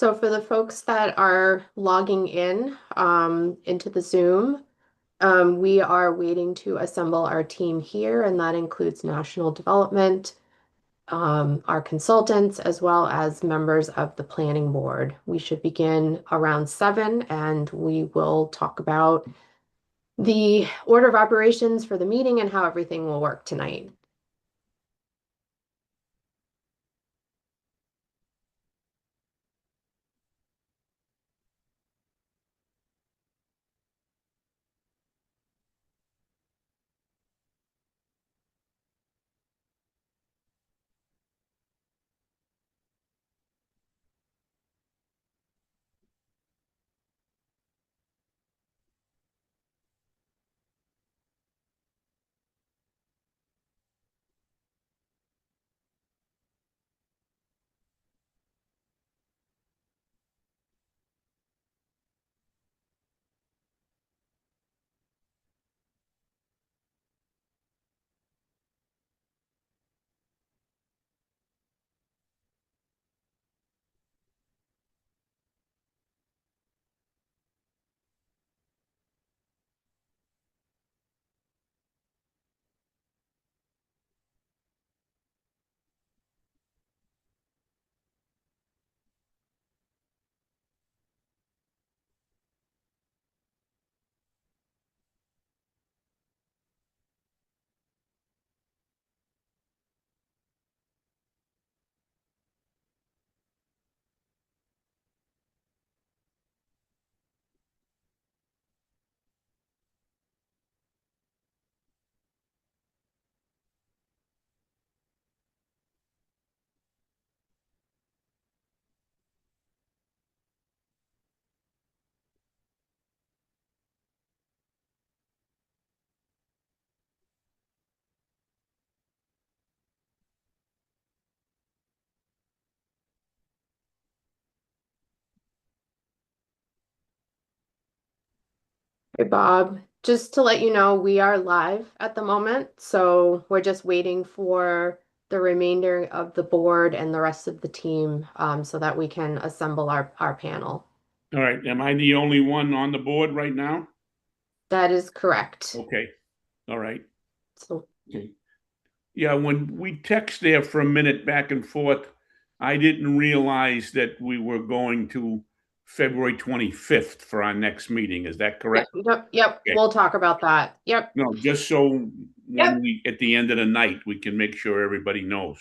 So for the folks that are logging in into the Zoom, we are waiting to assemble our team here, and that includes national development, our consultants, as well as members of the planning board. We should begin around 7, and we will talk about the order of operations for the meeting and how everything will work tonight. Hey Bob, just to let you know, we are live at the moment, so we're just waiting for the remainder of the board and the rest of the team so that we can assemble our panel. All right, am I the only one on the board right now? That is correct. Okay, all right. So, Okay. Yeah, when we text there for a minute back and forth, I didn't realize that we were going to February 25th for our next meeting. Is that yep, correct? yep, Okay. we'll talk about that. Yep, No, just so when yep. we, at the end of the night, we can make sure everybody knows.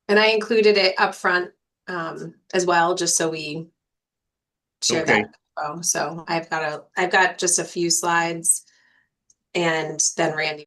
And I included it up front as well, just so we share Okay. that. So I've got just a few slides, and then Randy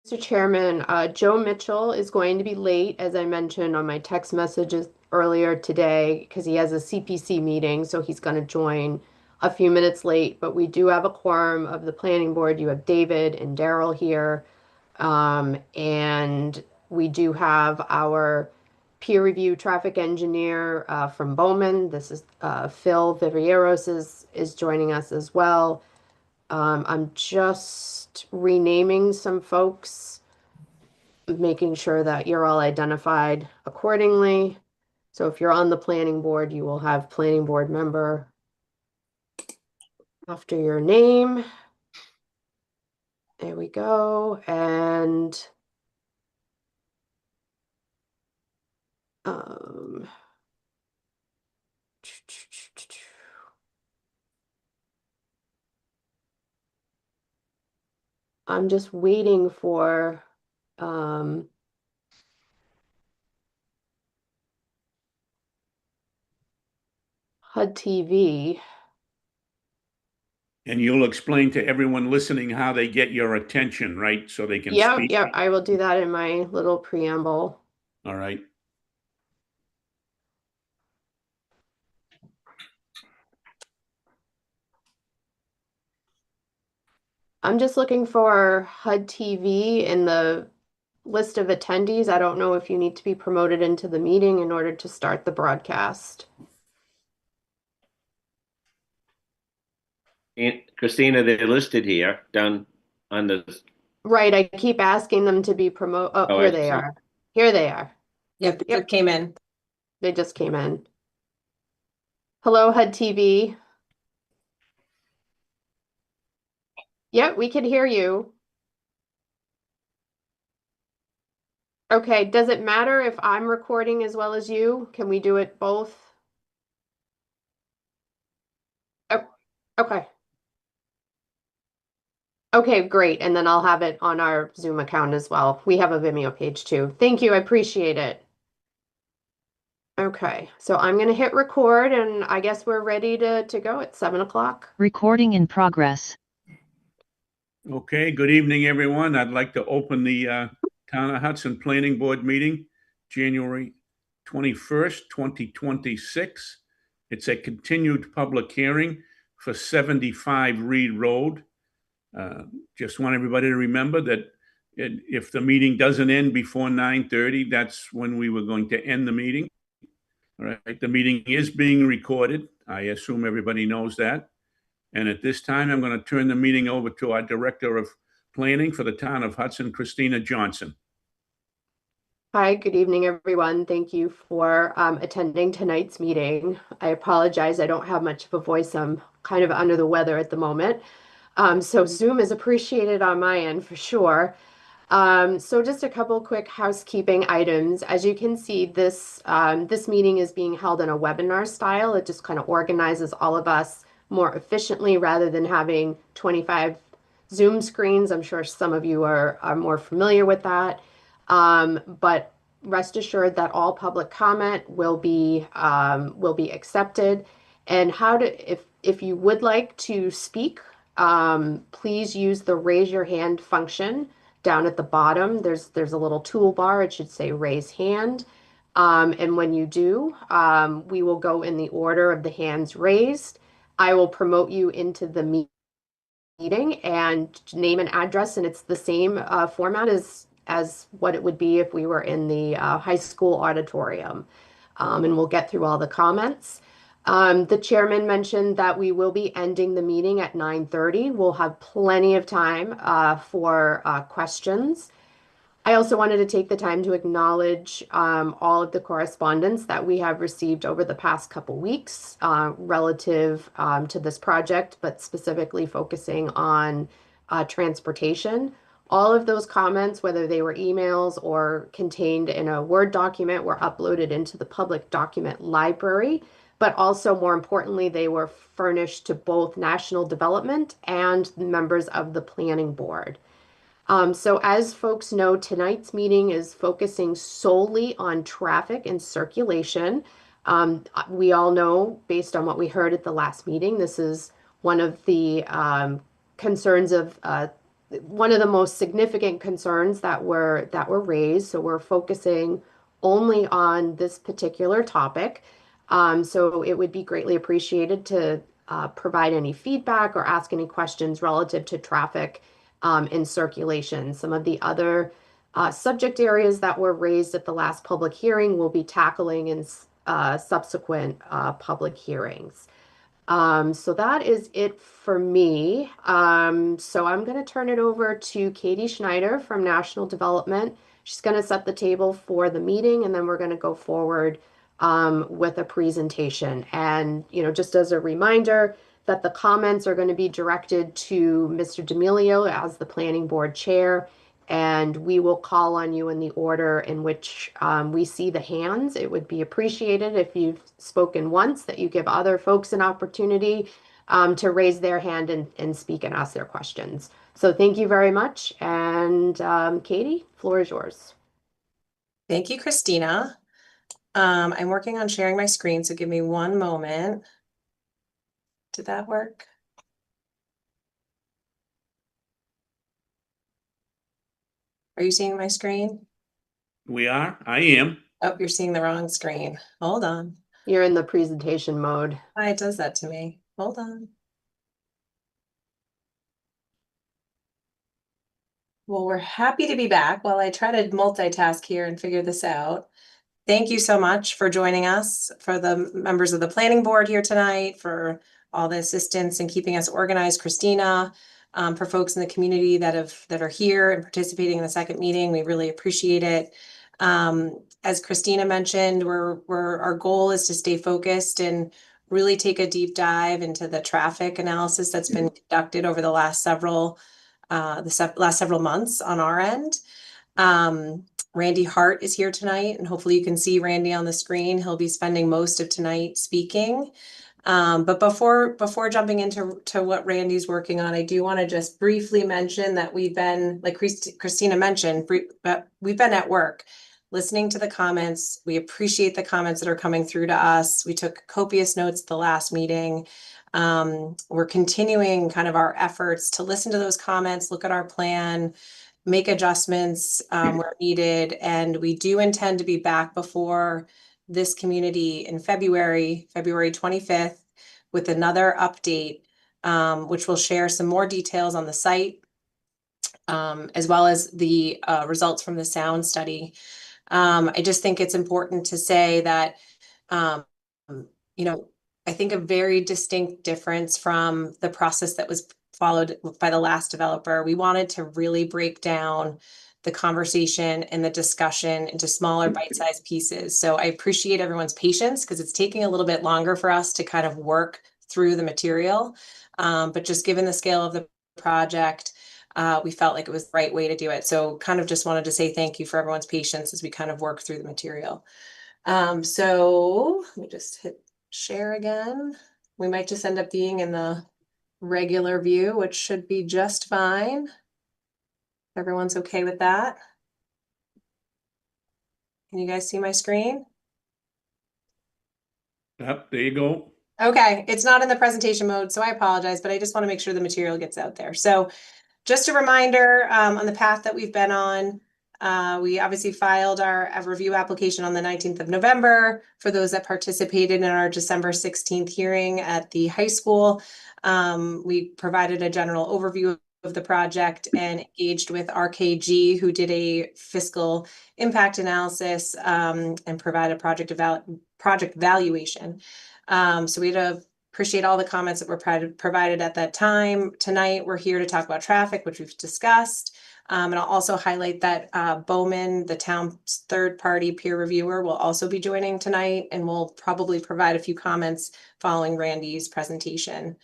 Mr. Chairman, Joe Mitchell is going to be late, as I mentioned on my text messages earlier today, because he has a CPC meeting, so he's going to join a few minutes late. But we do have a quorum of the planning board. You have David and Daryl here. And we do have our peer review traffic engineer from Bowman. This is Phil Vivieros is joining us as well. I'm just renaming some folks, making sure that you're all identified accordingly. So if you're on the planning board, you will have planning board member after your name. There we go. And um, I'm just waiting for um, HUD-TV. And you'll explain to everyone listening how they get your attention, right? So they can Yeah, speak. yeah, I will do that in my little preamble. All right. I'm just looking for HUD-TV in the list of attendees. I don't know if you need to be promoted into the meeting in order to start the broadcast. And Christina, they're listed here down on the. Right, I keep asking them to be promoted. Oh, Oh, here I they see. are. Here they are. Yep, Yep. it came in. They just came in. Hello, HUD-TV. Yep, we can hear you. Okay, does it matter if I'm recording as well as you? Can we do it both? Oh, okay. Okay, great. And then I'll have it on our Zoom account as well. We have a Vimeo page too. Thank you. I appreciate it. Okay, so I'm going to hit record and I guess we're ready to go at 7 o'clock. Recording in progress. Okay, good evening, everyone. I'd like to open the Town of Hudson Planning Board meeting, January 21st, 2026. It's a continued public hearing for 75 Reed Road. Just want everybody to remember that if the meeting doesn't end before 9:30, that's when we were going to end the meeting. All right, the meeting is being recorded. I assume everybody knows that. And at this time, I'm going to turn the meeting over to our Director of Planning for the Town of Hudson, Christina Johnson. Hi, good evening, everyone. Thank you for attending tonight's meeting. I apologize, I don't have much of a voice. I'm kind of under the weather at the moment. So Zoom is appreciated on my end for sure. So just a couple quick housekeeping items. As you can see, this meeting is being held in a webinar style. It just kind of organizes all of us more efficiently rather than having 25 Zoom screens. I'm sure some of you are more familiar with that. But rest assured that all public comment will be accepted. And if you would like to speak, please use the raise your hand function down at the bottom. There's a little toolbar. It should say raise hand. And when you do, we will go in the order of the hands raised. I will promote you into the meeting and name and address, and it's the same format as what it would be if we were in the high school auditorium. And we'll get through all the comments. The chairman mentioned that we will be ending the meeting at 9:30. We'll have plenty of time for questions. I also wanted to take the time to acknowledge all of the correspondence that we have received over the past couple weeks relative to this project, but specifically focusing on transportation. All of those comments, whether they were emails or contained in a Word document, were uploaded into the public document library, but also more importantly, they were furnished to both National Development and members of the Planning Board. So as folks know, tonight's meeting is focusing solely on traffic and circulation. We all know, based on what we heard at the last meeting, this is one of the concerns of one of the most significant concerns that were raised. So we're focusing only on this particular topic. So it would be greatly appreciated to provide any feedback or ask any questions relative to traffic and circulation. Some of the other subject areas that were raised at the last public hearing will be tackling in subsequent public hearings. So that is it for me. So I'm going to turn it over to Katie Schneider from National Development. She's going to set the table for the meeting, and then we're going to go forward with a presentation. And, just as a reminder, that the comments are going to be directed to Mr. D'Amelio as the planning board chair, and we will call on you in the order in which we see the hands. It would be appreciated if you've spoken once, that you give other folks an opportunity to raise their hand and speak and ask their questions. So thank you very much. And Katie, floor is yours. Thank you, Christina. I'm working on sharing my screen, so give me one moment. Did that work? Are you seeing my screen? We are. I am. Oh, you're seeing the wrong screen. Hold on. You're in the presentation mode. Why it does that to me? Hold on. Well, we're happy to be back while I try to multitask here and figure this out. Thank you so much for joining us, for the members of the planning board here tonight, for all the assistance and keeping us organized, Christina, for folks in the community that are here and participating in the second meeting. We really appreciate it. As Christina mentioned, our goal is to stay focused and really take a deep dive into the traffic analysis that's been conducted over the last several months on our end. Randy Hart is here tonight, and hopefully you can see Randy on the screen. He'll be spending most of tonight speaking. But before jumping into what Randy's working on, I do want to just briefly mention that we've been, like Christina mentioned, we've been at work listening to the comments. We appreciate the comments that are coming through to us. We took copious notes at the last meeting. We're continuing kind of our efforts to listen to those comments, look at our plan, make adjustments where needed. And we do intend to be back before this community in February 25th, with another update, which will share some more details on the site, as well as the results from the sound study. I just think it's important to say that, I think a very distinct difference from the process that was followed by the last developer. We wanted to really break down the conversation and the discussion into smaller bite-sized pieces. So I appreciate everyone's patience, because it's taking a little bit longer for us to kind of work through the material. But just given the scale of the project, we felt like it was the right way to do it. So kind of just wanted to say thank you for everyone's patience as we kind of work through the material. So let me just hit share again. We might just end up being in the regular view, which should be just fine. Everyone's okay with that? Can you guys see my screen? Yep, there you go. Okay, it's not in the presentation mode, so I apologize, but I just want to make sure the material gets out there. So just a reminder on the path that we've been on. We obviously filed our review application on the 19th of November for those that participated in our December 16th hearing at the high school. We provided a general overview of the project and engaged with RKG, who did a fiscal impact analysis and provided project valuation. So we'd appreciate all the comments that were provided at that time. Tonight, we're here to talk about traffic, which we've discussed. And I'll also highlight that Bowman, the town's third-party peer reviewer, will also be joining tonight, and will probably provide a few comments following Randy's presentation.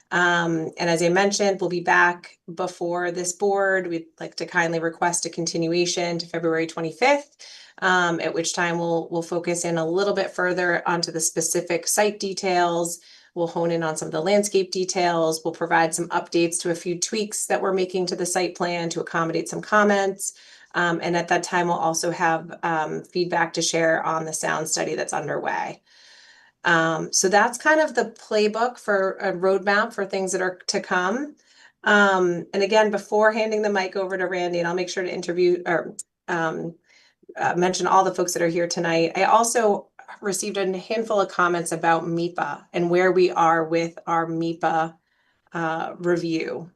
And as I mentioned, we'll be back before this board. We'd like to kindly request a continuation to February 25th, at which time we'll focus in a little bit further onto the specific site details. We'll hone in on some of the landscape details. We'll provide some updates to a few tweaks that we're making to the site plan to accommodate some comments. And at that time, we'll also have feedback to share on the sound study that's underway. So that's kind of the playbook for a roadmap for things that are to come. And again, before handing the mic over to Randy, and I'll make sure to interview or mention all the folks that are here tonight. I also received a handful of comments about MIPA and where we are with our MIPA review.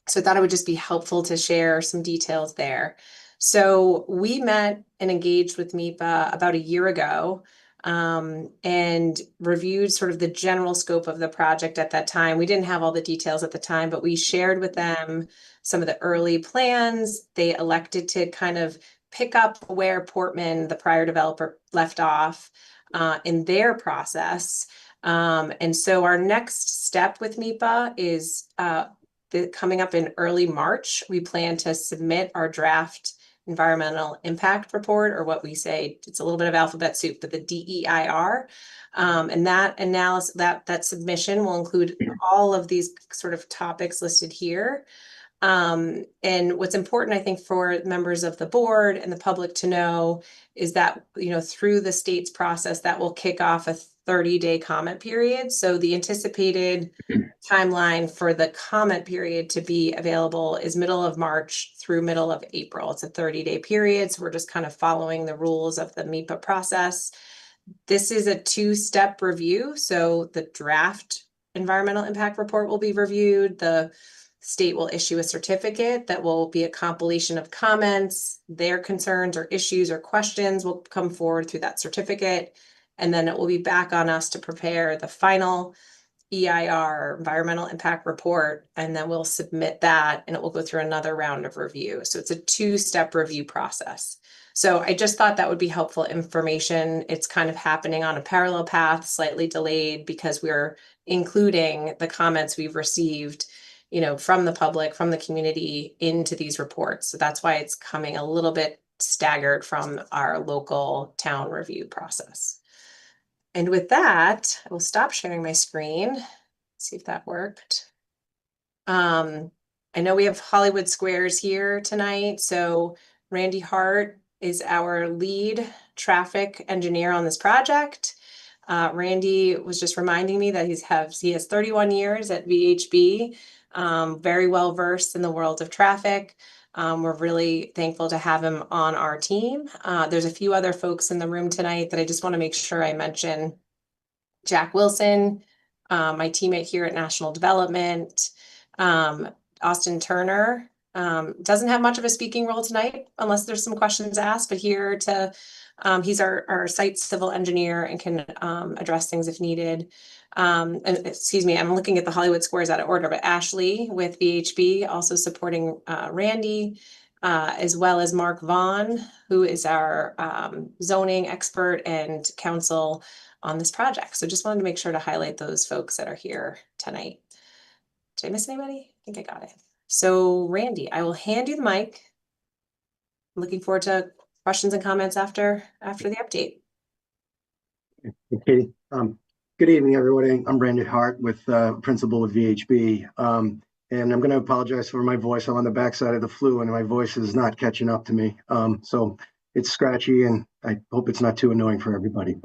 So I thought it would just be helpful to share some details there. So we met and engaged with MIPA about a year ago, and reviewed sort of the general scope of the project at that time. We didn't have all the details at the time, but we shared with them some of the early plans. They elected to kind of pick up where Portman, the prior developer, left off in their process. And so our next step with MIPA is coming up in early March. We plan to submit our draft environmental impact report, or what we say, it's a little bit of alphabet soup, but the DEIR. And that analysis, that submission will include all of these sort of topics listed here. And what's important, I think, for members of the board and the public to know is that, you know, through the state's process, that will kick off a 30-day comment period. So the anticipated timeline for the comment period to be available is middle of March through middle of April. It's a 30-day period. So we're just kind of following the rules of the MIPA process. This is a two-step review. So the draft environmental impact report will be reviewed. The state will issue a certificate that will be a compilation of comments. Their concerns or issues or questions will come forward through that certificate. And then it will be back on us to prepare the final EIR, environmental impact report, and then we'll submit that and it will go through another round of review. So it's a two-step review process. So I just thought that would be helpful information. It's kind of happening on a parallel path, slightly delayed, because we're including the comments we've received, you know, from the public, from the community into these reports. So that's why it's coming a little bit staggered from our local town review process. And with that, I will stop sharing my screen. See if that worked. I know we have Hollywood Squares here tonight. So Randy Hart is our lead traffic engineer on this project. Randy was just reminding me that he has 31 years at VHB, very well versed in the world of traffic. We're really thankful to have him on our team. There's a few other folks in the room tonight that I just want to make sure I mention. Jack Wilson, my teammate here at National Development. Austin Turner doesn't have much of a speaking role tonight, unless there's some questions asked, but here to, he's our site civil engineer and can address things if needed. And excuse me, I'm looking at the Hollywood Squares out of order, but Ashley with VHB also supporting Randy, as well as Mark Vaughn, who is our zoning expert and counsel on this project. So just wanted to make sure to highlight those folks that are here tonight. Did I miss anybody? I think I got it. So Randy, I will hand you the mic. I'm looking forward to questions and comments after the update. Hey, Katie. Good evening, everybody. I'm Randy Hart with principal of VHB. And I'm going to apologize for my voice. I'm on the backside of the flu and my voice is not catching up to me. So it's scratchy and I hope it's not too annoying for everybody.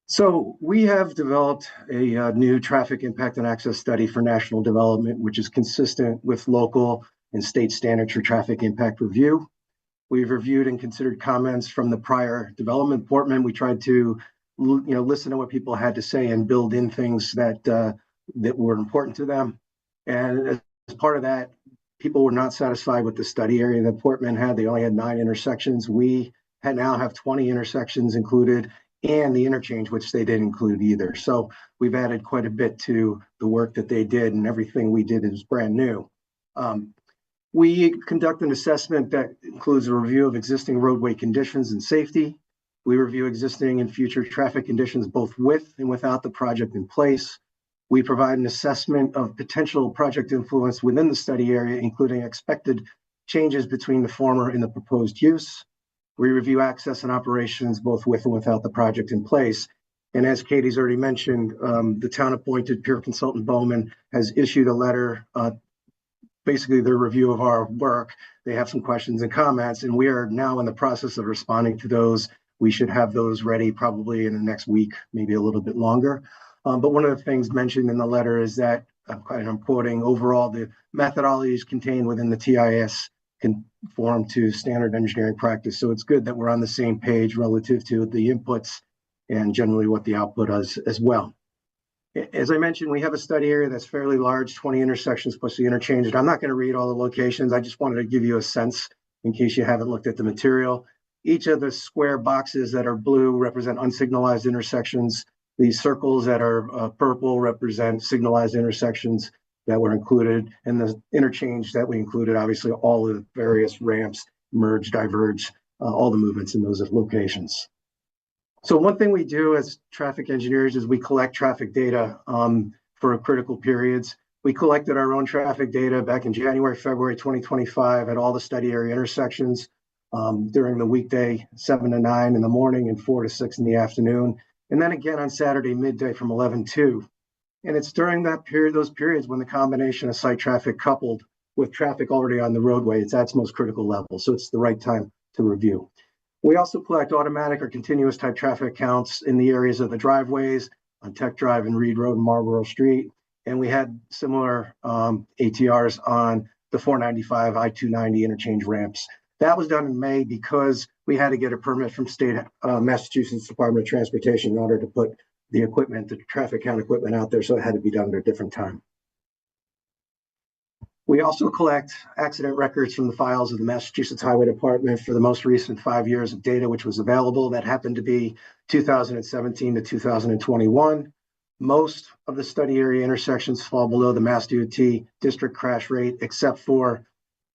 So we have developed a new traffic impact and access study for national development, which is consistent with local and state standards for traffic impact review. We've reviewed and considered comments from the prior development Portman. We tried to, listen to what people had to say and build in things that were important to them. And as part of that, people were not satisfied with the study area that Portman had. They only had 9 intersections. We now have 20 intersections included, and the interchange, which they didn't include either. So we've added quite a bit to the work that they did, and everything we did is brand new. We conduct an assessment that includes a review of existing roadway conditions and safety. We review existing and future traffic conditions, both with and without the project in place. We provide an assessment of potential project influence within the study area, including expected changes between the former and the proposed use. We review access and operations both with and without the project in place. And as Katie's already mentioned, the town appointed peer consultant Bowman has issued a letter, basically their review of our work. They have some questions and comments, and we are now in the process of responding to those. We should have those ready probably in the next week, maybe a little bit longer. But one of the things mentioned in the letter is that and I'm quoting, overall, the methodologies contained within the TIS conform to standard engineering practice. So it's good that we're on the same page relative to the inputs and generally what the output is as well. As I mentioned, we have a study area that's fairly large, 20 intersections plus the interchange. And I'm not going to read all the locations. I just wanted to give you a sense in case you haven't looked at the material. Each of the square boxes that are blue represent unsignalized intersections. These circles that are purple represent signalized intersections that were included. And the interchange that we included, obviously, all of the various ramps, merge, diverge, all the movements in those locations. So one thing we do as traffic engineers is we collect traffic data for critical periods. We collected our own traffic data back in January, February 2025 at all the study area intersections during the weekday, 7 to 9 in the morning and 4 to 6 in the afternoon. And then again on Saturday midday from 11 to 2. And it's during that period, those periods when the combination of site traffic coupled with traffic already on the roadway, it's at its most critical level. So it's the right time to review. We also collect automatic or continuous type traffic counts in the areas of the driveways on Tech Drive and Reed Road and Marlborough Street. And we had similar ATRs on the 495 I-290 interchange ramps. That was done in May because we had to get a permit from state Massachusetts Department of Transportation in order to put the equipment, the traffic count equipment out there. So it had to be done at a different time. We also collect accident records from the files of the Massachusetts Highway Department for the most recent 5 years of data, which was available. That happened to be 2017 to 2021. Most of the study area intersections fall below the Mass DOT district crash rate, except for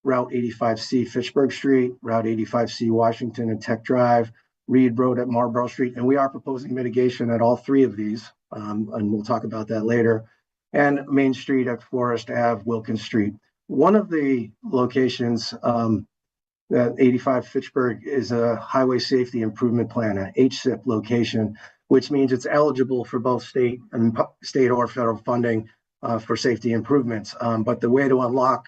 Route 85C Fitchburg Street, Route 85C Washington and Tech Drive, Reed Road at Marlborough Street. And we are proposing mitigation at all three of these, and we'll talk about that later. And Main Street at Forest Ave, Wilkins Street. One of the locations, that 85 Fitchburg, is a highway safety improvement plan, an HSIP location, which means it's eligible for both state or federal funding for safety improvements. But the way to unlock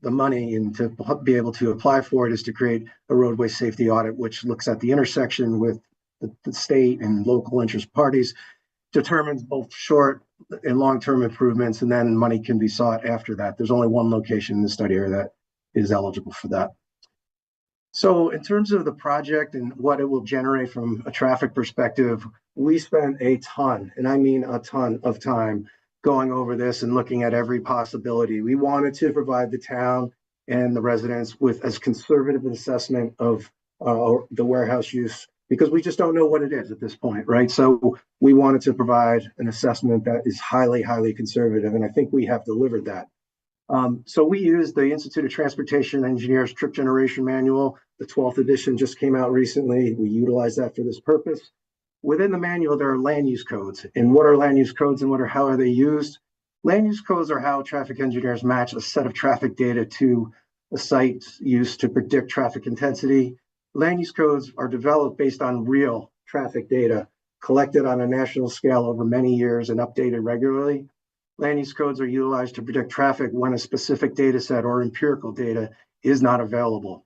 the money and to be able to apply for it is to create a roadway safety audit, which looks at the intersection with the state and local interest parties, determines both short and long-term improvements, and then money can be sought after that. There's only one location in the study area that is eligible for that. So in terms of the project and what it will generate from a traffic perspective, we spent a ton, and I mean a ton of time going over this and looking at every possibility. We wanted to provide the town and the residents with as conservative an assessment of the warehouse use, because we just don't know what it is at this point, right? So we wanted to provide an assessment that is highly, highly conservative, and I think we have delivered that. So we used the Institute of Transportation Engineers Trip Generation Manual. The 12th edition just came out recently. We utilize that for this purpose. Within the manual, there are land use codes. And what are land use codes and how are they used? Land use codes are how traffic engineers match a set of traffic data to a site use to predict traffic intensity. Land use codes are developed based on real traffic data collected on a national scale over many years and updated regularly. Land use codes are utilized to predict traffic when a specific data set or empirical data is not available.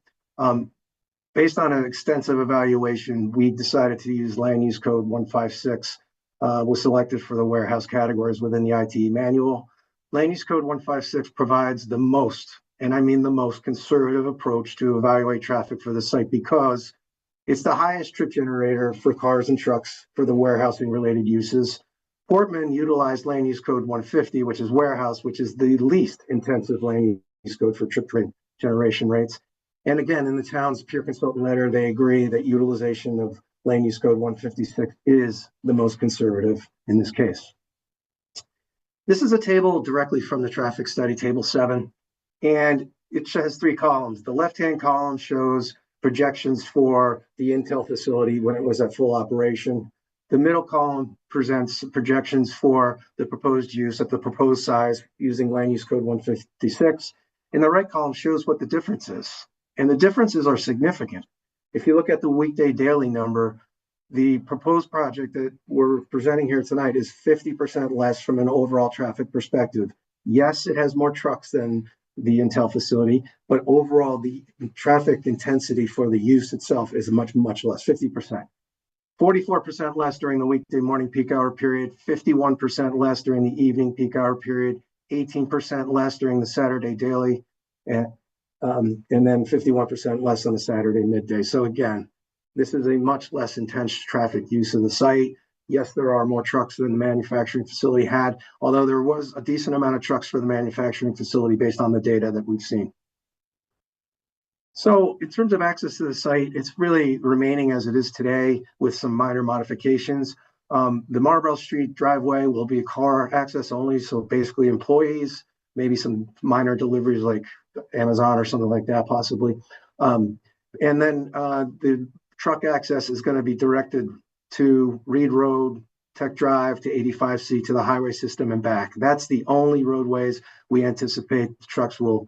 Based on an extensive evaluation, we decided to use Land Use Code 156, was selected for the warehouse categories within the ITE manual. Land Use Code 156 provides the most, and I mean the most conservative approach to evaluate traffic for the site because it's the highest trip generator for cars and trucks for the warehousing related uses. Portman utilized Land Use Code 150, which is warehouse, which is the least intensive land use code for trip generation rates. And again, in the town's peer consultant letter, they agree that utilization of Land Use Code 156 is the most conservative in this case. This is a table directly from the traffic study, table 7, and it has 3 columns. The left-hand column shows projections for the Intel facility when it was at full operation. The middle column presents projections for the proposed use at the proposed size using Land Use Code 156. And the right column shows what the difference is. And the differences are significant. If you look at the weekday daily number, the proposed project that we're presenting here tonight is 50% less from an overall traffic perspective. Yes, it has more trucks than the Intel facility, but overall the traffic intensity for the use itself is much, much less, 50%. 44% less during the weekday morning peak hour period, 51% less during the evening peak hour period, 18% less during the Saturday daily, and then 51% less on the Saturday midday. So again, this is a much less intense traffic use of the site. Yes, there are more trucks than the manufacturing facility had, although there was a decent amount of trucks for the manufacturing facility based on the data that we've seen. So in terms of access to the site, it's really remaining as it is today with some minor modifications. The Marlborough Street driveway will be car access only, so basically employees, maybe some minor deliveries like Amazon or something like that, possibly. And then the truck access is going to be directed to Reed Road, Tech Drive to 85C to the highway system and back. That's the only roadways we anticipate the trucks will,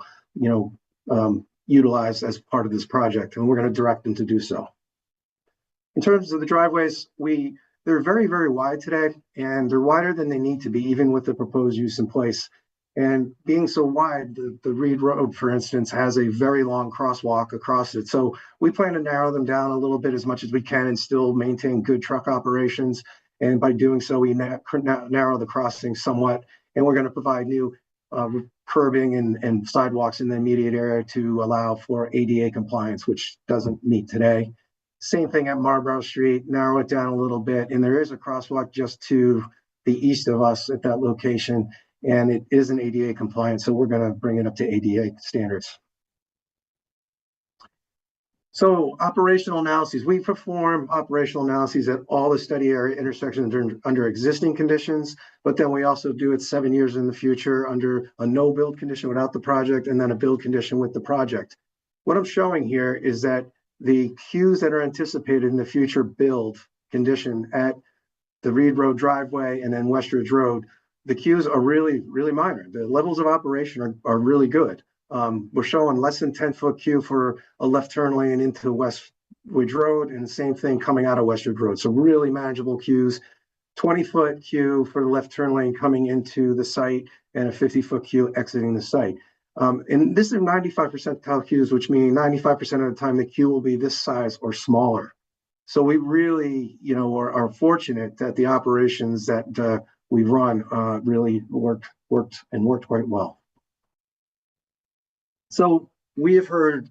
utilize as part of this project, and we're going to direct them to do so. In terms of the driveways, they're very, very wide today, and they're wider than they need to be, even with the proposed use in place. And being so wide, the Reed Road, for instance, has a very long crosswalk across it. So we plan to narrow them down a little bit as much as we can and still maintain good truck operations. And by doing so, we narrow the crossing somewhat, and we're going to provide new curbing and sidewalks in the immediate area to allow for ADA compliance, which doesn't meet today. Same thing at Marlborough Street, narrow it down a little bit. And there is a crosswalk just to the east of us at that location, and it is an ADA compliant, so we're going to bring it up to ADA standards. So operational analyses, we perform operational analyses at all the study area intersections under existing conditions, but then we also do it 7 years in the future under a no build condition without the project, and then a build condition with the project. What I'm showing here is that the queues that are anticipated in the future build condition at the Reed Road driveway and then Westridge Road, the queues are really, really minor. The levels of operation are really good. We're showing less than 10-foot queue for a left turn lane into Westridge Road, and the same thing coming out of Westridge Road. So really manageable queues, 20-foot queue for the left turn lane coming into the site, and a 50-foot queue exiting the site. And this is 95% tile queues, which means 95% of the time the queue will be this size or smaller. So we really, are fortunate that the operations that we run really worked quite well. So we have heard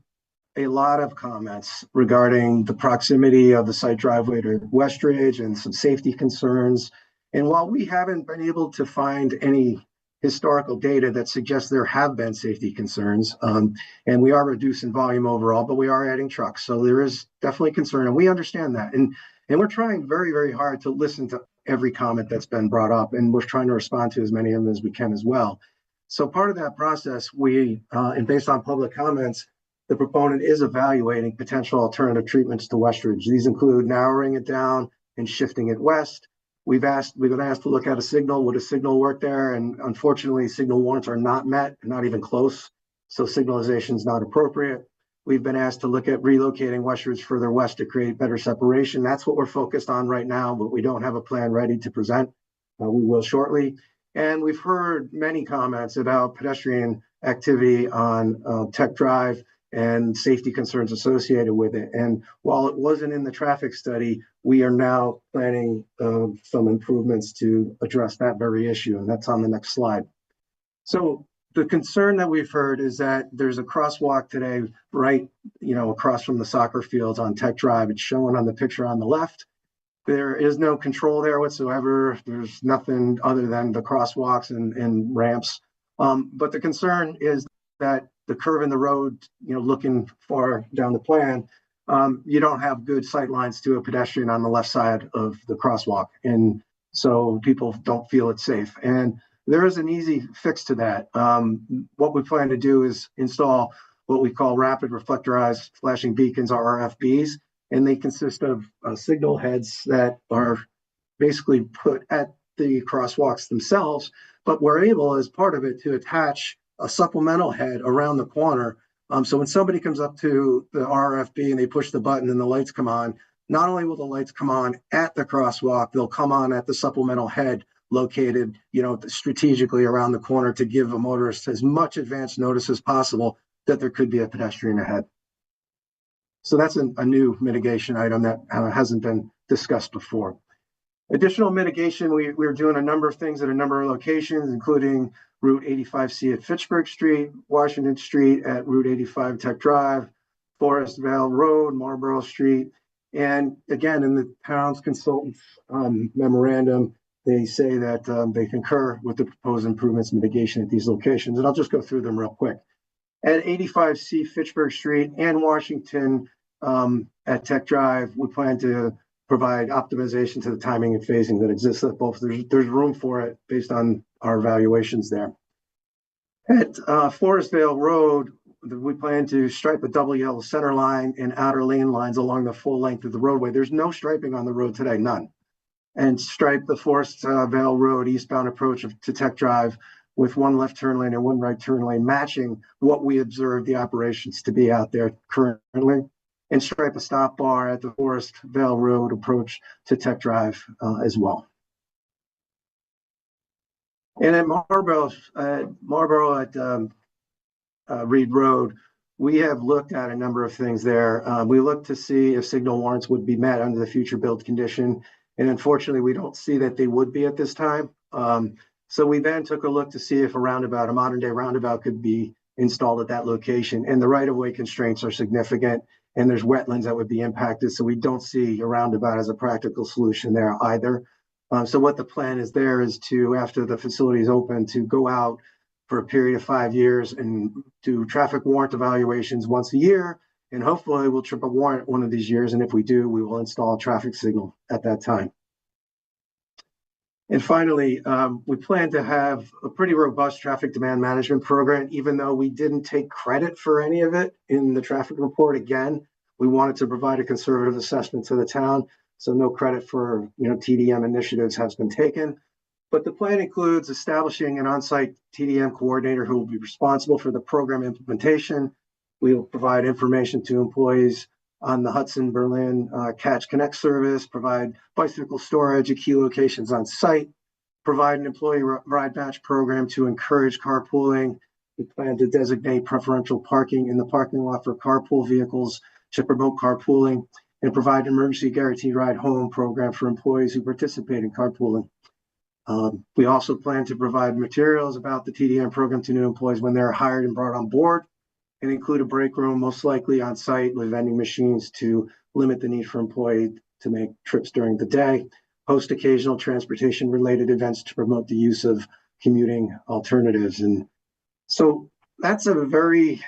a lot of comments regarding the proximity of the site driveway to Westridge and some safety concerns. And while we haven't been able to find any historical data that suggests there have been safety concerns, and we are reducing volume overall, but we are adding trucks. So there is definitely concern, and we understand that. And we're trying very, very hard to listen to every comment that's been brought up, and we're trying to respond to as many of them as we can as well. So part of that process, and based on public comments, the proponent is evaluating potential alternative treatments to Westridge. These include narrowing it down and shifting it west. We've been asked to look at a signal. Would a signal work there? And unfortunately, signal warrants are not met, not even close. So signalization is not appropriate. We've been asked to look at relocating Westridge further west to create better separation. That's what we're focused on right now, but we don't have a plan ready to present. We will shortly. And we've heard many comments about pedestrian activity on Tech Drive and safety concerns associated with it. And while it wasn't in the traffic study, we are now planning some improvements to address that very issue. And that's on the next slide. So the concern that we've heard is that there's a crosswalk today, right, across from the soccer fields on Tech Drive. It's shown on the picture on the left. There is no control there whatsoever. There's nothing other than the crosswalks and ramps. But the concern is that the curve in the road, looking far down the plan, you don't have good sight lines to a pedestrian on the left side of the crosswalk. And so people don't feel it's safe. And there is an easy fix to that. What we plan to do is install what we call rapid reflectorized flashing beacons, or RFBs. And they consist of signal heads that are basically put at the crosswalks themselves, but we're able, as part of it, to attach a supplemental head around the corner. So when somebody comes up to the RFB and they push the button and the lights come on, not only will the lights come on at the crosswalk, they'll come on at the supplemental head located, strategically around the corner to give a motorist as much advance notice as possible that there could be a pedestrian ahead. So that's a new mitigation item that hasn't been discussed before. Additional mitigation, we're doing a number of things at a number of locations, including Route 85C at Fitchburg Street, Washington Street at Route 85 Tech Drive, Forest Vale Road, Marlborough Street. And again, in the town's consultant's memorandum, they say that they concur with the proposed improvements mitigation at these locations. And I'll just go through them real quick. At 85C Fitchburg Street and Washington at Tech Drive, we plan to provide optimization to the timing and phasing that exists at both. There's room for it based on our evaluations there. At Forest Vale Road, we plan to stripe a double yellow center line and outer lane lines along the full length of the roadway. There's no striping on the road today, none. And stripe the Forest Vale Road eastbound approach to Tech Drive with one left turn lane and one right turn lane, matching what we observed the operations to be out there currently. And stripe a stop bar at the Forest Vale Road approach to Tech Drive as well. And at Marlborough at Reed Road, we have looked at a number of things there. We looked to see if signal warrants would be met under the future build condition. And unfortunately, we don't see that they would be at this time. So we then took a look to see if a modern day roundabout could be installed at that location. And the right-of-way constraints are significant, and there's wetlands that would be impacted. So we don't see a roundabout as a practical solution there either. So what the plan is there is to, after the facility is open, to go out for a period of 5 years and do traffic warrant evaluations once a year. And hopefully we'll trip a warrant one of these years. And if we do, we will install a traffic signal at that time. And finally, we plan to have a pretty robust traffic demand management program, even though we didn't take credit for any of it in the traffic report. Again, we wanted to provide a conservative assessment to the town, so no credit for TDM initiatives has been taken. But the plan includes establishing an on-site TDM coordinator who will be responsible for the program implementation. We will provide information to employees on the Hudson Berlin Catch Connect service, provide bicycle storage at key locations on site, provide an employee ride match program to encourage carpooling. We plan to designate preferential parking in the parking lot for carpool vehicles to promote carpooling, and provide an emergency guaranteed ride home program for employees who participate in carpooling. We also plan to provide materials about the TDM program to new employees when they're hired and brought on board, and include a break room, most likely on site with vending machines to limit the need for employees to make trips during the day, host occasional transportation related events to promote the use of commuting alternatives. And so that's a very,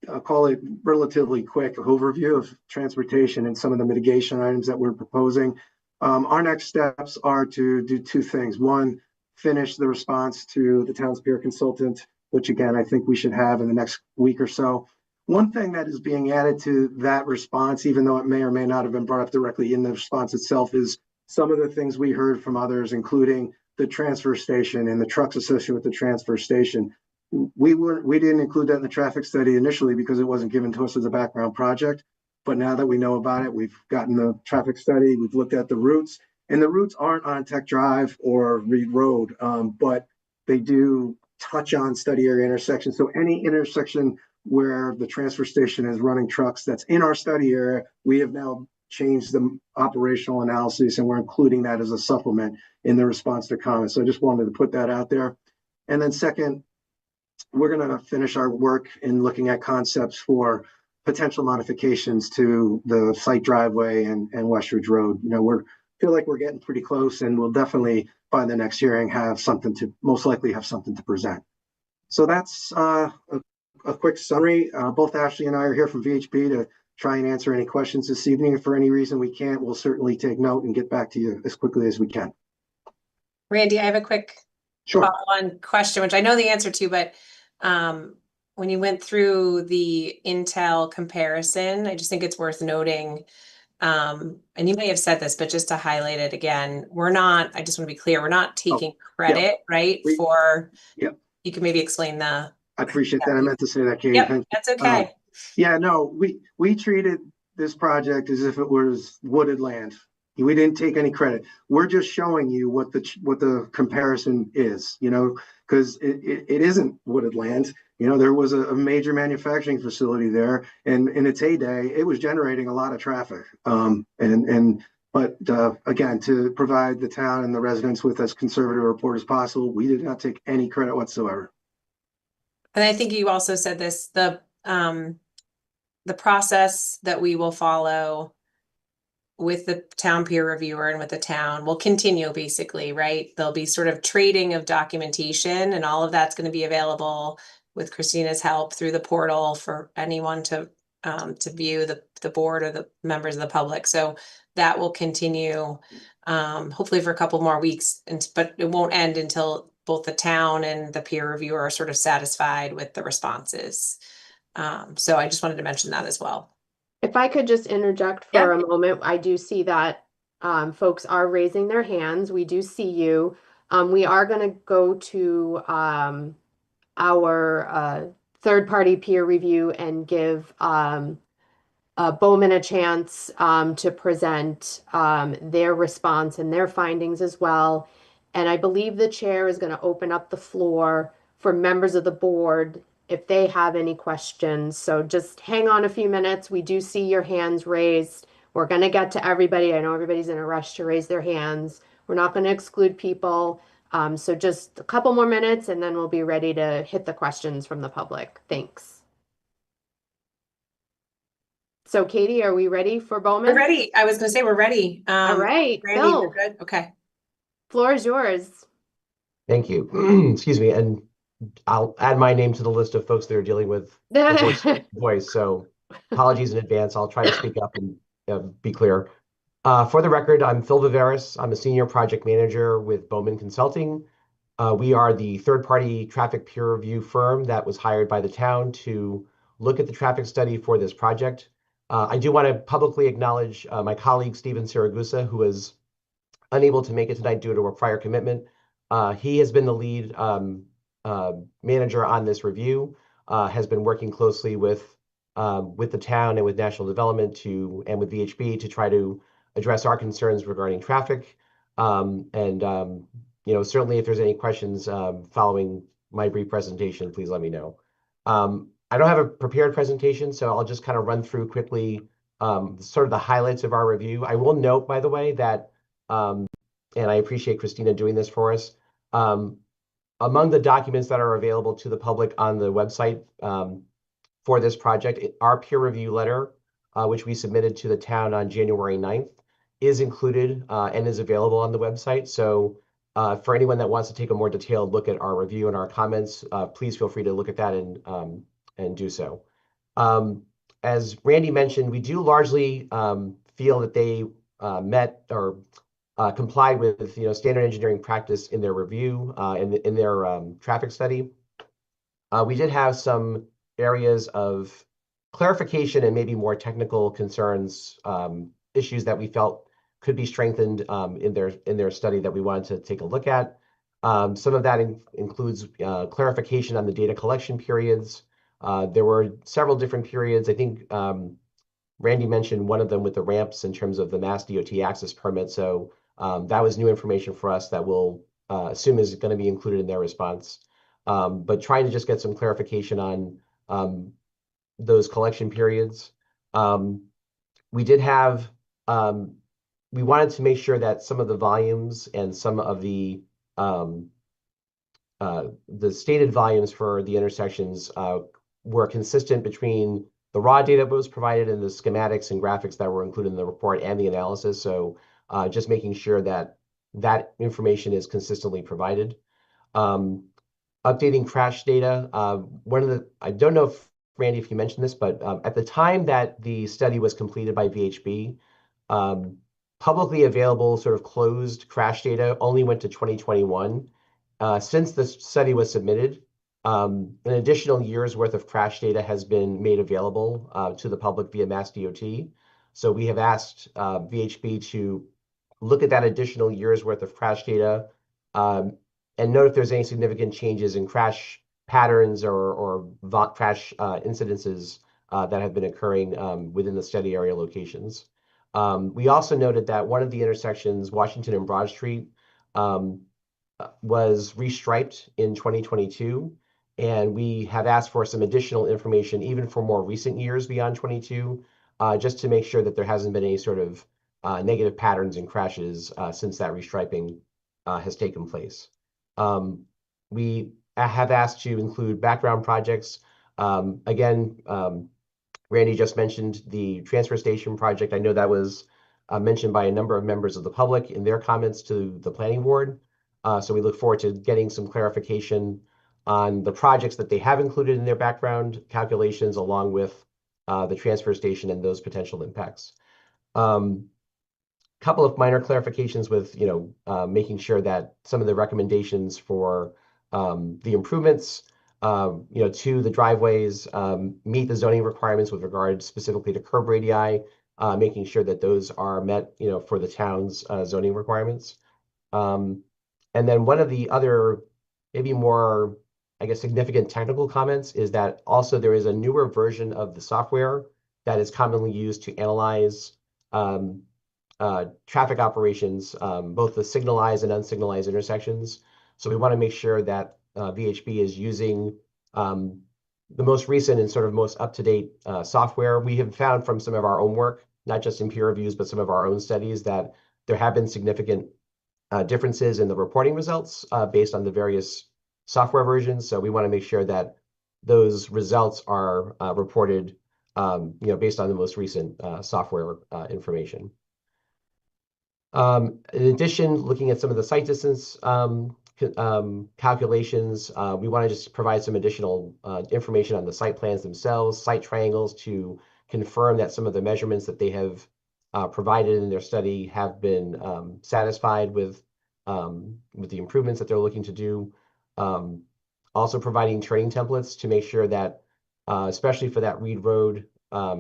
I'll call it relatively quick overview of transportation and some of the mitigation items that we're proposing. Our next steps are to do two things. One, finish the response to the town's peer consultant, which again, I think we should have in the next week or so. One thing that is being added to that response, even though it may or may not have been brought up directly in the response itself, is some of the things we heard from others, including the transfer station and the trucks associated with the transfer station. We didn't include that in the traffic study initially because it wasn't given to us as a background project. But now that we know about it, we've gotten the traffic study, we've looked at the routes, and the routes aren't on Tech Drive or Reed Road, but they do touch on study area intersections. So any intersection where the transfer station is running trucks that's in our study area, we have now changed the operational analysis, and we're including that as a supplement in the response to comments. So I just wanted to put that out there. And then second, we're going to finish our work in looking at concepts for potential modifications to the site driveway and Westridge Road. Feel like we're getting pretty close, and we'll definitely by the next hearing most likely have something to present. So that's a quick summary. Both Ashley and I are here from VHB to try and answer any questions this evening. If for any reason we can't, we'll certainly take note and get back to you as quickly as we can. Randy, I have a quick follow-on question, which I know the answer to, but when you went through the Intel comparison, I just think it's worth noting, and you may have said this, but just to highlight it again, I just want to be clear, we're not taking credit, right? You can maybe explain I appreciate that. I meant to say that, Katie. Yep, that's okay. We treated this project as if it was wooded land. We didn't take any credit. We're just showing you what the comparison is, because it isn't wooded land. There was a major manufacturing facility there, and in its heyday, it was generating a lot of traffic. And But again, to provide the town and the residents with as conservative a report as possible, we did not take any credit whatsoever. And I think you also said this, the process that we will follow with the town peer reviewer and with the town will continue basically, right? There'll be sort of trading of documentation and all of that's going to be available with Christina's help through the portal for anyone to view the board or the members of the public. So that will continue, hopefully for a couple more weeks, but it won't end until both the town and the peer reviewer are sort of satisfied with the responses. So I just wanted to mention that as well. If I could just interject for a moment, I do see that folks are raising their hands. We do see you. We are going to go to our third-party peer review and give Bowman a chance to present their response and their findings as well. And I believe the chair is going to open up the floor for members of the board if they have any questions. So just hang on a few minutes. We do see your hands raised. We're going to get to everybody. I know everybody's in a rush to raise their hands. We're not going to exclude people. So just a couple more minutes and then we'll be ready to hit the questions from the public. Thanks. So Katie, are we ready for Bowman? We're ready. I was going to say we're ready. All right, Randy, Bill, you're good? Okay. floor is yours. Thank you. Excuse me. And I'll add my name to the list of folks that are dealing with the voice. So apologies in advance. I'll try to speak up and be clear. For the record, I'm Phil Viveris. I'm a senior project manager with Bowman Consulting. We are the third-party traffic peer review firm that was hired by the town to look at the traffic study for this project. I do want to publicly acknowledge my colleague, Steven Siragusa, who was unable to make it tonight due to a prior commitment. He has been the lead manager on this review, has been working closely with the town and with National Development and with VHB to try to address our concerns regarding traffic. Certainly if there's any questions following my brief presentation, please let me know. I don't have a prepared presentation, so I'll just kind of run through quickly sort of the highlights of our review. I will note, by the way, that, and I appreciate Christina doing this for us, among the documents that are available to the public on the website for this project, our peer review letter, which we submitted to the town on January 9th, is included and is available on the website. So for anyone that wants to take a more detailed look at our review and our comments, please feel free to look at that and do so. As Randy mentioned, we do largely feel that they met or complied with standard engineering practice in their review in their traffic study. We did have some areas of clarification and maybe more technical concerns, issues that we felt could be strengthened in their study that we wanted to take a look at. Some of that includes clarification on the data collection periods. There were several different periods. I think Randy mentioned one of them with the ramps in terms of the Mass DOT access permit. So that was new information for us that we'll assume is going to be included in their response. But trying to just get some clarification on those collection periods. We did have, we wanted to make sure that some of the volumes and some of the stated volumes for the intersections were consistent between the raw data that was provided and the schematics and graphics that were included in the report and the analysis. So just making sure that that information is consistently provided. Updating crash data. I don't know if Randy, if you mentioned this, but at the time that the study was completed by VHB, publicly available sort of closed crash data only went to 2021. Since the study was submitted, an additional year's worth of crash data has been made available to the public via Mass DOT. So we have asked VHB to look at that additional year's worth of crash data and note if there's any significant changes in crash patterns or crash incidences that have been occurring within the study area locations. We also noted that one of the intersections, Washington and Broad Street, was restriped in 2022, and we have asked for some additional information even for more recent years beyond 22, just to make sure that there hasn't been any sort of negative patterns and crashes since that restriping has taken place. We have asked to include background projects. Again, Randy just mentioned the transfer station project. I know that was mentioned by a number of members of the public in their comments to the planning board. So we look forward to getting some clarification on the projects that they have included in their background calculations, along with the transfer station and those potential impacts. Couple of minor clarifications with, making sure that some of the recommendations for the improvements, to the driveways meet the zoning requirements with regard specifically to curb radii, making sure that those are met, for the town's zoning requirements. And then one of the other, maybe more, I guess, significant technical comments is that also there is a newer version of the software that is commonly used to analyze traffic operations, both the signalized and unsignalized intersections. So we want to make sure that VHB is using the most recent and sort of most up-to-date software. We have found from some of our own work, not just in peer reviews, but some of our own studies, that there have been significant differences in the reporting results based on the various software versions. So we want to make sure that those results are reported, based on the most recent software information. In addition, looking at some of the site distance calculations, we want to just provide some additional information on the site plans themselves, site triangles, to confirm that some of the measurements that they have provided in their study have been satisfied with the improvements that they're looking to do. Also providing turning templates to make sure that, especially for that Reed Road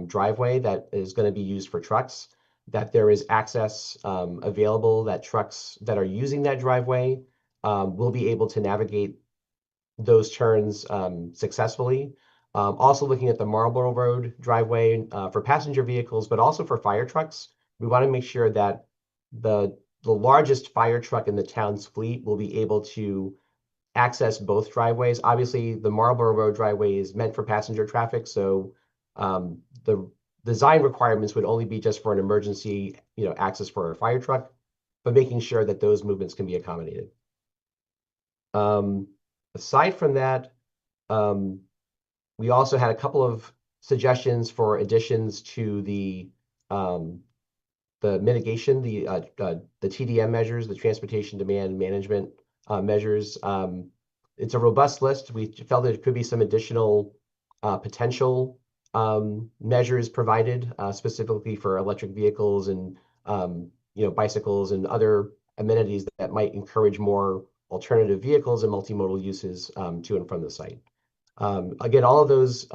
driveway that is going to be used for trucks, that there is access available, that trucks that are using that driveway will be able to navigate those turns successfully. Also looking at the Marlborough Road driveway for passenger vehicles, but also for fire trucks. We want to make sure that the largest fire truck in the town's fleet will be able to access both driveways. Obviously, the Marlborough Road driveway is meant for passenger traffic, so the design requirements would only be just for an emergency, access for a fire truck, but making sure that those movements can be accommodated. Aside from that, we also had a couple of suggestions for additions to the mitigation, the TDM measures, the transportation demand management measures. It's a robust list. We felt there could be some additional potential measures provided specifically for electric vehicles and bicycles and other amenities that might encourage more alternative vehicles and multimodal uses to and from the site. Again, all of those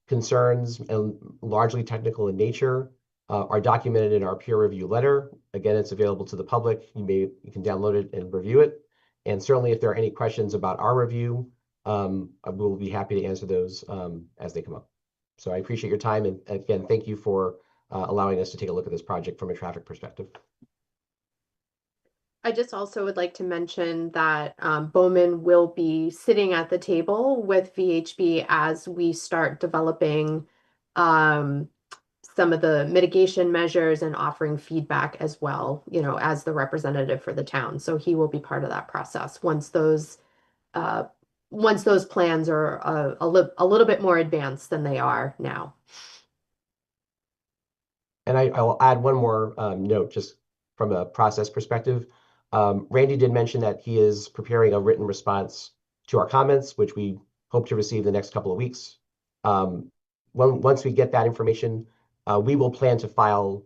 concerns, and largely technical in nature, are documented in our peer review letter. Again, it's available to the public. You can download it and review it. And certainly, if there are any questions about our review, I will be happy to answer those as they come up. So I appreciate your time, and again, thank you for allowing us to take a look at this project from a traffic perspective. I just also would like to mention that Bowman will be sitting at the table with VHB as we start developing some of the mitigation measures and offering feedback as well, as the representative for the town. So he will be part of that process once those plans are a little bit more advanced than they are now. And I will add one more note just from a process perspective. Randy did mention that he is preparing a written response to our comments, which we hope to receive the next couple of weeks. Once we get that information, we will plan to file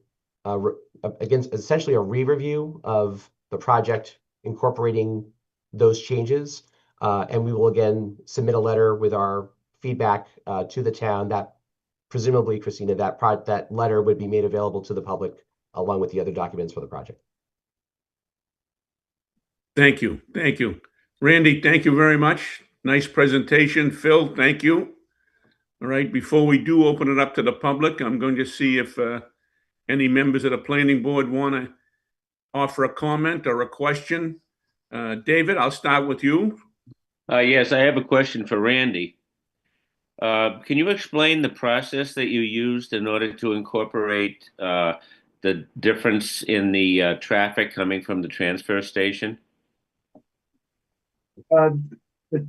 against essentially a re-review of the project incorporating those changes. And we will again submit a letter with our feedback to the town that presumably, Christina, that letter would be made available to the public along with the other documents for the project. Thank you. Thank you. Randy, thank you very much. Nice presentation. Phil, thank you. All right, before we do open it up to the public, I'm going to see if any members of the planning board want to offer a comment or a question. David, I'll start with you. Yes, I have a question for Randy. Can you explain the process that you used in order to incorporate the difference in the traffic coming from the transfer station? The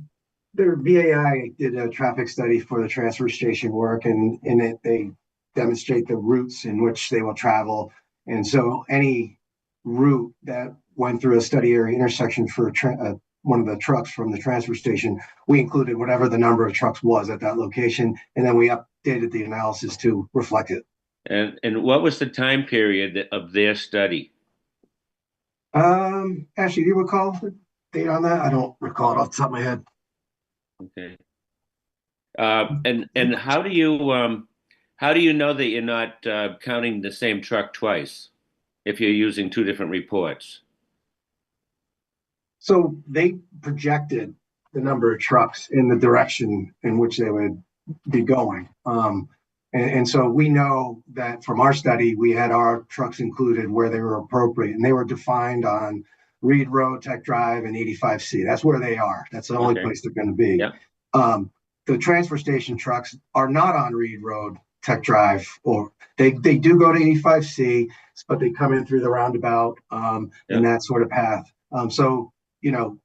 Their VAI did a traffic study for the transfer station work, and in it they demonstrate the routes in which they will travel. And so any route that went through a study area intersection for one of the trucks from the transfer station, we included whatever the number of trucks was at that location, and then we updated the analysis to reflect it. And what was the time period of their study? Ashley, do you recall the date on that? I don't recall it off the top of my head. Okay. And how do you know that you're not counting the same truck twice if you're using two different reports? So they projected the number of trucks in the direction in which they would be going. And so we know that from our study, we had our trucks included where they were appropriate, and they were defined on Reed Road, Tech Drive, and 85C. That's where they are. That's the only place they're going to be. Yeah. The transfer station trucks are not on Reed Road, Tech Drive, or they do go to 85C, but they come in through the roundabout in that sort of path. So, you know,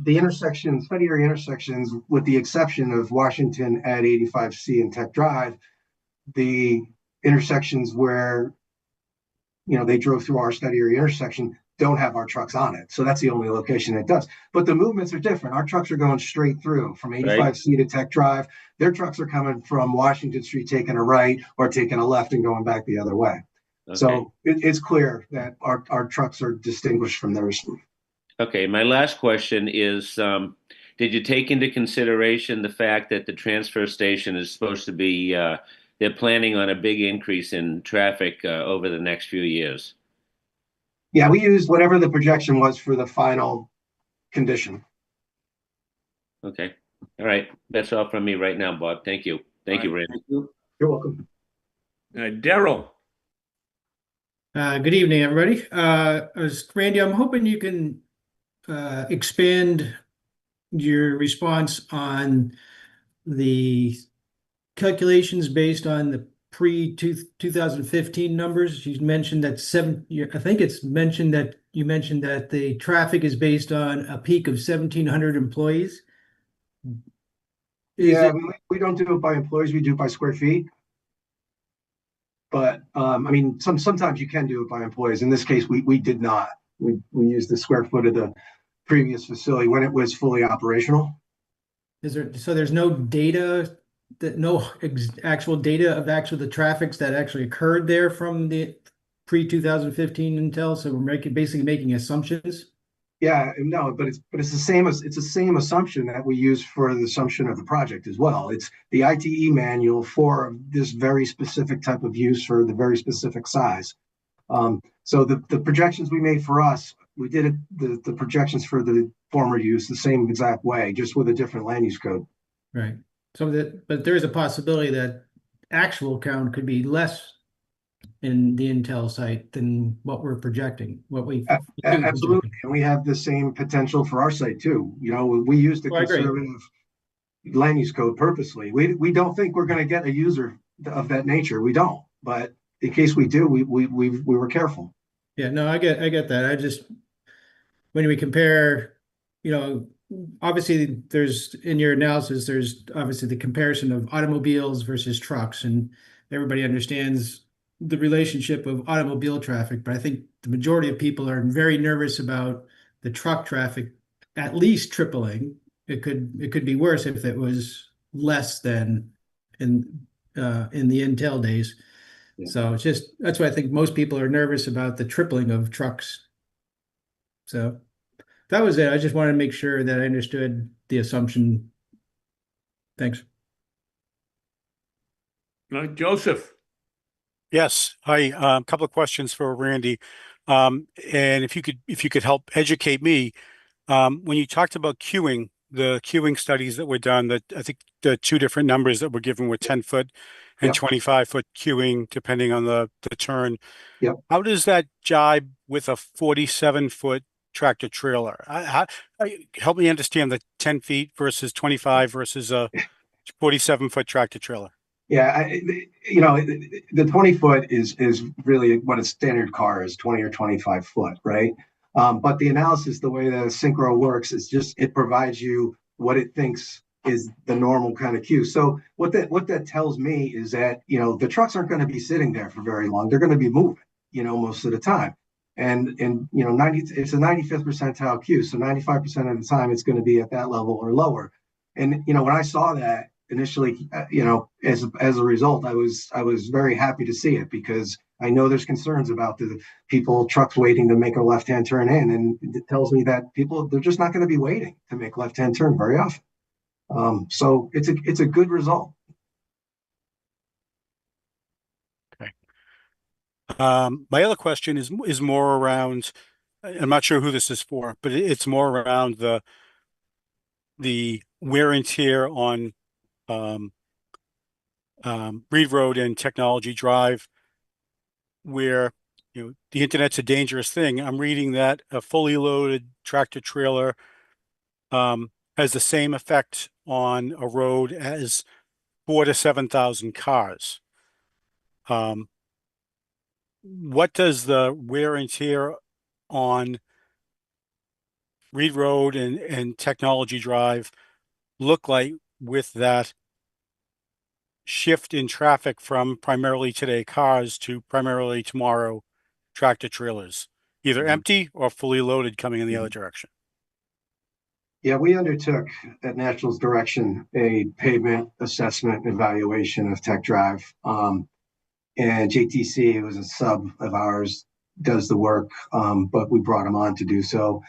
the intersections, study area intersections, with the exception of Washington at 85C and Tech Drive, the intersections where, you know, they drove through our study area intersection don't have our trucks on it. So that's the only location it does. But the movements are different. Our trucks are going straight through from 85C to Tech Drive. Their trucks are coming from Washington Street, taking a right or taking a left and going back the other way. Okay. So it's clear that our trucks are distinguished from theirs. Okay, my last question is, did you take into consideration the fact that the transfer station is supposed to be, they're planning on a big increase in traffic over the next few years? Yeah, we used whatever the projection was for the final condition. Okay. All right. That's all from me right now, Bob. Thank you. Thank you, Randy. You're welcome. Daryl. Good evening, everybody. Randy, I'm hoping you can expand your response on the calculations based on the pre-2015 numbers. You mentioned that I think it's mentioned that you mentioned that the traffic is based on a peak of 1,700 employees. We don't do it by employees, we do it by square feet. But I mean, sometimes you can do it by employees. In this case, we did not. We used the square foot of the previous facility when it was fully operational. So there's no data, actual data of the traffics that actually occurred there from the pre-2015 until, so we're basically making assumptions. Yeah, no, but it's the same assumption that we use for the assumption of the project as well. It's the ITE manual for this very specific type of use for the very specific size. So the projections we made for us, we did it, the projections for the former use the same exact way, just with a different land use code. Right. But there is a possibility that actual count could be less in the Intel site than what we're projecting. Absolutely, and we have the same potential for our site too. You know, we use the conservative land use code purposely. We don't think we're going to get a user of that nature. We don't, but in case we do, we were careful. Yeah, no, I get that. I just, when we compare, you know, obviously there's, in your analysis, there's obviously the comparison of automobiles versus trucks, and everybody understands the relationship of automobile traffic, but I think the majority of people are very nervous about the truck traffic at least tripling. It could be worse if it was less than in the Intel days. Yeah. So it's just, that's why I think most people are nervous about the tripling of trucks. So that was it. I just wanted to make sure that I understood the assumption. Thanks. Joseph. Yes. Hi. A couple of questions for Randy. And if you could help educate me, when you talked about queuing, the queuing studies that were done, that I think the two different numbers that were given were 10-foot and 25-foot queuing, depending on the turn. Yep. How does that jibe with a 47-foot tractor trailer? Help me understand the 10 feet versus 25 versus a 47-foot tractor trailer. Yeah, the 20 foot is really what a standard car is, 20 or 25 foot, right? But the analysis, the way the synchro works, is just it provides you what it thinks is the normal kind of queue. So what that tells me is that the trucks aren't going to be sitting there for very long. They're going to be moving, most of the time. And 90, it's a 95th percentile queue, so 95% of the time it's going to be at that level or lower. And when I saw that initially, as a result, I was very happy to see it, because I know there's concerns about the trucks waiting to make a left-hand turn in, and it tells me that they're just not going to be waiting to make left-hand turn very often. So it's a good result. Okay. My other question is more around, I'm not sure who this is for, but it's more around the wear and tear on Reed Road and Technology Drive, where the internet's a dangerous thing. I'm reading that a fully loaded tractor trailer has the same effect on a road as 4,000 to 7,000 cars. What does the wear and tear on Reed Road and Technology Drive look like with that shift in traffic from primarily today cars to primarily tomorrow tractor trailers, either empty or fully loaded coming in the other direction? Yeah, we undertook at National's direction a pavement assessment evaluation of Tech Drive. And JTC, it was a sub of ours, does the work, but we brought them on to do so.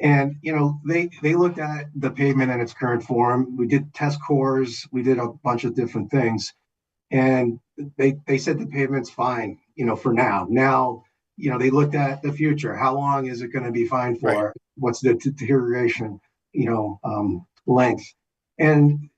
And they looked at the pavement in its current form. We did test cores, we did a bunch of different things, and they said the pavement's fine, for now. Now, they looked at the future. How long is it going to be fine for? Right. What's the deterioration, length? And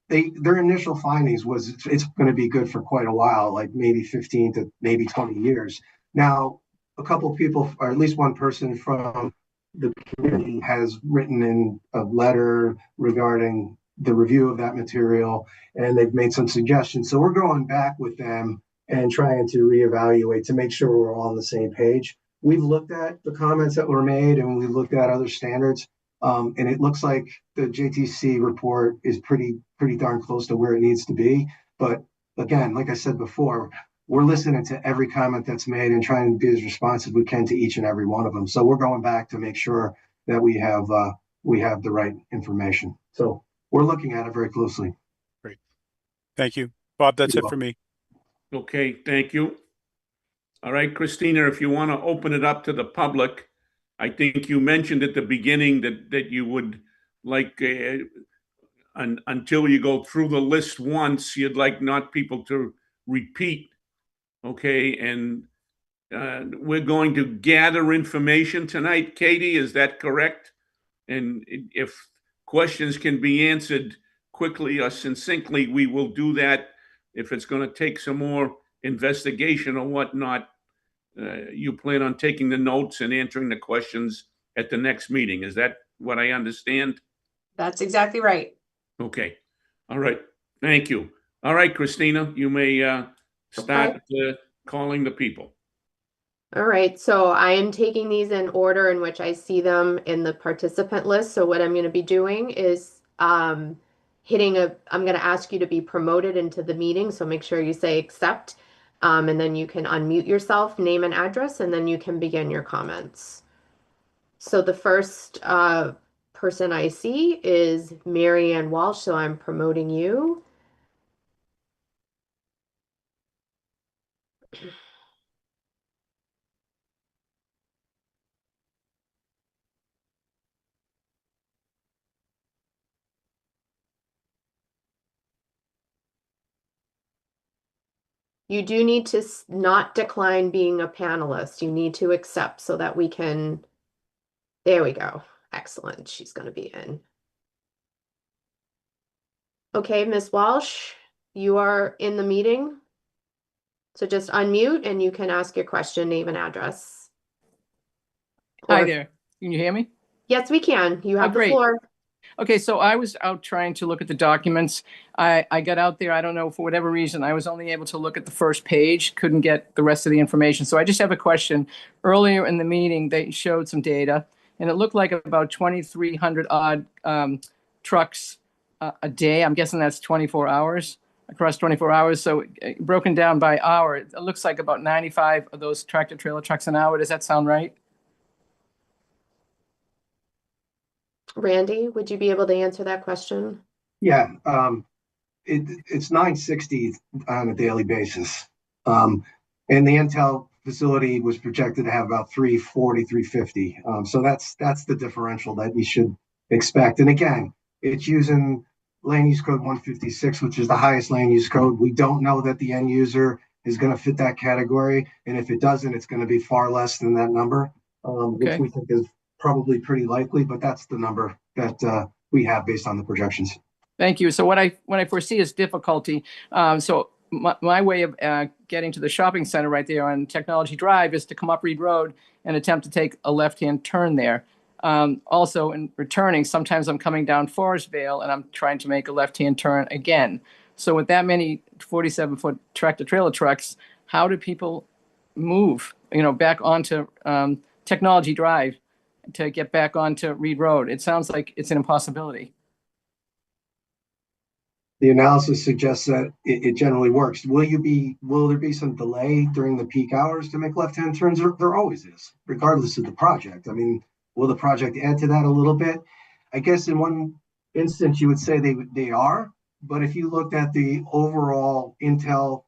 their initial findings was it's going to be good for quite a while, like maybe 15 to maybe 20 years. Now, a couple of people, or at least one person from the community, has written in a letter regarding the review of that material, and they've made some suggestions. So we're going back with them and trying to reevaluate to make sure we're all on the same page. We've looked at the comments that were made, and we've looked at other standards. And it looks like the JTC report is pretty darn close to where it needs to be. But again, like I said before, we're listening to every comment that's made and trying to be as responsive we can to each and every one of them. So we're going back to make sure that we have the right information. So we're looking at it very closely. Great. Thank you. Bob, that's You're it for me. Okay, thank you. All right, Christina, if you want to open it up to the public, I think you mentioned at the beginning that you would like, until you go through the list once, you'd like not people to repeat. Okay, and we're going to gather information tonight. Katie, is that correct? And if questions can be answered quickly or succinctly, we will do that. If it's going to take some more investigation or whatnot, you plan on taking the notes and answering the questions at the next meeting. Is that what I understand? That's exactly right. Okay. All right. Thank you. All right, Christina, you may start calling the people. All right, so I am taking these in order in which I see them in the participant list. So what I'm going to be doing is I'm going to ask you to be promoted into the meeting. So make sure you say accept, and then you can unmute yourself, name and address, and then you can begin your comments. So the first person I see is Mary Ann Walsh, so I'm promoting you. You do need to not decline being a panelist. You need to accept so that we can, there we go. Excellent. She's going to be in. Okay, Ms. Walsh, you are in the meeting. So just unmute and you can ask your question, name and address. Hi there. Can you hear me? Yes, we can. You have the great. floor. Okay, so I was out trying to look at the documents. I got out there, I don't know, for whatever reason, I was only able to look at the first page, couldn't get the rest of the information. So I just have a question. Earlier in the meeting, they showed some data, and it looked like about 2,300 odd trucks a day. I'm guessing that's 24 hours, across 24 hours. So broken down by hour, it looks like about 95 of those tractor trailer trucks an hour. Does that sound right? Randy, would you be able to answer that question? Yeah, it's 960 on a daily basis. And the Intel facility was projected to have about 340, 350. So that's the differential that you should expect. And again, it's using land use code 156, which is the highest land use code. We don't know that the end user is going to fit that category. And if it doesn't, it's going to be far less than that number, which Okay. we think is probably pretty likely, but that's the number that we have based on the projections. Thank you. So what I foresee is difficulty. So my way of getting to the shopping center right there on Technology Drive is to come up Reed Road and attempt to take a left-hand turn there. Also, in returning, sometimes I'm coming down Forestvale and I'm trying to make a left-hand turn again. So with that many 47-foot tractor trailer trucks, how do people move, back onto Technology Drive to get back onto Reed Road? It sounds like it's an impossibility. The analysis suggests that it generally works. Will there be some delay during the peak hours to make left-hand turns? There always is, regardless of the project. I mean, will the project add to that a little bit? I guess in one instance you would say they are, but if you looked at the overall Intel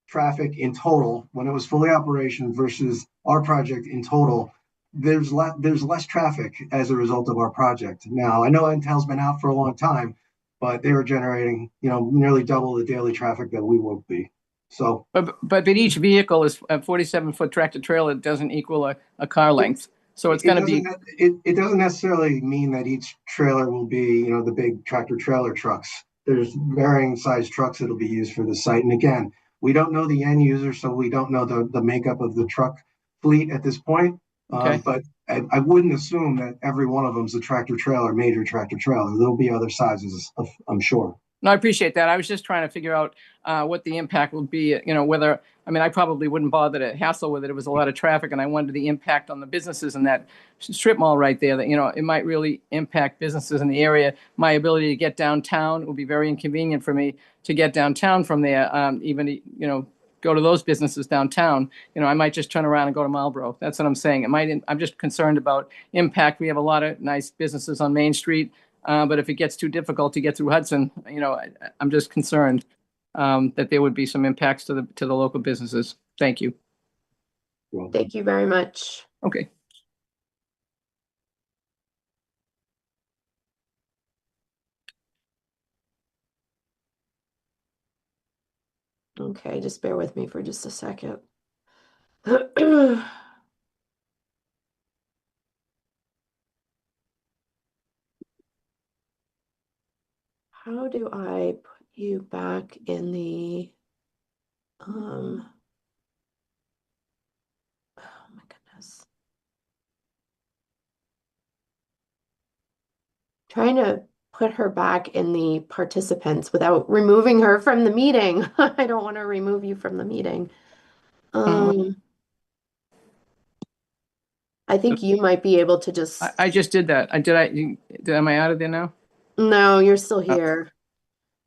traffic in total when it was fully operational versus our project in total, there's less traffic as a result of our project. Now I know Intel's been out for a long time, but they were generating, nearly double the daily traffic that we will be. So, but each vehicle is a 47-foot tractor trailer. It doesn't equal a car length. So it's going to be. It doesn't necessarily mean that each trailer will be, the big tractor trailer trucks. There's varying size trucks that'll be used for the site. And again, we don't know the end user, so we don't know the makeup of the truck fleet at this point. Okay. But I wouldn't assume that every one of them is a tractor trailer, major tractor trailer. There'll be other sizes, I'm sure. No, I appreciate that. I was just trying to figure out what the impact would be, whether, I probably wouldn't bother to hassle with it. It was a lot of traffic and I wondered the impact on the businesses in that strip mall right there that, it might really impact businesses in the area. My ability to get downtown would be very inconvenient for me to get downtown from there, even, go to those businesses downtown. I might just turn around and go to Marlboro. That's what I'm saying. I'm just concerned about impact. We have a lot of nice businesses on Main Street. But if it gets too difficult to get through Hudson, I'm just concerned that there would be some impacts to the local businesses. Thank you. Thank you very much. Okay. Okay, just bear with me for just a second. How do I put you back in the oh my goodness. Trying to put her back in the participants without removing her from the meeting. I don't want to remove you from the meeting. I think you might be able to just. I just did that. Am I out of there now? No, you're still here.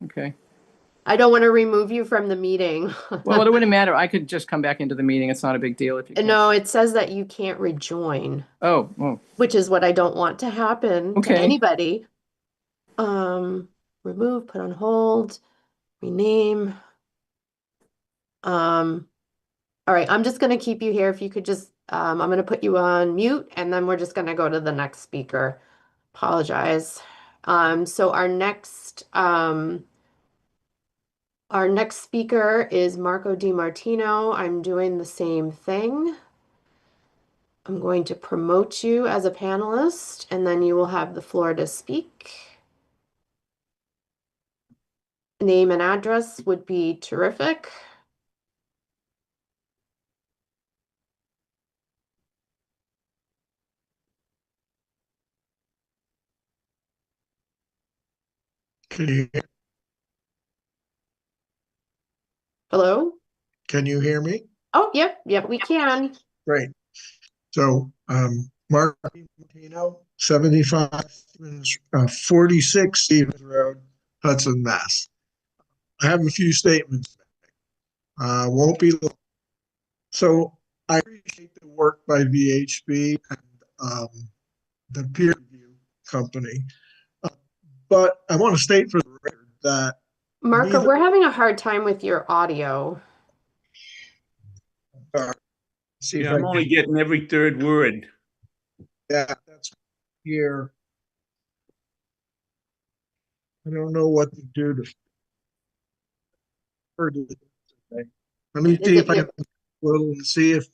Okay. I don't want to remove you from the meeting. Well, it wouldn't matter. I could just come back into the meeting. It's not a big deal if you can. No, it says that you can't rejoin. Oh. Which is what I don't want to happen to Okay. anybody. Remove, put on hold, rename. All right, I'm just gonna keep you here. If you could just, I'm gonna put you on mute and then we're just gonna go to the next speaker. Apologize. So our next speaker is Marco DiMartino. I'm doing the same thing. I'm going to promote you as a panelist and then you will have the floor to speak. Name and address would be terrific. Can you, Hello? can you hear me? Oh, yep, we can. Great. So, Mark Martino, 75, 46 Stevens Road, Hudson, Mass. I have a few statements. Won't be long. So I appreciate the work by VHB and the peer review company. But I want to state for the record that Marco, neither we're having a hard time with your audio. see Yeah, if I I'm only can, getting every third word. yeah, that's here. I don't know what to do to. Let me Is see it if I your, can little and see if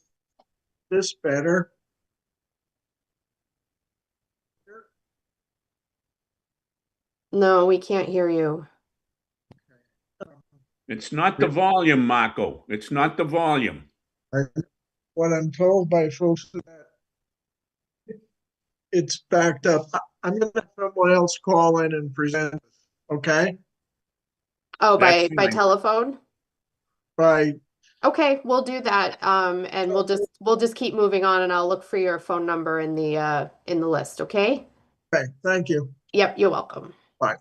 this better. no, we can't hear you. It's not the volume, Marco. It's not the volume. What I'm told by folks is that it's backed up. I'm gonna have someone else call in and present, okay? Oh, That's by fine. telephone? By, Okay, we'll do that. And we'll just keep moving on and I'll look for your phone number in the list, okay? okay, thank you. Yep, you're welcome. Bye.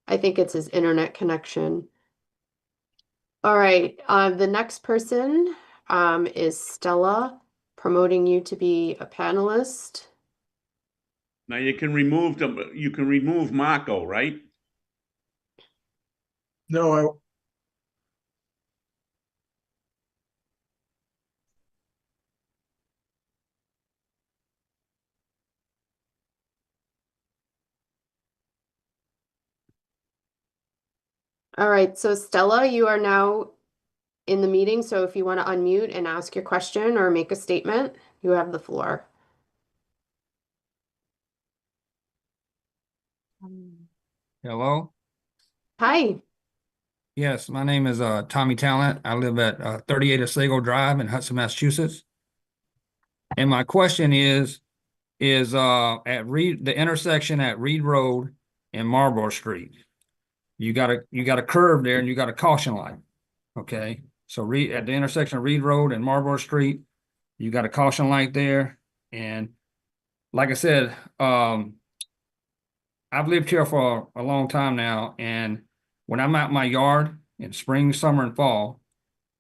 I think it's his internet connection. All right, the next person is Stella, promoting you to be a panelist. Now you can remove Marco, right? No, All right, so Stella, you are now in the meeting, so if you want to unmute and ask your question or make a statement, you have the floor. Hello. Hi. Yes, my name is Tommy Talent. I live at 38 Otsego Drive in Hudson, Massachusetts. And my question is at the intersection at Reed Road and Marlborough Street. You got a curve there and you got a caution light. Okay. So at the intersection of Reed Road and Marlborough Street, you got a caution light there. And like I said, I've lived here for a long time now, and when I'm out in my yard in spring, summer, and fall,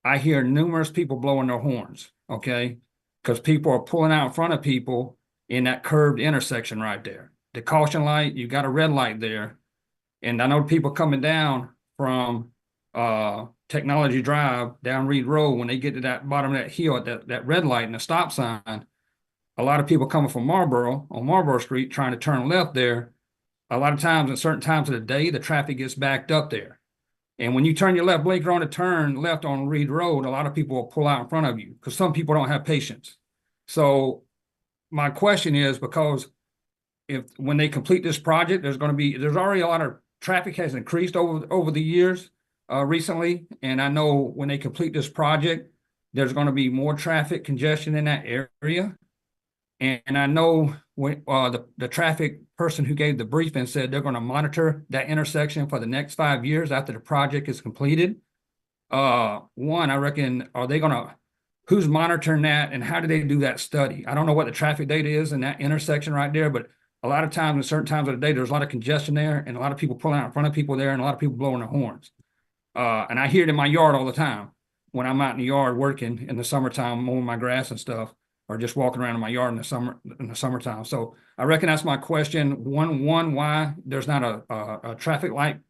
I hear numerous people blowing their horns, okay? Because people are pulling out in front of people in that curved intersection right there. The caution light, you got a red light there. And I know people coming down from Technology Drive down Reed Road, when they get to that bottom of that hill at that red light and the stop sign, a lot of people coming from Marlboro on Marlboro Street trying to turn left there. A lot of times at certain times of the day, the traffic gets backed up there. And when you turn your left blinker on to turn left on Reed Road, a lot of people will pull out in front of you because some people don't have patience. So my question is, because when they complete this project, there's already a lot of traffic has increased over the years recently. And I know when they complete this project, there's going to be more traffic congestion in that area. And I know when the traffic person who gave the briefing said they're going to monitor that intersection for the next 5 years after the project is completed. One, I reckon, who's monitoring that and how do they do that study? I don't know what the traffic data is in that intersection right there, but a lot of times, at certain times of the day, there's a lot of congestion there and a lot of people pulling out in front of people there and a lot of people blowing their horns. And I hear it in my yard all the time when I'm out in the yard working in the summertime, mowing my grass and stuff, or just walking around in my yard in the summertime. So I reckon that's my question. One, why there's not a traffic light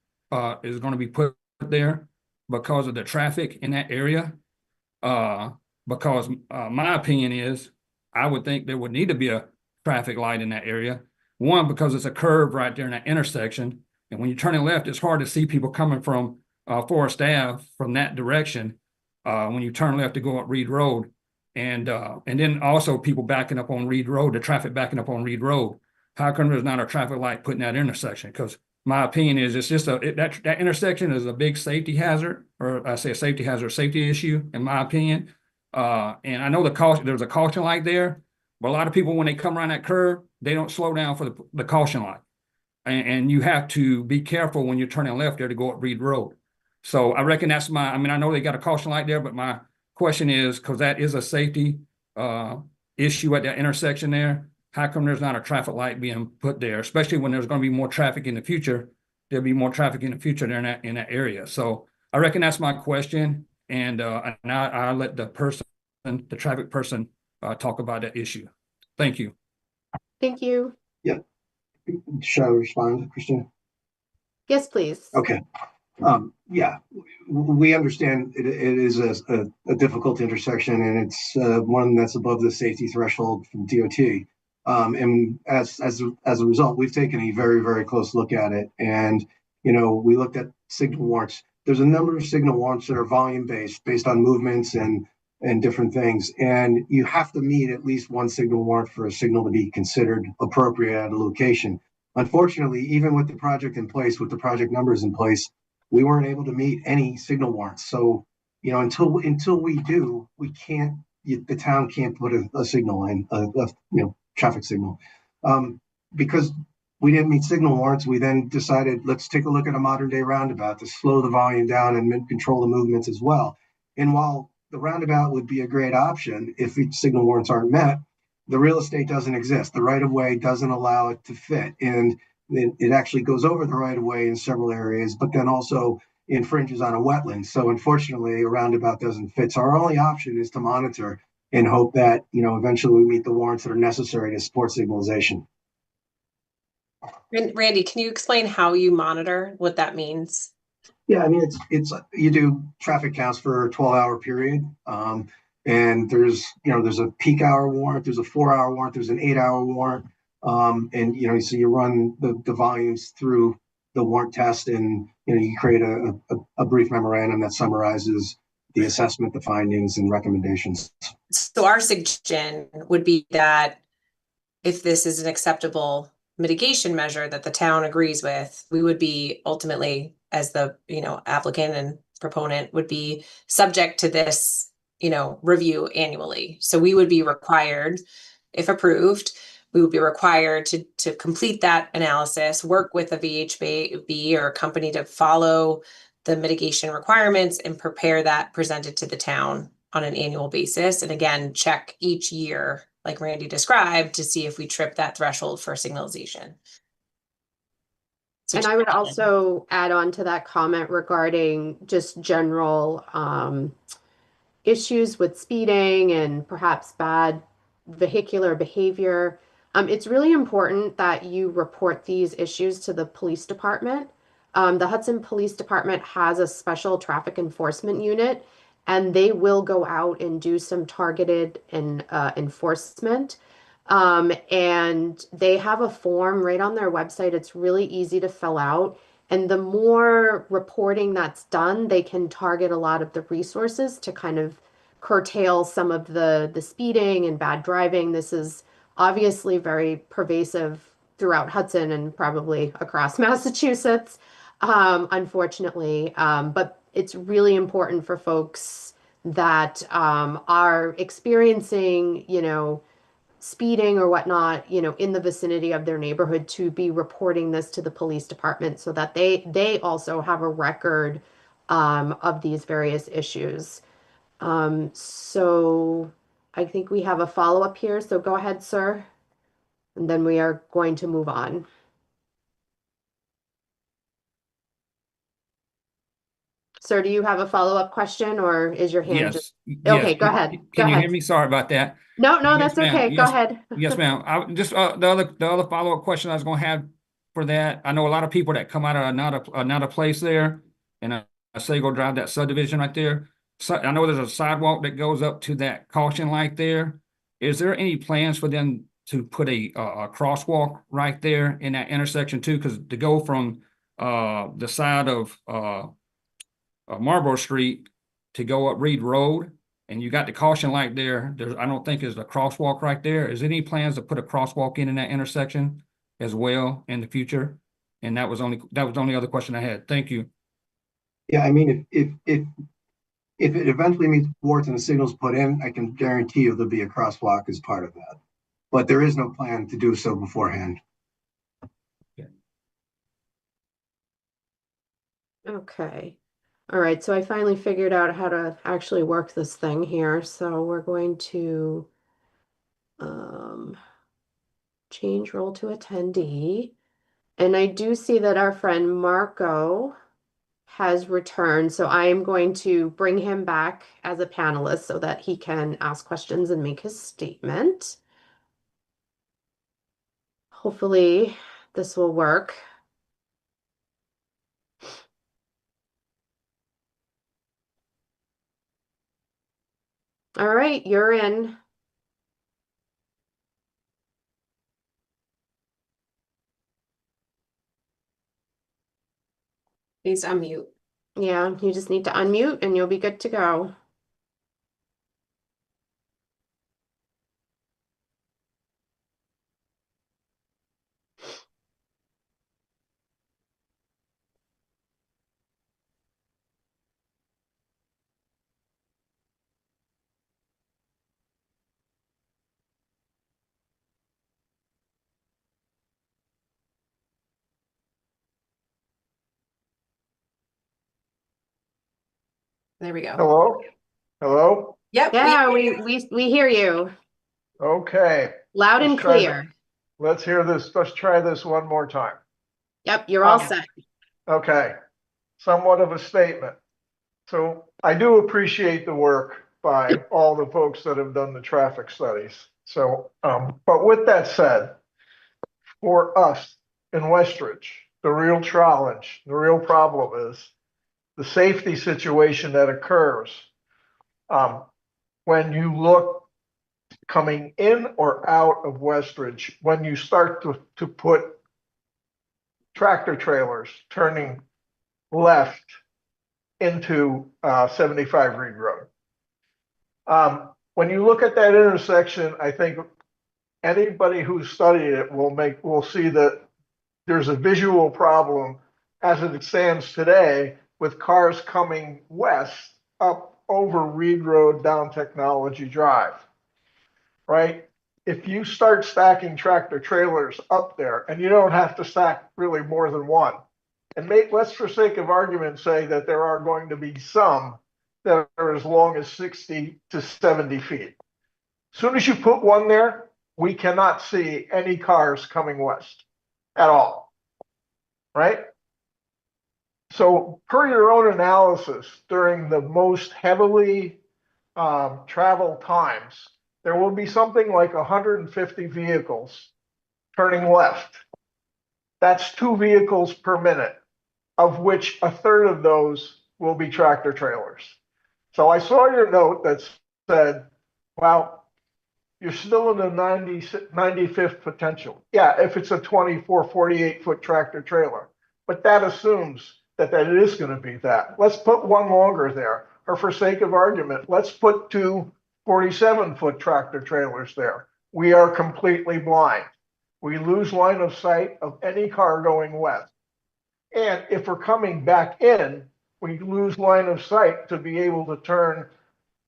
is going to be put there because of the traffic in that area. Because my opinion is, I would think there would need to be a traffic light in that area. One, because it's a curve right there in that intersection. And when you're turning left, it's hard to see people coming from Forest Ave from that direction when you turn left to go up Reed Road. And then also people backing up on Reed Road, the traffic backing up on Reed Road. How come there's not a traffic light put in that intersection? Because my opinion is it's just that intersection is a big safety hazard, or I say a safety issue, in my opinion. And I know there's a caution light there, But a lot of people, when they come around that curve, they don't slow down for the caution light. And you have to be careful when you're turning left there to go up Reed Road. So I reckon that's I mean, I know they got a caution light there, but my question is, because that is a safety issue at that intersection there, how come there's not a traffic light being put there, especially when there's going to be more traffic in the future? There'll be more traffic in the future there in that area. So I reckon that's my question. And I'll let the traffic person talk about that issue. Thank you. Thank you. Yeah. Shall I respond, Christina? Yes, please. Okay. Yeah, we understand it is a difficult intersection, and it's one that's above the safety threshold from DOT. And as a result, we've taken a very, very close look at it. And, we looked at signal warrants. There's a number of signal warrants that are volume based on movements and different things. And you have to meet at least one signal warrant for a signal to be considered appropriate at a location. Unfortunately, even with the project in place, with the project numbers in place, we weren't able to meet any signal warrants. So, until we do, we can't. The town can't put a signal in, traffic signal, because we didn't meet signal warrants. We then decided, let's take a look at a modern day roundabout to slow the volume down and control the movements as well. And while the roundabout would be a great option if signal warrants aren't met, the real estate doesn't exist. The right of way doesn't allow it to fit, and it actually goes over the right of way in several areas, but then also infringes on a wetland. So unfortunately, a roundabout doesn't fit. So our only option is to monitor and hope that, eventually we meet the warrants that are necessary to support signalization. And Randy, can you explain how you monitor, what that means? Yeah, I mean, it's you do traffic counts for a 12-hour period. And there's a peak hour warrant, there's a 4-hour warrant, there's an 8-hour warrant. And so you run the volumes through the warrant test, and you create a brief memorandum that summarizes the assessment, the findings, and recommendations. So our suggestion would be that if this is an acceptable mitigation measure that the town agrees with, we would be ultimately, as the applicant and proponent, would be subject to this review annually. So we would be required, if approved, we would be required to complete that analysis, work with a VHB or a company to follow the mitigation requirements and prepare that presented to the town on an annual basis. And again, check each year, like Randy described, to see if we trip that threshold for signalization. So And I would also add on to that comment regarding just general issues with speeding and perhaps bad vehicular behavior. It's really important that you report these issues to the police department. The Hudson Police Department has a special traffic enforcement unit, and they will go out and do some targeted enforcement. And they have a form right on their website. It's really easy to fill out. And the more reporting that's done, they can target a lot of the resources to kind of curtail some of the speeding and bad driving. This is obviously very pervasive throughout Hudson and probably across Massachusetts, unfortunately. But it's really important for folks that are experiencing, speeding or whatnot, in the vicinity of their neighborhood, to be reporting this to the police department so that they also have a record of these various issues. So I think we have a follow-up here. So go ahead, sir. And then we are going to move on. Sir, do you have a follow-up question, or is your hand just... Okay, go ahead. Can you hear me? Sorry about that. No, Yes, that's okay. ma'am. Go ahead. Yes, ma'am. I just the other follow-up question I was going to have for that. I know a lot of people that come out of another place there, and I say go drive that subdivision right there. So I know there's a sidewalk that goes up to that caution light there. Is there any plans for them to put a crosswalk right there in that intersection too? Because to go from the side of Marlborough Street to go up Reed Road, and you got the caution light there. I don't think there's a crosswalk right there. Is there any plans to put a crosswalk in that intersection as well in the future? And that was the only other question I had. Thank you. Yeah, I mean, if it eventually meets warrants and the signal's put in, I can guarantee you there'll be a crosswalk as part of that. but there is no plan to do so beforehand. Okay. All right, so I finally figured out how to actually work this thing here. So we're going to change role to attendee. And I do see that our friend Marco has returned. So I am going to bring him back as a panelist so that he can ask questions and make his statement. Hopefully this will work. All right, you're in. Please unmute. Yeah, you just need to unmute and you'll be good to go. There we go. Hello? Hello? Yep. Yeah, we hear you Okay. loud and clear. Let's hear this. Let's try this one more time. Yep, you're all set. Okay. Somewhat of a statement. So I do appreciate the work by all the folks that have done the traffic studies. So, but with that said, for us in Westridge, the real challenge, the real problem is the safety situation that occurs when you look coming in or out of Westridge, when you start to put tractor trailers turning left into 75 Reed Road. When you look at that intersection, I think anybody who's studied it will see that there's a visual problem as it stands today with cars coming west up over Reed Road down Technology Drive, right? If you start stacking tractor trailers up there, and you don't have to stack really more than one, and let's for sake of argument say that there are going to be some that are as long as 60 to 70 feet. As soon as you put one there, we cannot see any cars coming west at all, right? So per your own analysis, during the most heavily traveled times, there will be something like 150 vehicles turning left. That's 2 vehicles per minute, of which a third of those will be tractor trailers. So I saw your note that said, well, you're still in the 95th potential. Yeah, if it's a 24, 48-foot tractor trailer. But that assumes that it is going to be that. Let's put one longer there. Or for sake of argument, let's put 2 47-foot tractor trailers there. We are completely blind. We lose line of sight of any car going west. And if we're coming back in, we lose line of sight to be able to turn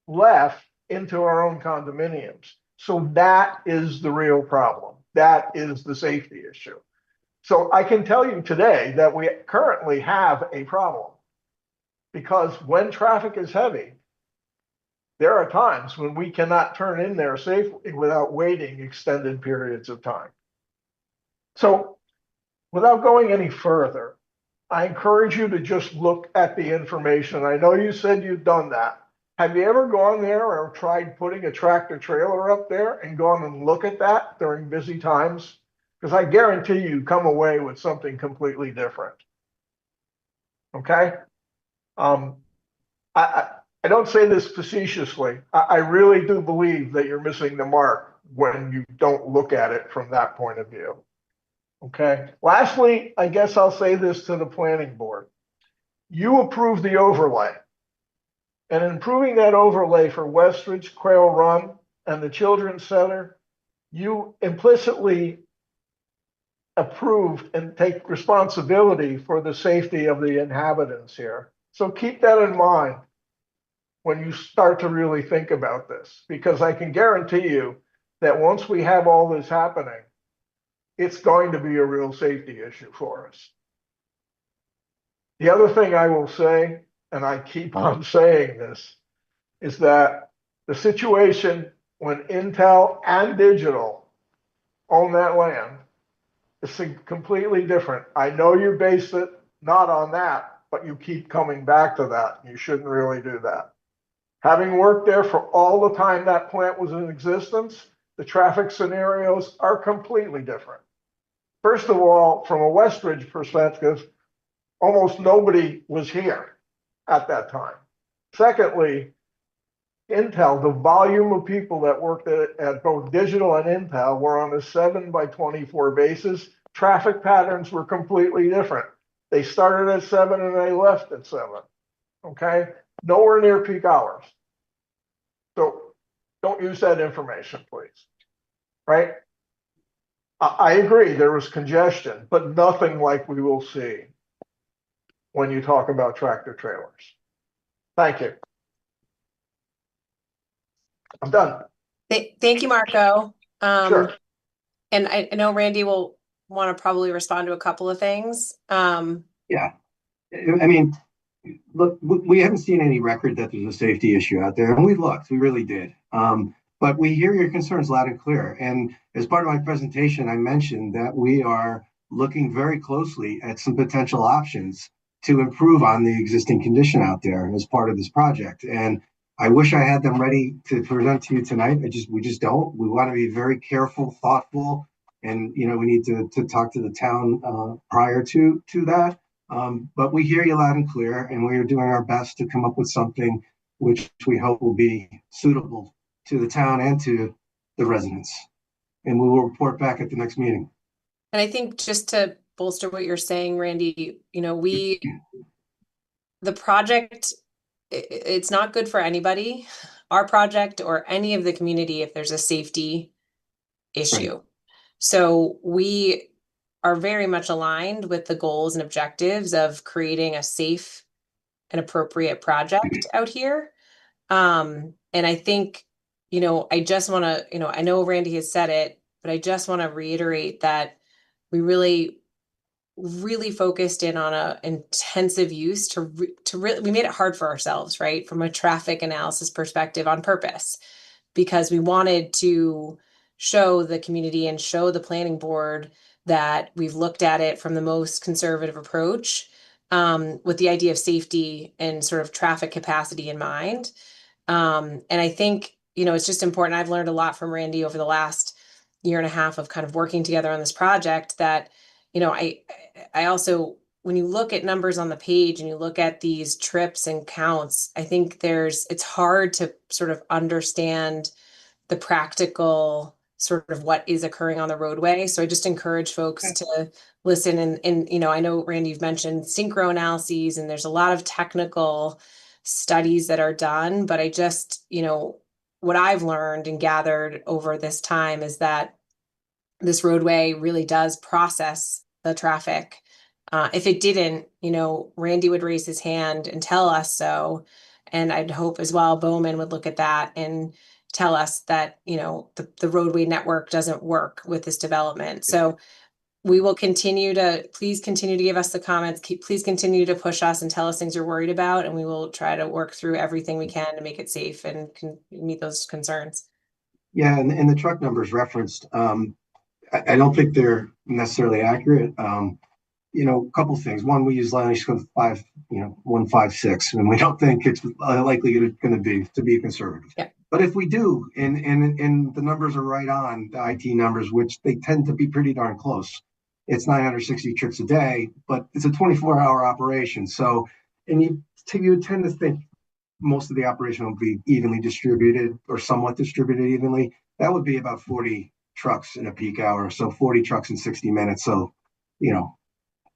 left into our own condominiums. So that is the real problem. That is the safety issue. So I can tell you today that we currently have a problem, because when traffic is heavy, there are times when we cannot turn in there safely without waiting extended periods of time. So without going any further, I encourage you to just look at the information. I know you said you've done that. Have you ever gone there or tried putting a tractor trailer up there and gone and look at that during busy times? Because I guarantee you come away with something completely different. Okay? I don't say this facetiously. I really do believe that you're missing the mark when you don't look at it from that point of view. Okay. Lastly, I guess I'll say this to the planning board. You approved the overlay. And in approving that overlay for Westridge, Quail Run, and the Children's Center, you implicitly approved and take responsibility for the safety of the inhabitants here. So keep that in mind when you start to really think about this, because I can guarantee you that once we have all this happening, it's going to be a real safety issue for us. The other thing I will say, and I keep on saying this, is that the situation when Intel and Digital own that land is completely different. I know you base it not on that, but you keep coming back to that. You shouldn't really do that. Having worked there for all the time that plant was in existence, the traffic scenarios are completely different. First of all, from a Westridge perspective, almost nobody was here at that time. Secondly, Intel, the volume of people that worked at both Digital and Intel were on a 7/24 basis. Traffic patterns were completely different. They started at 7 and they left at 7. Okay? Nowhere near peak hours. So don't use that information, please. Right? I agree there was congestion, but nothing like we will see when you talk about tractor trailers. Thank you. I'm done. Thank you, Marco. Sure. And I know Randy will want to probably respond to a couple of things. Yeah. I mean, look, we haven't seen any record that there's a safety issue out there, and we looked, we really did. But we hear your concerns loud and clear. And as part of my presentation, I mentioned that we are looking very closely at some potential options to improve on the existing condition out there as part of this project. And I wish I had them ready to present to you tonight. We just don't. We want to be very careful, thoughtful, and we need to talk to the town prior to that. But we hear you loud and clear, and we are doing our best to come up with something which we hope will be suitable to the town and to the residents. And we will report back at the next meeting. And I think just to bolster what you're saying, Randy, the project, it's not good for anybody, our project or any of the community, if there's a safety issue. Right. So we are very much aligned with the goals and objectives of creating a safe and appropriate project out here. And I think, I just want to, I know Randy has said it, but I just want to reiterate that we really focused in on a intensive use to really, we made it hard for ourselves, right? From a traffic analysis perspective on purpose, because we wanted to show the community and show the planning board that we've looked at it from the most conservative approach, with the idea of safety and sort of traffic capacity in mind. And I think, it's just important. I've learned a lot from Randy over the last year and a half of kind of working together on this project that, I also, when you look at numbers on the page and you look at these trips and counts, I think it's hard to sort of understand the practical sort of what is occurring on the roadway. So I just encourage folks to listen and I know Randy, you've mentioned synchro analyses and there's a lot of technical studies that are done, but I just, what I've learned and gathered over this time is that this roadway really does process the traffic. If it didn't, Randy would raise his hand and tell us so. And I'd hope as well Bowman would look at that and tell us that, the roadway network doesn't work with this development. So we will please continue to give us the comments. Please continue to push us and tell us things you're worried about. And we will try to work through everything we can to make it safe and meet those concerns. Yeah, and the truck numbers referenced, I don't think they're necessarily accurate. A couple things. One, we use Langley 156, and we don't think it's likely going to be conservative. Yeah. But if we do, and the numbers are right on the IT numbers, which they tend to be pretty darn close. It's 960 trips a day, but it's a 24-hour operation. So, and you tend to think most of the operation will be evenly distributed or somewhat distributed evenly. That would be about 40 trucks in a peak hour. So 40 trucks in 60 minutes. So,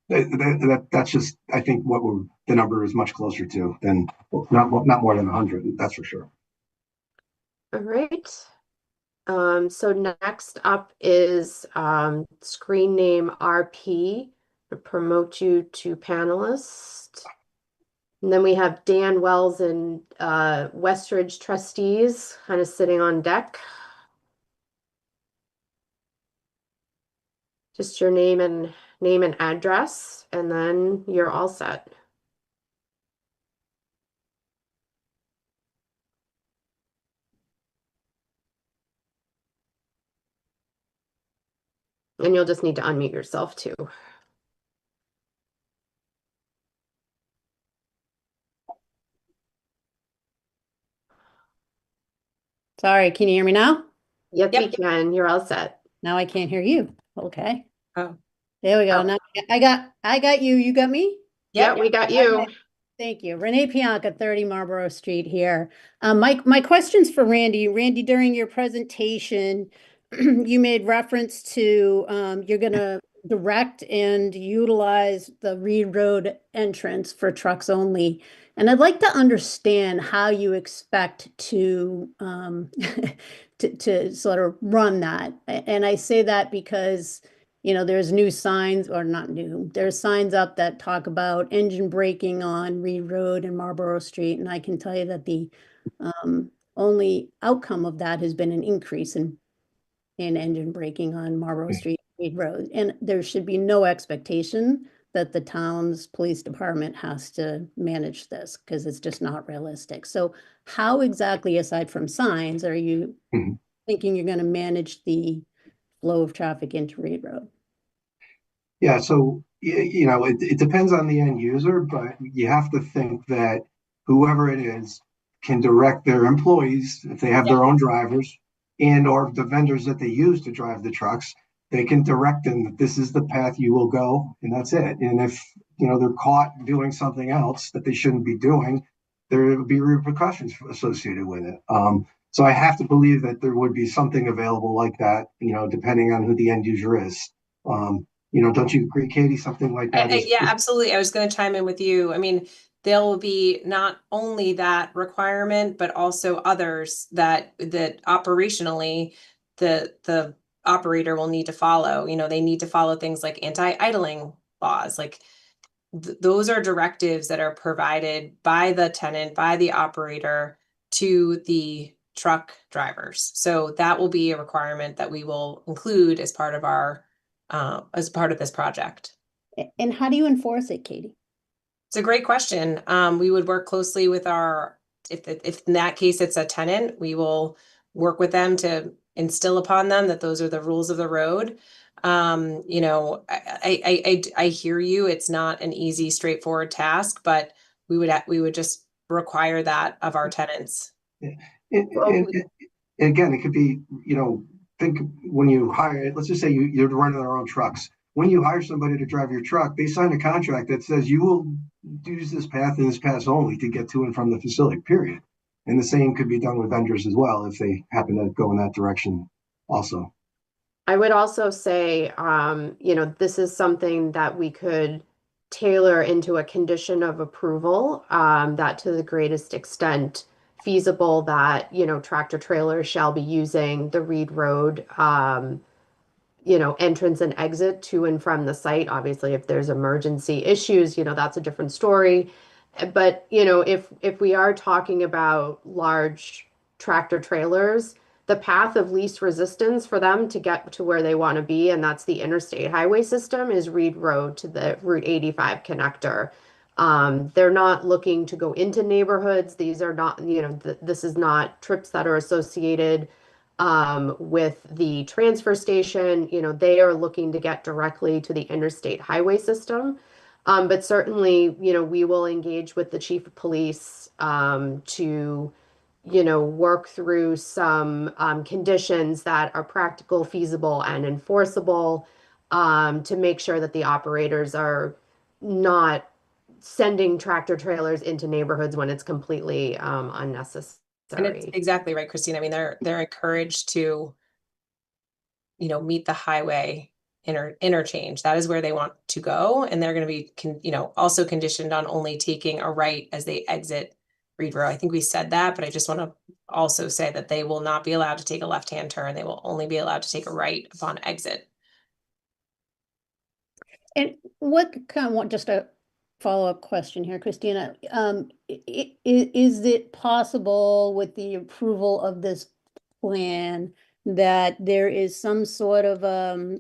that's just, I think the number is much closer to than not more than 100. That's for sure. All right. So next up is screen name RP to promote you to panelist. And then we have Dan Wells and Westridge trustees kind of sitting on deck. Just your name and address, and then you're all set. And you'll just need to unmute yourself too. Sorry, can you hear me now? Yes, we Yep. can. You're all set. Now I can't hear you. Okay. Oh. There we go. Oh. Now I got you. You got me? Yeah, we got you. Okay. Thank you. Renee Pianca, 30 Marlborough Street here. My question's for Randy. Randy, during your presentation, you made reference to you're gonna direct and utilize the Reed Road entrance for trucks only. And I'd like to understand how you expect to to sort of run that. And I say that because there's new signs, or not new, there's signs up that talk about engine braking on Reed Road and Marlborough Street. And I can tell you that the only outcome of that has been an increase in engine braking on Marlborough Street, Reed Road. And there should be no expectation that the town's police department has to manage this, because it's just not realistic. So how exactly, aside from signs, are you thinking you're going to manage the flow of traffic into Reed Road? Yeah, so it depends on the end user, but you have to think that whoever it is can direct their employees, if they have their own drivers, and or the vendors that they use to drive the trucks, they can direct them that this is the path you will go, and that's it. And if they're caught doing something else that they shouldn't be doing, there will be repercussions associated with it. So I have to believe that there would be something available like that, depending on who the end user is. Don't you agree, Katie? Something like that Yeah, absolutely. I was going to chime in with you. I mean, there will be not only that requirement, but also others that operationally the operator will need to follow. They need to follow things like anti-idling laws. Like those are directives that are provided by the tenant, by the operator to the truck drivers. So that will be a requirement that we will include as part of our as part of this project. And how do you enforce it, Katie? It's a great question. We would work closely with if in that case it's a tenant, we will work with them to instill upon them that those are the rules of the road. I hear you. It's not an easy, straightforward task, but we would just require that of our tenants. And again, it could be, think when you hire, let's just say you're running their own trucks. When you hire somebody to drive your truck, they sign a contract that says you will use this path and this path only to get to and from the facility, period. And the same could be done with vendors as well if they happen to go in that direction also. I would also say, this is something that we could tailor into a condition of approval, that to the greatest extent feasible that, tractor trailers shall be using the Reed Road, entrance and exit to and from the site. Obviously, if there's emergency issues, that's a different story. But, if we are talking about large tractor trailers, the path of least resistance for them to get to where they want to be, and that's the interstate highway system, is Reed Road to the Route 85 connector. They're not looking to go into neighborhoods. These are not, this is not trips that are associated with the transfer station. They are looking to get directly to the interstate highway system. But certainly, we will engage with the chief of police to, work through some conditions that are practical, feasible, and enforceable, to make sure that the operators are not sending tractor trailers into neighborhoods when it's completely unnecessary. And it's exactly right, Christine. I mean, they're encouraged to, meet the highway interchange. That is where they want to go, and they're going to be, also conditioned on only taking a right as they exit Reed Road. I think we said that, but I just want to also say that they will not be allowed to take a left-hand turn. They will only be allowed to take a right upon exit. And what kind of just a follow-up question here, Christina. Is it possible with the approval of this plan that there is some sort of,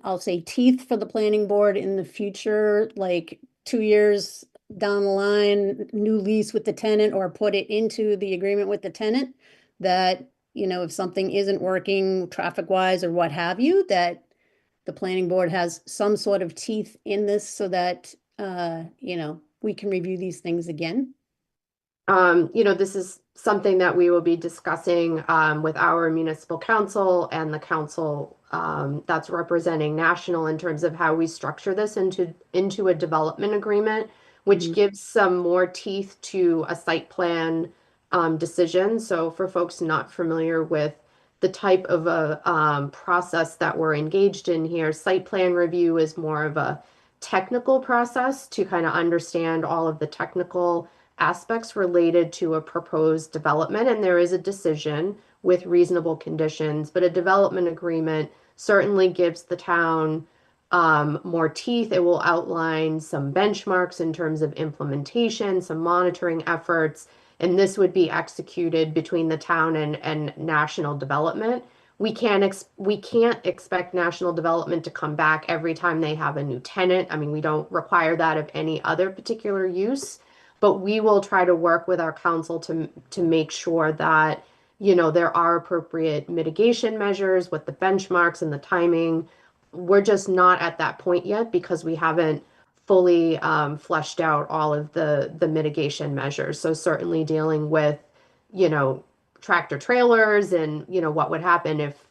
I'll say teeth for the planning board in the future, like 2 years down the line, new lease with the tenant, or put it into the agreement with the tenant, that, you know, if something isn't working traffic wise or what have you, that the planning board has some sort of teeth in this so that, you know, we can review these things again. You know, this is something that we will be discussing with our municipal council and the council that's representing national in terms of how we structure this into a development agreement, which gives some more teeth to a site plan decision. So for folks not familiar with the type of a process that we're engaged in here, site plan review is more of a technical process to kind of understand all of the technical aspects related to a proposed development, and there is a decision with reasonable conditions, but a development agreement certainly gives the town more teeth. It will outline some benchmarks in terms of implementation, some monitoring efforts, and this would be executed between the town and national development. We can't expect national development to come back every time they have a new tenant. I mean, we don't require that of any other particular use, but we will try to work with our council to make sure that, you know, there are appropriate mitigation measures with the benchmarks and the timing. We're just not at that point yet because we haven't fully fleshed out all of the mitigation measures. So certainly dealing with, you know, tractor trailers and, you know, what would happen if,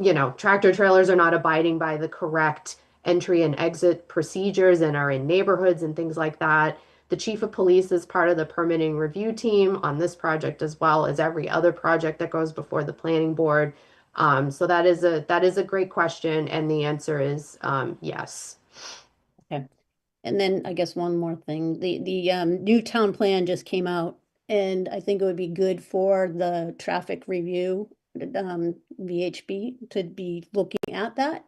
you know, tractor trailers are not abiding by the correct entry and exit procedures and are in neighborhoods and things like that. The chief of police is part of the permitting review team on this project as well as every other project that goes before the planning board. So that is a great question, and the answer is yes. Okay. And then I guess one more thing, the new town plan just came out, and I think it would be good for the traffic review, VHB to be looking at that.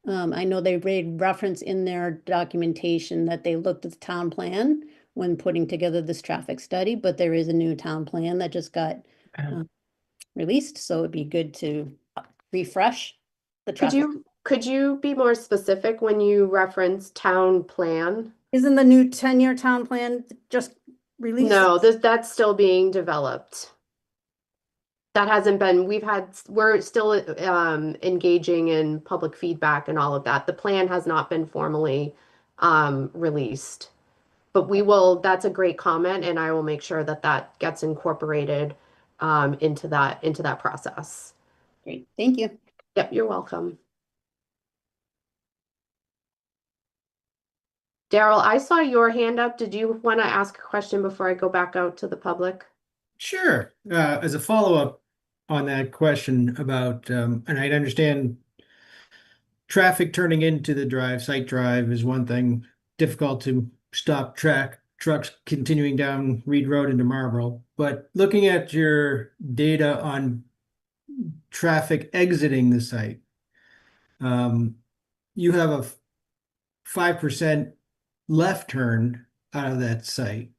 I know they made reference in their documentation that they looked at the town plan when putting together this traffic study, but there is a new town plan that just got released, so it'd be good to refresh the traffic. Could you be more specific when you reference town plan? Isn't the new 10-year town plan just released? No, that's still being developed. That hasn't been, we're still engaging in public feedback and all of that. The plan has not been formally released. But we will, that's a great comment, and I will make sure that that gets incorporated into that process. Great, thank you. Yep, you're welcome. Daryl, I saw your hand up. Did you want to ask a question before I go back out to the public? Sure. As a follow-up on that question about, and I understand traffic turning into the site drive is one thing, difficult to stop trucks continuing down Reed Road into Marlboro. But looking at your data on traffic exiting the site, you have a 5% left turn out of that site,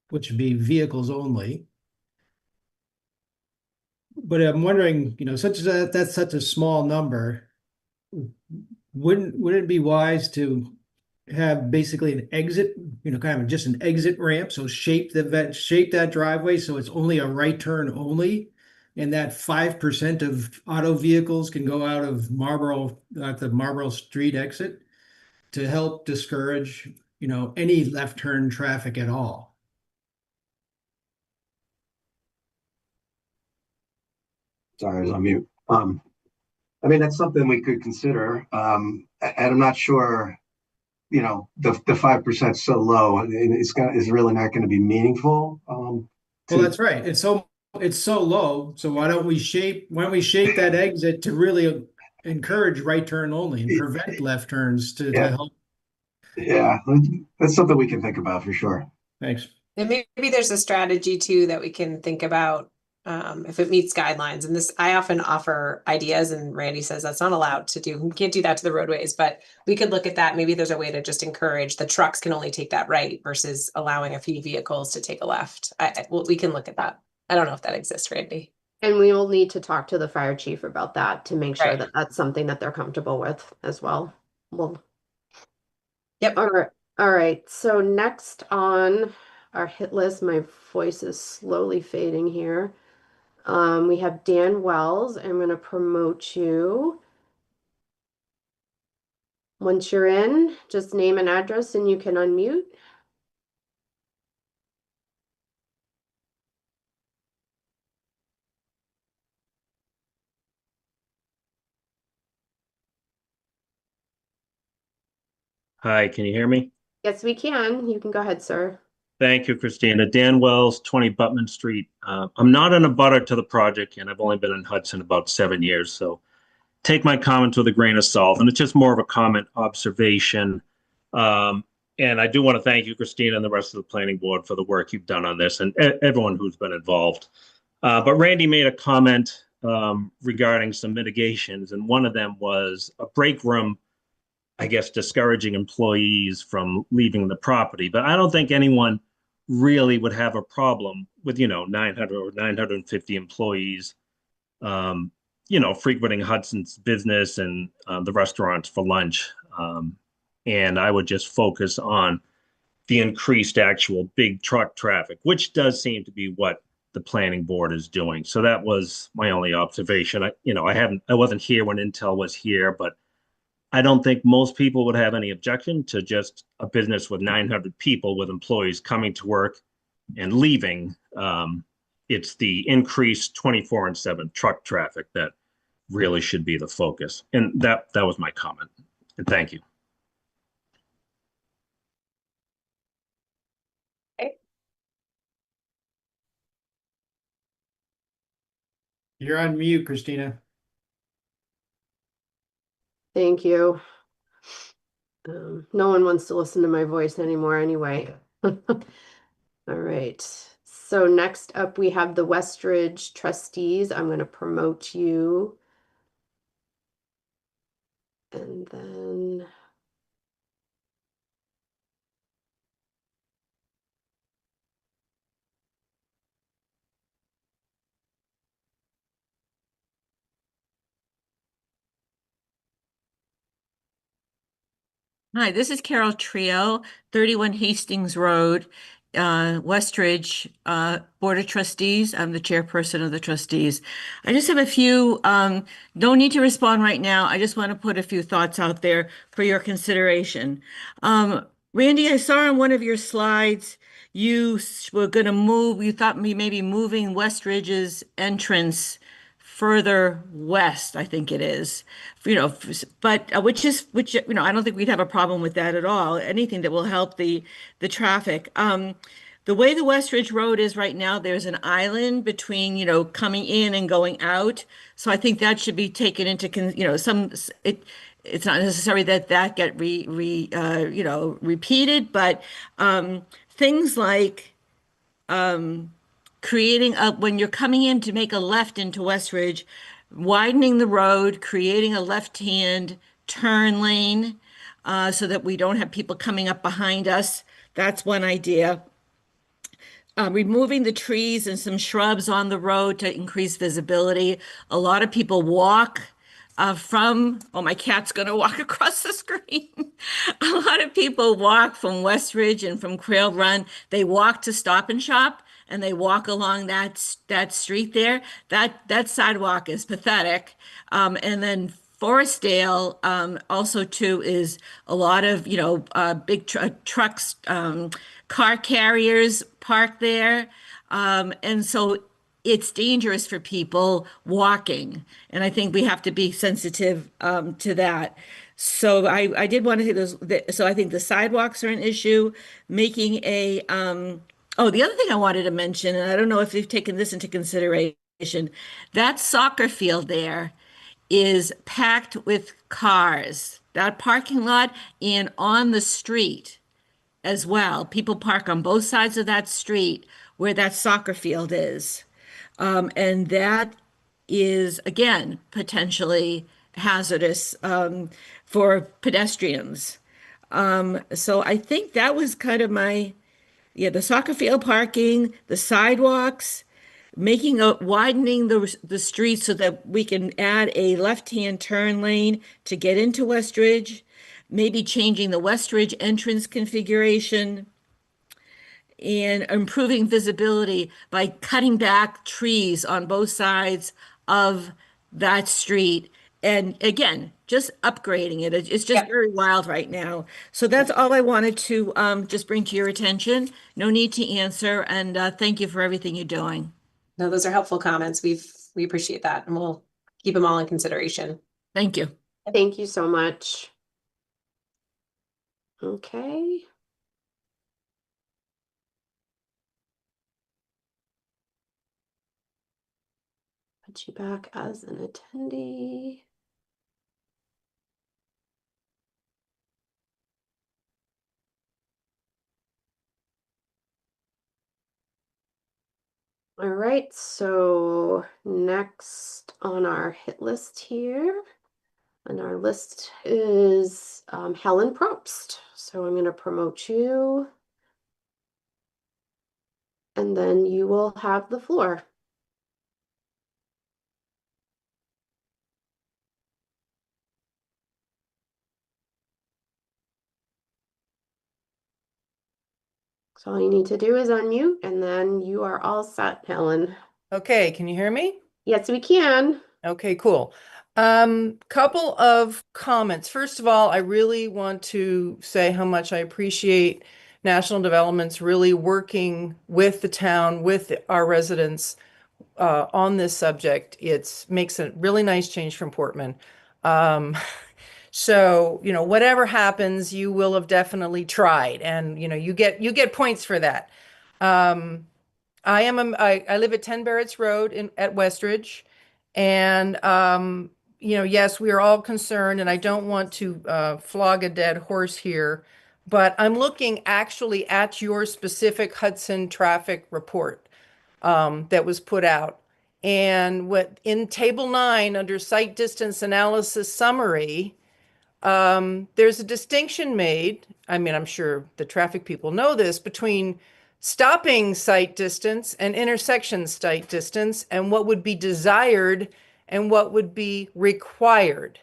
which would be vehicles only. But I'm wondering, you know, that's such a small number. Wouldn't it be wise to have basically an exit, you know, kind of just an exit ramp? So shape that driveway so it's only a right turn only, and that 5% of auto vehicles can go out of Marlboro at the Marlboro Street exit to help discourage, you know, any left turn traffic at all. Sorry, I was on mute. I mean, that's something we could consider. And I'm not sure, you know, the 5% is so low, and it's really not going to be meaningful. Well, that's right. It's so low. So why don't we shape that exit to really encourage right turn only and prevent left turns to help? Yeah, that's something we can think about for sure. Thanks. And maybe there's a strategy too that we can think about if it meets guidelines. And this, I often offer ideas, and Randy says that's not allowed to do. We can't do that to the roadways, but we could look at that. Maybe there's a way to just encourage the trucks can only take that right versus allowing a few vehicles to take a left. Well, we can look at that. I don't know if that exists, Randy. And we will need to talk to the fire chief about that to make sure Right. that that's something that they're comfortable with as well. Well, Yep. all right. So next on our hit list, my voice is slowly fading here. We have Dan Wells. I'm going to promote you. Once you're in, just name and address and you can unmute. Hi, can you hear me? Yes, we can. You can go ahead, sir. Thank you, Christina. Dan Wells, 20 Butman Street. I'm not an abutter to the project, and I've only been in Hudson about 7 years, so take my comments with a grain of salt. And it's just more of a comment observation. Um, and I do want to thank you, Christina, and the rest of the planning board for the work you've done on this and everyone who's been involved. But Randy made a comment regarding some mitigations, and one of them was a break room, I guess, discouraging employees from leaving the property. But I don't think anyone really would have a problem with, 900 or 950 employees, frequenting Hudson's business and the restaurants for lunch. And I would just focus on the increased actual big truck traffic, which does seem to be what the planning board is doing. So that was my only observation. I wasn't here when Intel was here, but I don't think most people would have any objection to just a business with 900 people with employees coming to work and leaving. It's the increased 24/7 truck traffic that really should be the focus. And that was my comment. And thank you. You're on mute, Christina. Thank you. No one wants to listen to my voice anymore anyway. All right. So next up, we have the Westridge trustees. I'm going to promote you. And then Hi, this is Carol Trio, 31 Hastings Road, Westridge, Board of Trustees. I'm the chairperson of the trustees. I just have a few, don't need to respond right now. I just want to put a few thoughts out there for your consideration. Randy, I saw on one of your slides, you were going to move, you thought maybe moving Westridge's entrance further west, I think it is, but which I don't think we'd have a problem with that at all. Anything that will help the traffic. The way the Westridge Road is right now, there's an island between, coming in and going out. So I think that should be taken into, it's not necessary that get repeated, but things like creating when you're coming in to make a left into Westridge, widening the road, creating a left-hand turn lane so that we don't have people coming up behind us. That's one idea. Removing the trees and some shrubs on the road to increase visibility. A lot of people walk my cat's going to walk across the screen. A lot of people walk from Westridge and from Quail Run. They walk to Stop and Shop and they walk along that street there. That sidewalk is pathetic. And then Forestdale also too is a lot of big trucks, car carriers parked there, and so it's dangerous for people walking, and I think we have to be sensitive to that. So I did want to say those. So I think the sidewalks are an issue. Making a the other thing I wanted to mention, and I don't know if you've taken this into consideration, that soccer field there is packed with cars. That parking lot and on the street as well. People park on both sides of that street where that soccer field is. And that is, again, potentially hazardous for pedestrians. So I think that was kind of the soccer field parking, the sidewalks, widening the street so that we can add a left-hand turn lane to get into Westridge, maybe changing the Westridge entrance configuration, and improving visibility by cutting back trees on both sides of that street. And again, just upgrading it. It's just very wild right now. So that's all I wanted to just bring to your attention. No need to answer. And thank you for everything you're doing. No, those are helpful comments. We appreciate that, and we'll keep them all in consideration. Thank you. Thank you so much. Okay. Put you back as an attendee. All right, so next on our hit list here, and our list is Helen Probst. So I'm going to promote you, and then you will have the floor. So all you need to do is unmute, and then you are all set, Helen. Okay, can you hear me? Yes, we can. Okay, cool. Couple of comments. First of all, I really want to say how much I appreciate National Development's really working with the town, with our residents on this subject. It makes a really nice change from Portman. So, you know, whatever happens, you will have definitely tried, and you know, you get points for that. I live at 10 Barrett's Road at Westridge, and you know, yes, we are all concerned, and I don't want to flog a dead horse here, but I'm looking actually at your specific Hudson traffic report that was put out. And what in table 9 under site distance analysis summary, there's a distinction made. I mean, I'm sure the traffic people know this, between stopping sight distance and intersection sight distance, and what would be desired and what would be required.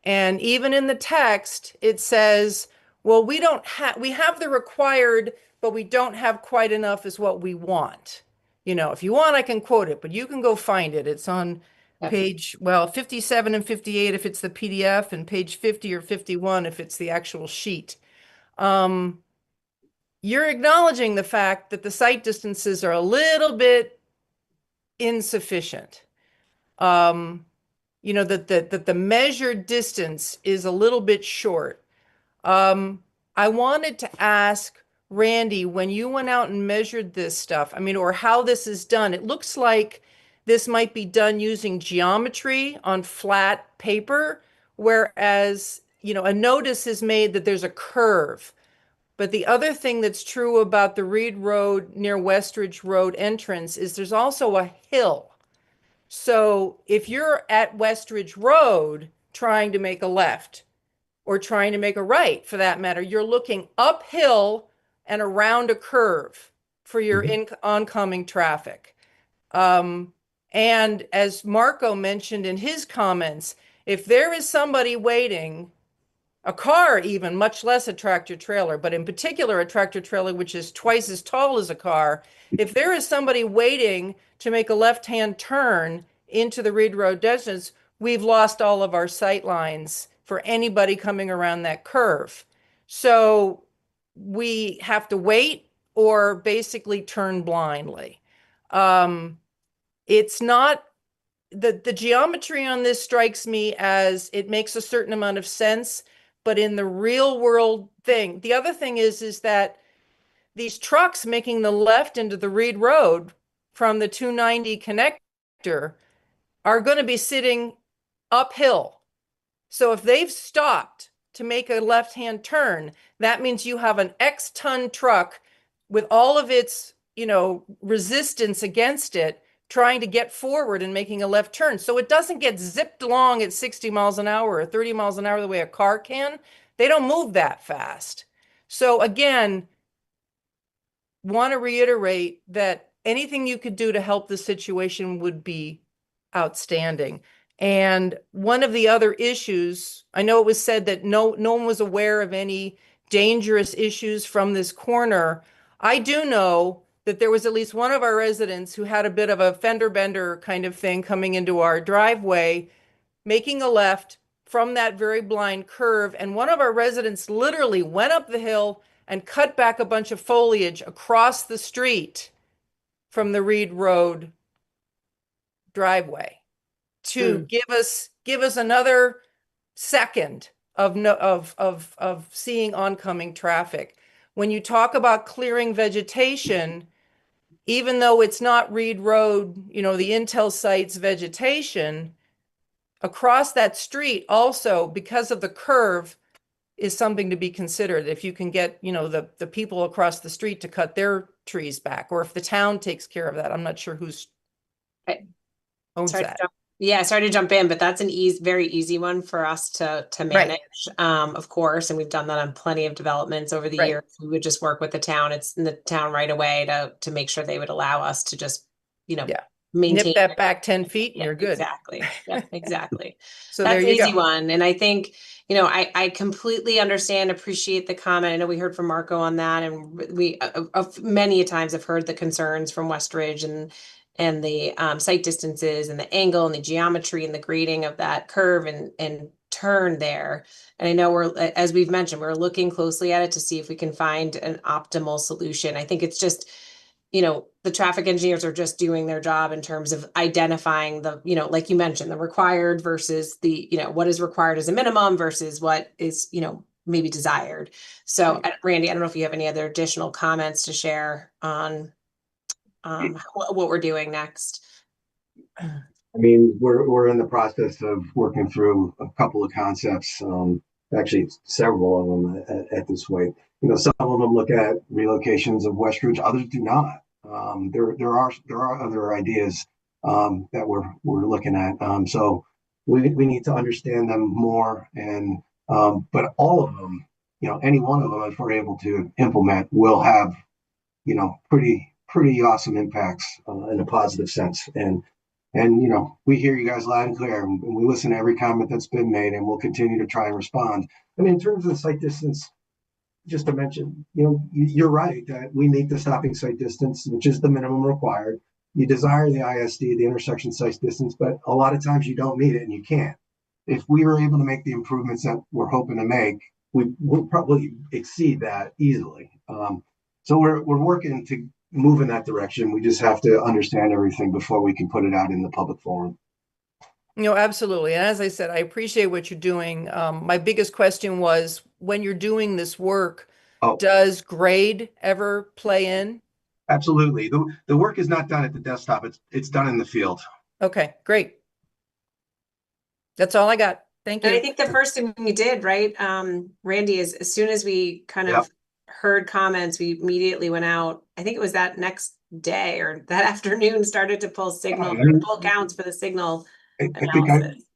And even in the text, it says, well, we have the required, but we don't have quite enough is what we want. You know, if you want, I can quote it, but you can go find it. It's on page, well, 57 and 58 if it's the PDF, and page 50 or 51 if it's the actual sheet. You're acknowledging the fact that the sight distances are a little bit insufficient. You know, that the measured distance is a little bit short. I wanted to ask Randy, when you went out and measured this stuff, I mean, or how this is done, it looks like this might be done using geometry on flat paper, whereas, you know, a notice is made that there's a curve. But the other thing that's true about the Reed Road near Westridge Road entrance is there's also a hill. So if you're at Westridge Road trying to make a left, or trying to make a right for that matter, you're looking uphill and around a curve for your oncoming traffic. And as Marco mentioned in his comments, if there is somebody waiting, a car even, much less a tractor trailer, but in particular a tractor trailer which is twice as tall as a car, if there is somebody waiting to make a left-hand turn into the Reed Road distance, we've lost all of our sight lines for anybody coming around that curve. So we have to wait or basically turn blindly. It's not, the geometry on this strikes me as it makes a certain amount of sense, but in the real world thing, the other thing is that these trucks making the left into the Reed Road from the 290 connector are going to be sitting uphill. So if they've stopped to make a left-hand turn, that means you have an X-ton truck with all of its, you know, resistance against it, trying to get forward and making a left turn. So it doesn't get zipped along at 60 miles an hour or 30 miles an hour the way a car can. They don't move that fast. So again, want to reiterate that anything you could do to help the situation would be outstanding. And one of the other issues, I know it was said that no one was aware of any dangerous issues from this corner. I do know that there was at least one of our residents who had a bit of a fender bender kind of thing coming into our driveway, making a left from that very blind curve. And one of our residents literally went up the hill and cut back a bunch of foliage across the street from the Reed Road driveway to give us another second of seeing oncoming traffic. When you talk about clearing vegetation, even though it's not Reed Road, the Intel site's vegetation, across that street also, because of the curve, is something to be considered. If you can get, the people across the street to cut their trees back, or if the town takes care of that. I'm not sure who's owns that. Sorry to jump in, but that's an very easy one for us to manage, of course. And we've done that on plenty of developments over the years. We would just work with the town. It's in the town right away to make sure they would allow us to just, maintain. Nip that back 10 feet and you're good. Exactly. Yeah, exactly. So that's there an you easy go. one. And I think, I completely understand, appreciate the comment. I know we heard from Marco on that, and we many times have heard the concerns from Westridge and the site distances and the angle and the geometry and the grading of that curve and turn there. And I know as we've mentioned, we're looking closely at it to see if we can find an optimal solution. I think it's just, the traffic engineers are just doing their job in terms of identifying the, like you mentioned, the required versus the, what is required as a minimum versus what is, maybe desired. So Randy, I don't know if you have any other additional comments to share on what we're doing next. I mean, we're in the process of working through a couple of concepts, actually several of them at this point. Some of them look at relocations of Westridge, others do not. There are other ideas that we're looking at. So we need to understand them more, and but all of them, any one of them, if we're able to implement, will have pretty awesome impacts in a positive sense. And we hear you guys loud and clear, and we listen to every comment that's been made, and we'll continue to try and respond. I mean, in terms of the site distance, just to mention, you're right that we meet the stopping site distance, which is the minimum required. You desire the ISD, the intersection site distance, but a lot of times you don't meet it and you can't. If we were able to make the improvements that we're hoping to make, we'll probably exceed that easily. So we're working to move in that direction. We just have to understand everything before we can put it out in the public forum. Absolutely. And as I said, I appreciate what you're doing. My biggest question was, when you're doing this work, does grade ever play in? Absolutely. The work is not done at the desktop. It's done in the field. Okay, great. That's all I got. Thank you. And I think the first thing we did, right, Randy, is as soon as we kind of heard comments, we immediately went out. I think it was that next day or that afternoon, started to pull pull counts for the signal. I think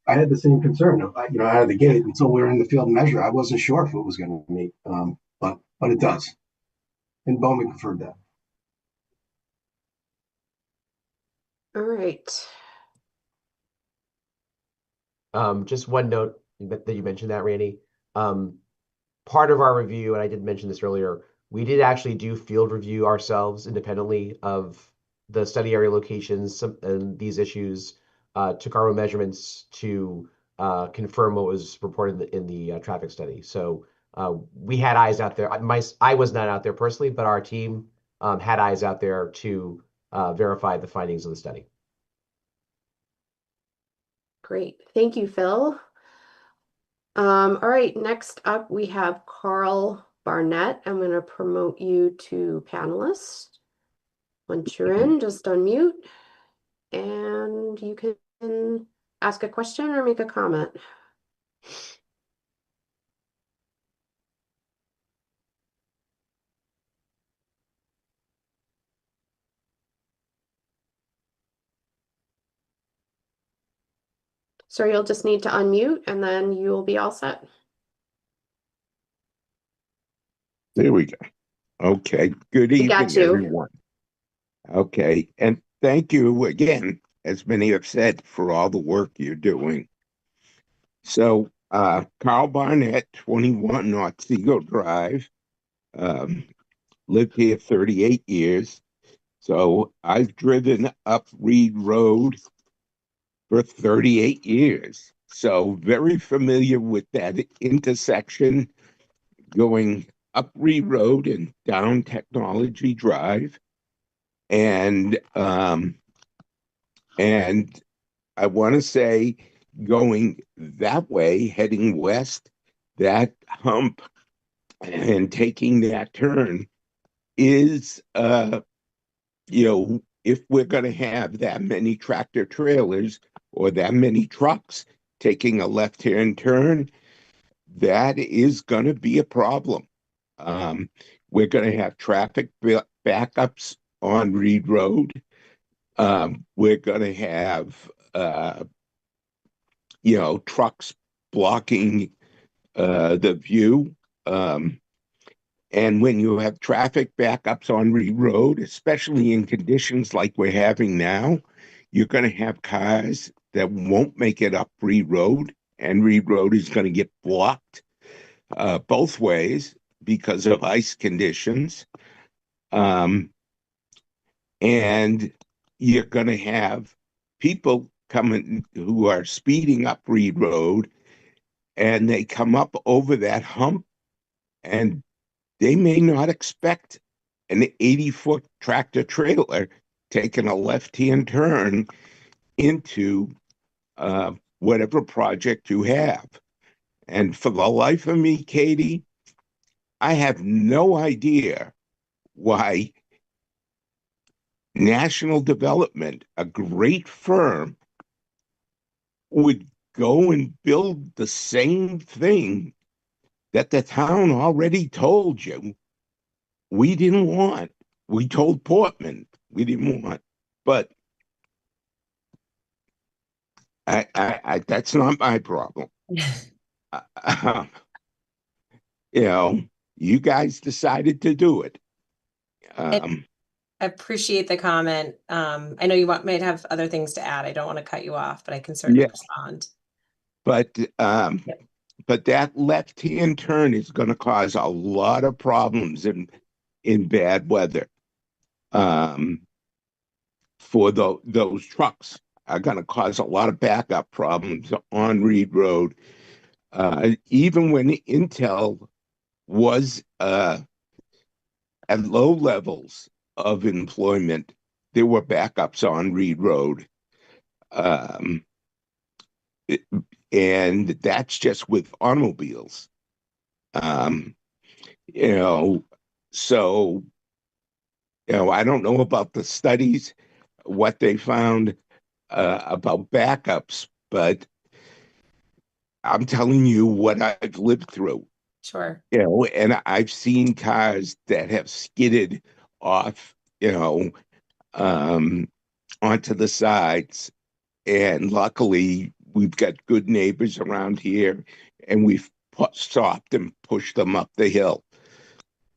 I had the same concern, out of the gate until we were in the field measure. I wasn't sure if it was going to meet, but it does. And Bowman confirmed that. All right. Just one note that you mentioned that, Randy. Part of our review, and I did mention this earlier, we did actually do field review ourselves independently of the study area locations and these issues. Took our own measurements to confirm what was reported in the traffic study. So we had eyes out there. I was not out there personally, but our team had eyes out there to verify the findings of the study. Great. Thank you, Phil. All right, next up we have Carl Barnett. I'm going to promote you to panelist. Once you're in, just unmute and you can ask a question or make a comment. So you'll just need to unmute and then you will be all set. There we go. Okay. Good evening, everyone. Okay, and thank you again, as many have said, for all the work you're doing. So, Carl Barnett, 21 North Seagull Drive, lived here 38 years. So I've driven up Reed Road for 38 years. So very familiar with that intersection going up Reed Road and down Technology Drive. And I want to say going that way, heading west, that hump and taking that turn is if we're going to have that many tractor trailers or that many trucks taking a left-hand turn, that is going to be a problem. We're going to have traffic backups on Reed Road. We're going to have, trucks blocking the view. And when you have traffic backups on Reed Road, especially in conditions like we're having now, you're going to have cars that won't make it up Reed Road, and Reed Road is going to get blocked both ways because of ice conditions. And you're going to have people coming who are speeding up Reed Road, and they come up over that hump, and they may not expect an 80-foot tractor trailer taking a left-hand turn into whatever project you have. And for the life of me, Katie, I have no idea why National Development, a great firm, would go and build the same thing that the town already told you we didn't want. We told Portman we didn't want. But I that's not my problem. You guys decided to do it. I appreciate the comment. I know you might have other things to add. I don't want to cut you off, but I can certainly respond. But that left-hand turn is going to cause a lot of problems in bad weather. For those trucks are going to cause a lot of backup problems on Reed Road. Even when Intel was at low levels of employment, there were backups on Reed Road. And that's just with automobiles. So, I don't know about the studies, what they found about backups, but I'm telling you what I've lived through. Sure. And I've seen cars that have skidded off, onto the sides. And luckily, we've got good neighbors around here, and we've stopped and pushed them up the hill.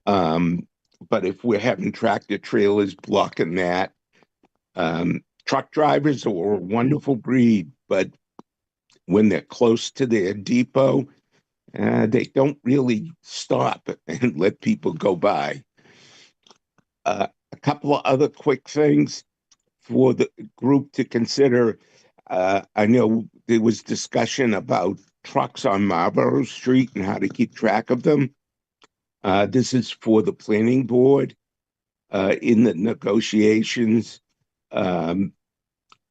But if we're having tractor trailers blocking that, truck drivers are a wonderful breed, but when they're close to their depot, they don't really stop and let people go by. A couple of other quick things for the group to consider. I know there was discussion about trucks on Marlborough Street and how to keep track of them. This is for the planning board. In the negotiations,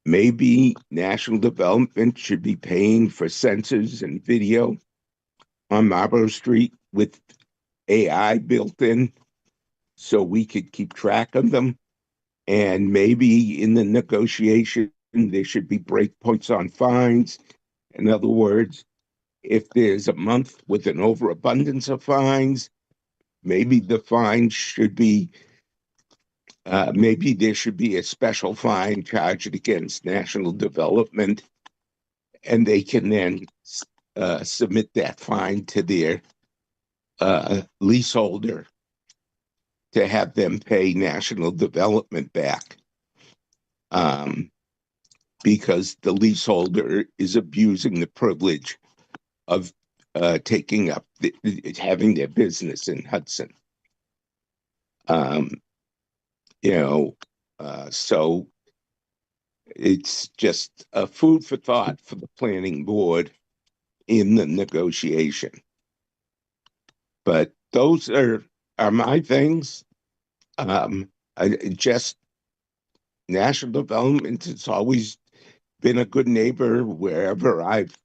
maybe National Development should be paying for sensors and video on Marlborough Street with AI built in so we could keep track of them. And maybe in the negotiation, there should be breakpoints on fines. In other words, if there's a month with an overabundance of fines, maybe the fine should be, maybe there should be a special fine charged against National Development, and they can then submit that fine to their leaseholder. to have them pay national development back. Because the leaseholder is abusing the privilege of taking up having their business in Hudson. So it's just a food for thought for the planning board in the negotiation. But those are my things. Just national development, it's always been a good neighbor wherever I've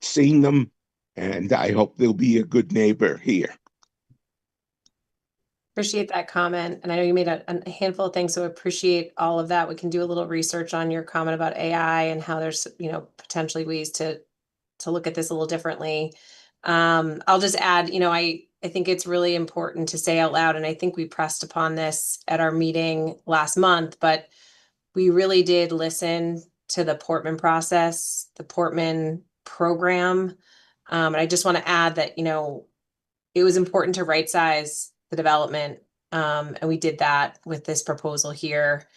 seen them, and I hope they'll be a good neighbor here. Appreciate that comment. And I know you made a handful of things, so appreciate all of that. We can do a little research on your comment about AI and how there's, potentially ways to look at this a little differently. I'll just add, I think it's really important to say out loud, and I think we pressed upon this at our meeting last month, but we really did listen to the Portman process, the Portman program. And I just want to add that, it was important to right size the development. And we did that with this proposal here,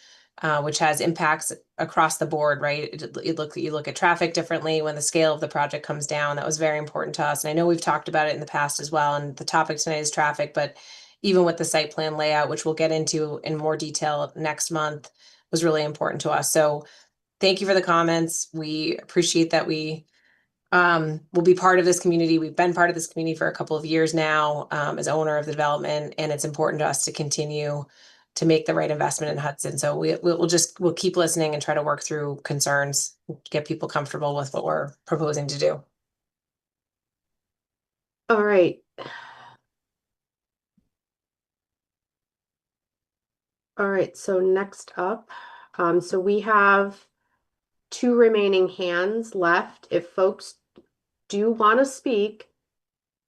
which has impacts across the board, right? You look at traffic differently when the scale of the project comes down. That was very important to us. And I know we've talked about it in the past as well. And the topic tonight is traffic, but even with the site plan layout, which we'll get into in more detail next month, was really important to us. So thank you for the comments. We appreciate that we will be part of this community. We've been part of this community for a couple of years now as owner of the development, and it's important to us to continue to make the right investment in Hudson. So we'll keep listening and try to work through concerns, get people comfortable with what we're proposing to do. All right. All right, so next up, so we have 2 remaining hands left. If folks do want to speak,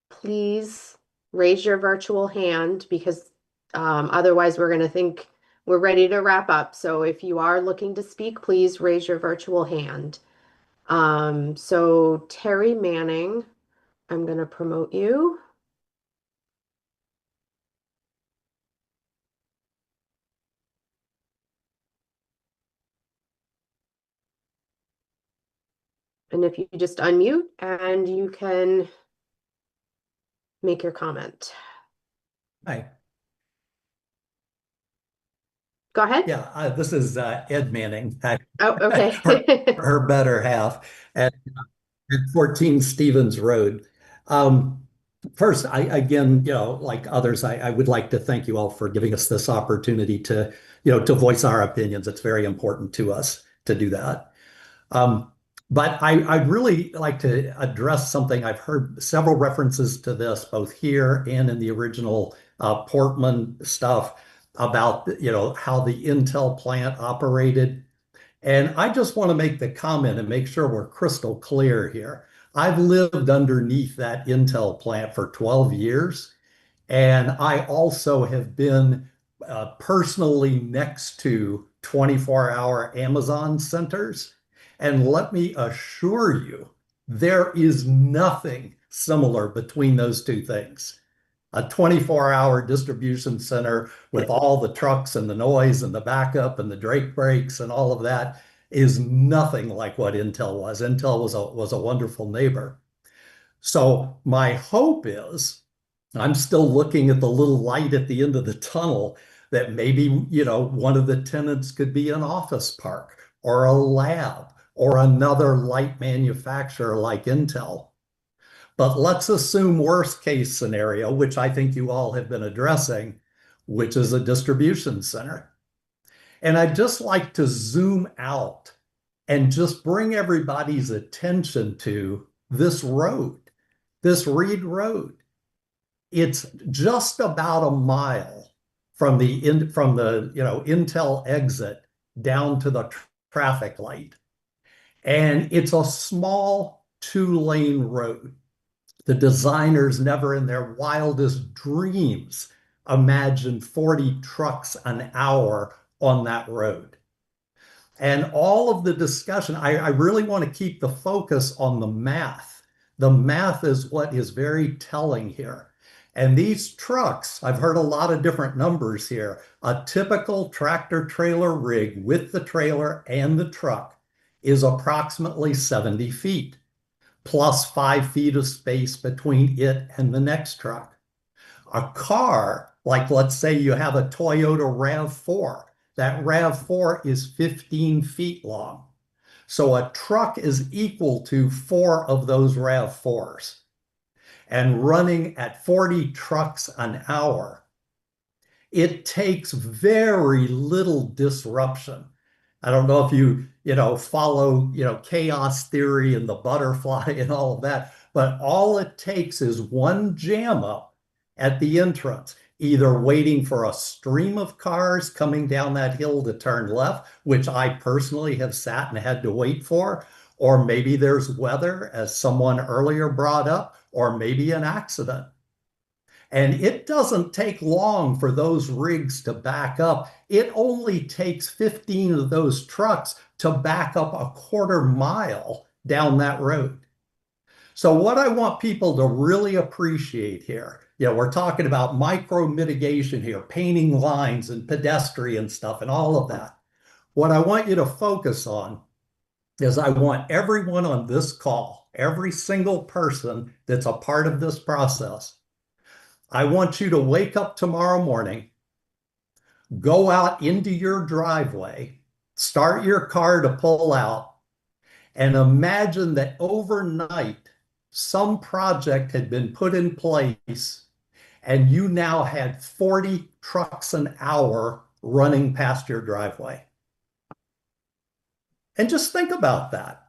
please raise your virtual hand, because otherwise we're going to think we're ready to wrap up. So if you are looking to speak, please raise your virtual hand. So Terry Manning, I'm going to promote you. And if you just unmute and you can make your comment. Hi. Go ahead. Yeah, this is Ed Manning. Oh, okay. her better half at 14 Stevens Road. First, again, like others, I would like to thank you all for giving us this opportunity to, to voice our opinions. It's very important to us to do that. But I'd really like to address something. I've heard several references to this, both here and in the original Portman stuff about, how the Intel plant operated. And I just want to make the comment and make sure we're crystal clear here. I've lived underneath that Intel plant for 12 years, and I also have been personally next to 24-hour Amazon centers. And let me assure you, there is nothing similar between those two things. A 24-hour distribution center with all the trucks and the noise and the backup and the Drake brakes and all of that is nothing like what Intel was. Intel was a wonderful neighbor. So my hope is, I'm still looking at the little light at the end of the tunnel, that maybe, one of the tenants could be an office park or a lab or another light manufacturer like Intel. But let's assume worst case scenario, which I think you all have been addressing, which is a distribution center. And I'd just like to zoom out and just bring everybody's attention to this road, this Reed Road. It's just about a mile from the Intel exit down to the traffic light. And it's a small 2-lane road. The designers never in their wildest dreams imagined 40 trucks an hour on that road. And all of the discussion, I really want to keep the focus on the math. The math is what is very telling here. And these trucks, I've heard a lot of different numbers here. A typical tractor trailer rig with the trailer and the truck is approximately 70 feet, plus 5 feet of space between it and the next truck. A car, like let's say you have a Toyota RAV4, that RAV4 is 15 feet long. So a truck is equal to 4 of those RAV4s. And running at 40 trucks an hour, it takes very little disruption. I don't know if you follow, chaos theory and the butterfly and all of that, but all it takes is one jam up at the entrance, either waiting for a stream of cars coming down that hill to turn left, which I personally have sat and had to wait for, or maybe there's weather, as someone earlier brought up, or maybe an accident. And it doesn't take long for those rigs to back up. It only takes 15 of those trucks to back up a quarter mile down that road. So what I want people to really appreciate here, we're talking about micro mitigation here, painting lines and pedestrian stuff and all of that. What I want you to focus on is I want everyone on this call, every single person that's a part of this process, I want you to wake up tomorrow morning, go out into your driveway, start your car to pull out, and imagine that overnight some project had been put in place and you now had 40 trucks an hour running past your driveway. And just think about that.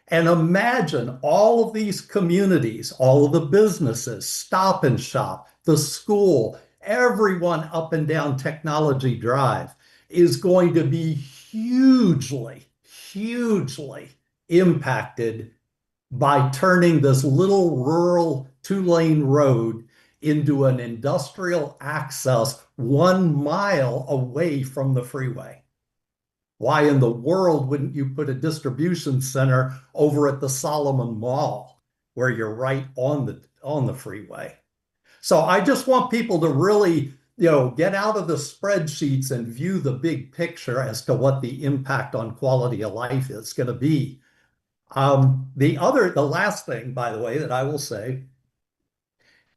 And imagine all of these communities, all of the businesses, Stop and Shop, the school, everyone up and down Technology Drive is going to be hugely, hugely impacted by turning this little rural 2-lane road into an industrial access 1 mile away from the freeway. Why in the world wouldn't you put a distribution center over at the Solomon Mall where you're right on the freeway? So I just want people to really, get out of the spreadsheets and view the big picture as to what the impact on quality of life is going to be. The last thing, by the way, that I will say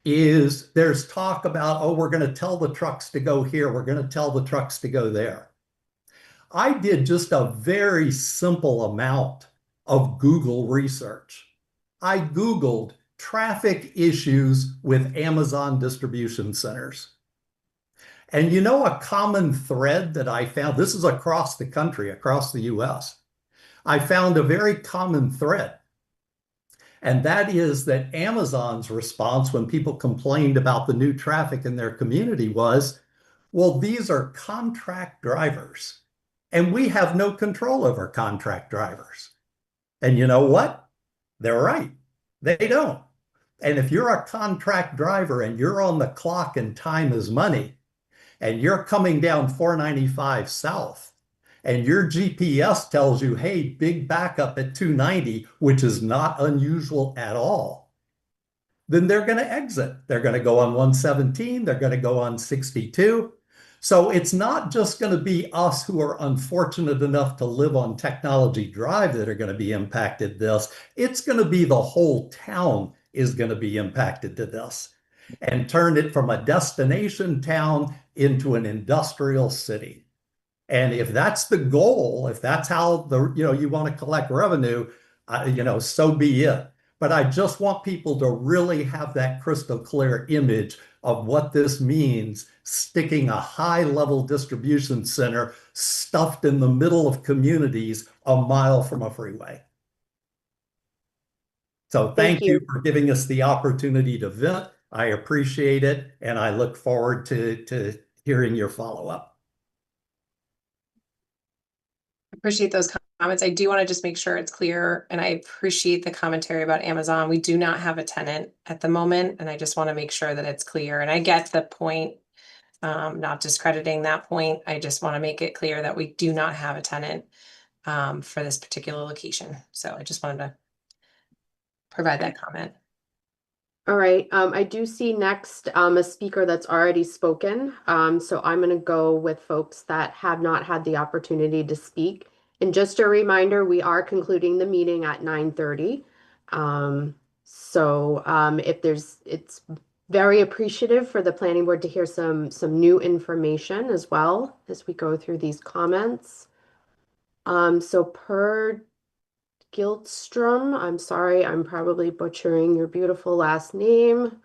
is there's talk about, oh, we're going to tell the trucks to go here. We're going to tell the trucks to go there. I did just a very simple amount of Google research. I Googled traffic issues with Amazon distribution centers. And a common thread that I found, this is across the country, across the US, I found a very common thread. And that is that Amazon's response when people complained about the new traffic in their community was, well, these are contract drivers. And we have no control over contract drivers. And you know what? They're right. They don't. And if you're a contract driver and you're on the clock and time is money, and you're coming down 495 south, and your GPS tells you, hey, big backup at 290, which is not unusual at all, then they're going to exit. They're going to go on 117. They're going to go on 62. So it's not just going to be us who are unfortunate enough to live on Technology Drive that are going to be impacted this. It's going to be the whole town is going to be impacted to this and turn it from a destination town into an industrial city. And if that's the goal, if that's how you want to collect revenue, so be it. But I just want people to really have that crystal clear image of what this means, sticking a high-level distribution center stuffed in the middle of communities a mile from a freeway. So thank you for giving us the opportunity to vent. I appreciate it, and I look forward to hearing your follow-up. Appreciate those comments. I do want to just make sure it's clear, and I appreciate the commentary about Amazon. We do not have a tenant at the moment, and I just want to make sure that it's clear. And I get the point, not discrediting that point. I just want to make it clear that we do not have a tenant for this particular location. So I just wanted to provide that comment. All right, I do see next a speaker that's already spoken. So I'm going to go with folks that have not had the opportunity to speak. And just a reminder, we are concluding the meeting at 9:30. If it's very appreciative for the planning board to hear some new information as well as we go through these comments. So per Gilstrom, I'm sorry, I'm probably butchering your beautiful last name.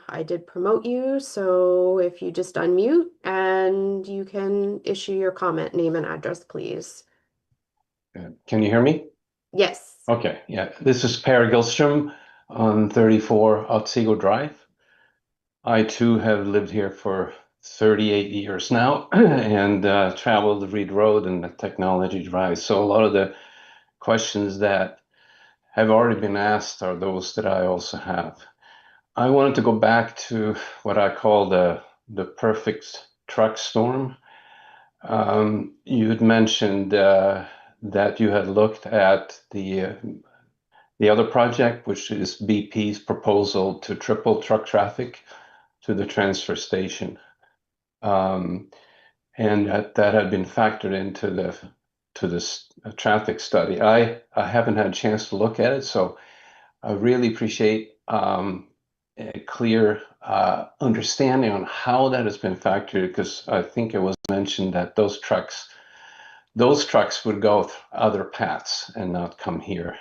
I did promote you, so if you just unmute and you can issue your comment, name and address, please. Can you hear me? Yes. Okay, yeah. This is Per Gilstrom on 34 Otsego Drive. I too have lived here for 38 years now and traveled the Reed Road and the Technology Drive. So a lot of the questions that have already been asked are those that I also have. I wanted to go back to what I call the perfect truck storm. You had mentioned that you had looked at the other project, which is BP's proposal to triple truck traffic to the transfer station, and that had been factored into this traffic study. I haven't had a chance to look at it, so I really appreciate a clear understanding on how that has been factored, because I think it was mentioned that those trucks would go other paths and not come here.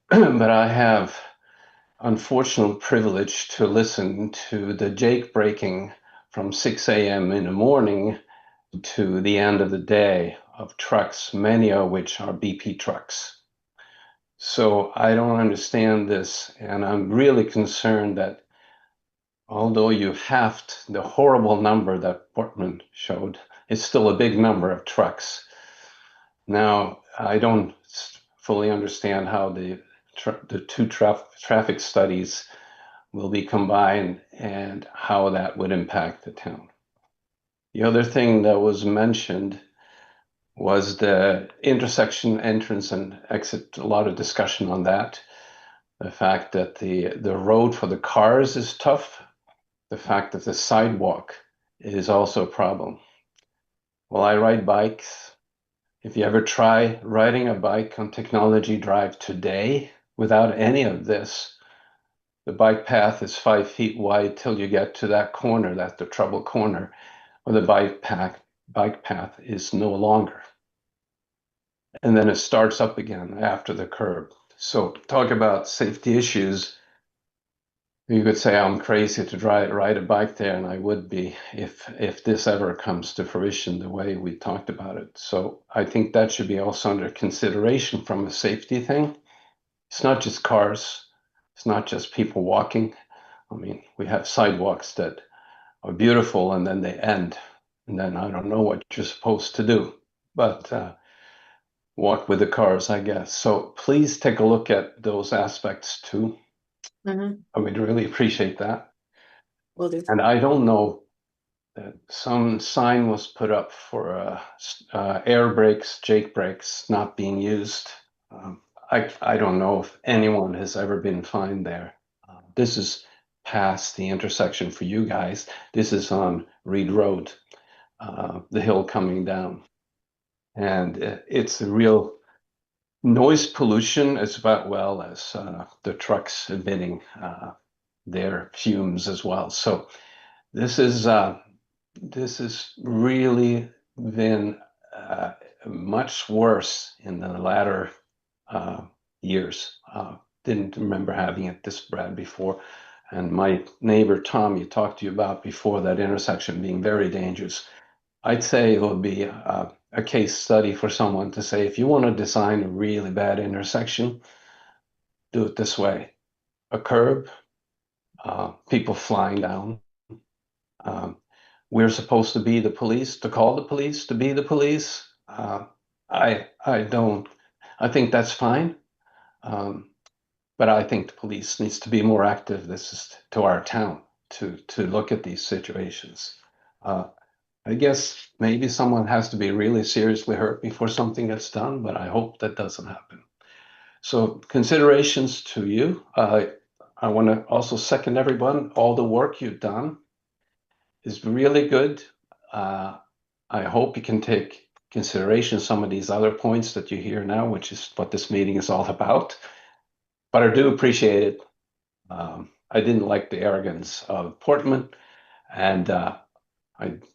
But I have unfortunate privilege to listen to the jake breaking from 6 a.m. in the morning to the end of the day of trucks, many of which are BP trucks. So I don't understand this, and I'm really concerned that although you halved the horrible number that Portman showed, it's still a big number of trucks. Now, I don't fully understand how the two traffic studies will be combined and how that would impact the town. The other thing that was mentioned was the intersection entrance and exit, a lot of discussion on that. The fact that the road for the cars is tough. The fact that the sidewalk is also a problem. Well, I ride bikes. If you ever try riding a bike on Technology Drive today without any of this, the bike path is 5 feet wide till you get to that corner, that's the trouble corner, where the bike path is no longer. And then it starts up again after the curb. So talk about safety issues. You could say I'm crazy to ride a bike there, and I would be if this ever comes to fruition the way we talked about it. So I think that should be also under consideration from a safety thing. It's not just cars. It's not just people walking. I mean, we have sidewalks that are beautiful and then they end. And then I don't know what you're supposed to do, but walk with the cars, I guess. So please take a look at those aspects too. I would really appreciate that. Will do. And I don't know that some sign was put up for air brakes, jake brakes not being used. I don't know if anyone has ever been fined there. This is past the intersection for you guys. This is on Reed Road, the hill coming down. And it's a real noise pollution as well as the trucks emitting their fumes as well. So this is really been much worse in the latter years. Didn't remember having it this bad before. And my neighbor Tom, you talked to you about before, that intersection being very dangerous. I'd say it would be a case study for someone to say, if you want to design a really bad intersection, do it this way. A curb, people flying down. We're supposed to be the police, to call the police, to be the police. I think that's fine. But I think the police needs to be more active. This is to our town to look at these situations. I guess maybe someone has to be really seriously hurt before something gets done, but I hope that doesn't happen. So considerations to you. I want to also second everyone. All the work you've done is really good. I hope you can take consideration some of these other points that you hear now, which is what this meeting is all about. But I do appreciate it. I didn't like the arrogance of Portman, and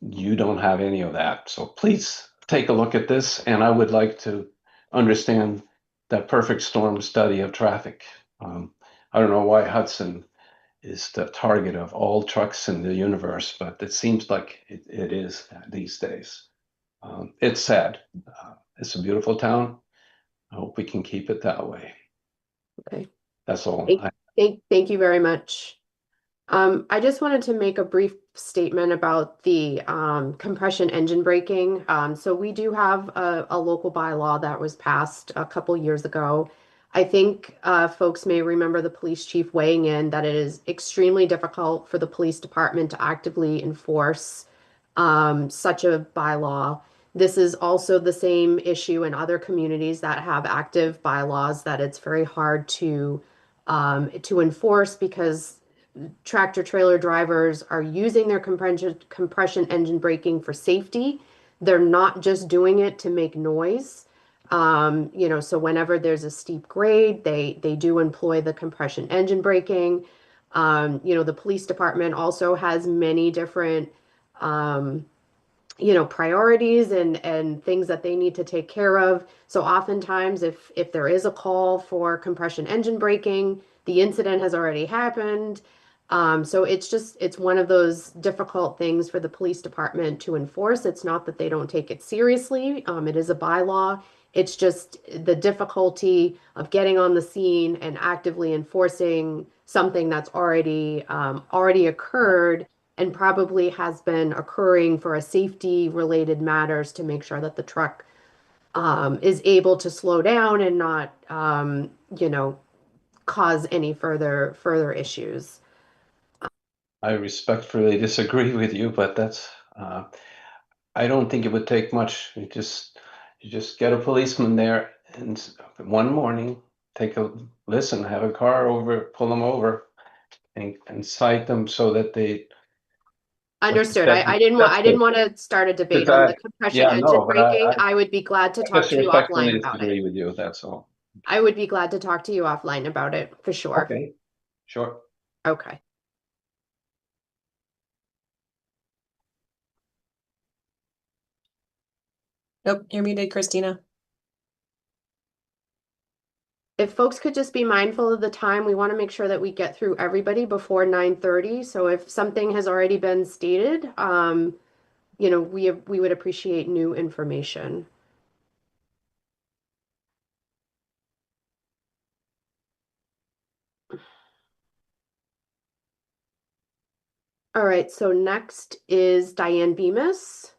you don't have any of that. So please take a look at this, and I would like to understand that perfect storm study of traffic. I don't know why Hudson is the target of all trucks in the universe, but it seems like it is these days. It's sad. It's a beautiful town. I hope we can keep it that way. Okay. That's all. Thank you very much. I just wanted to make a brief statement about the compression engine braking. So we do have a local bylaw that was passed a couple years ago. I think folks may remember the police chief weighing in that it is extremely difficult for the police department to actively enforce such a bylaw. This is also the same issue in other communities that have active bylaws, that it's very hard to enforce because tractor trailer drivers are using their compression engine braking for safety. They're not just doing it to make noise. So whenever there's a steep grade, they do employ the compression engine braking. The police department also has many different priorities and things that they need to take care of. So oftentimes if there is a call for compression engine braking, the incident has already happened. So it's one of those difficult things for the police department to enforce. It's not that they don't take it seriously. It is a bylaw. It's just the difficulty of getting on the scene and actively enforcing something that's already occurred and probably has been occurring for a safety related matters to make sure that the truck is able to slow down and not cause any further issues. I respectfully disagree with you, but that's I don't think it would take much. You just get a policeman there, and one morning take a listen, have a car over, pull them over, and cite them so that they. Understood. I didn't want to start a debate on the compression engine braking. I would be glad to talk to you offline about it. With you, that's all. I would be glad to talk to you offline about it for sure. Okay, sure. Okay. Nope, you're muted, Christina. If folks could just be mindful of the time, we want to make sure that we get through everybody before 9:30. So if something has already been stated, we would appreciate new information. All right, so next is Diane Bemis.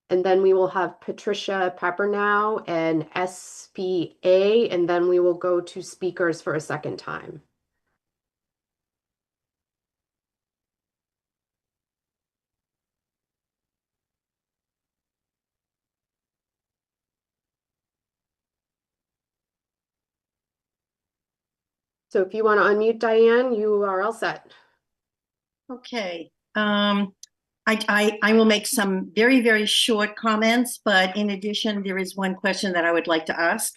And then we will have Patricia Papernow and SBA, and then we will go to speakers for a second time. So if you want to unmute Diane, you are all set. Okay. I will make some very, very short comments, but in addition, there is one question that I would like to ask.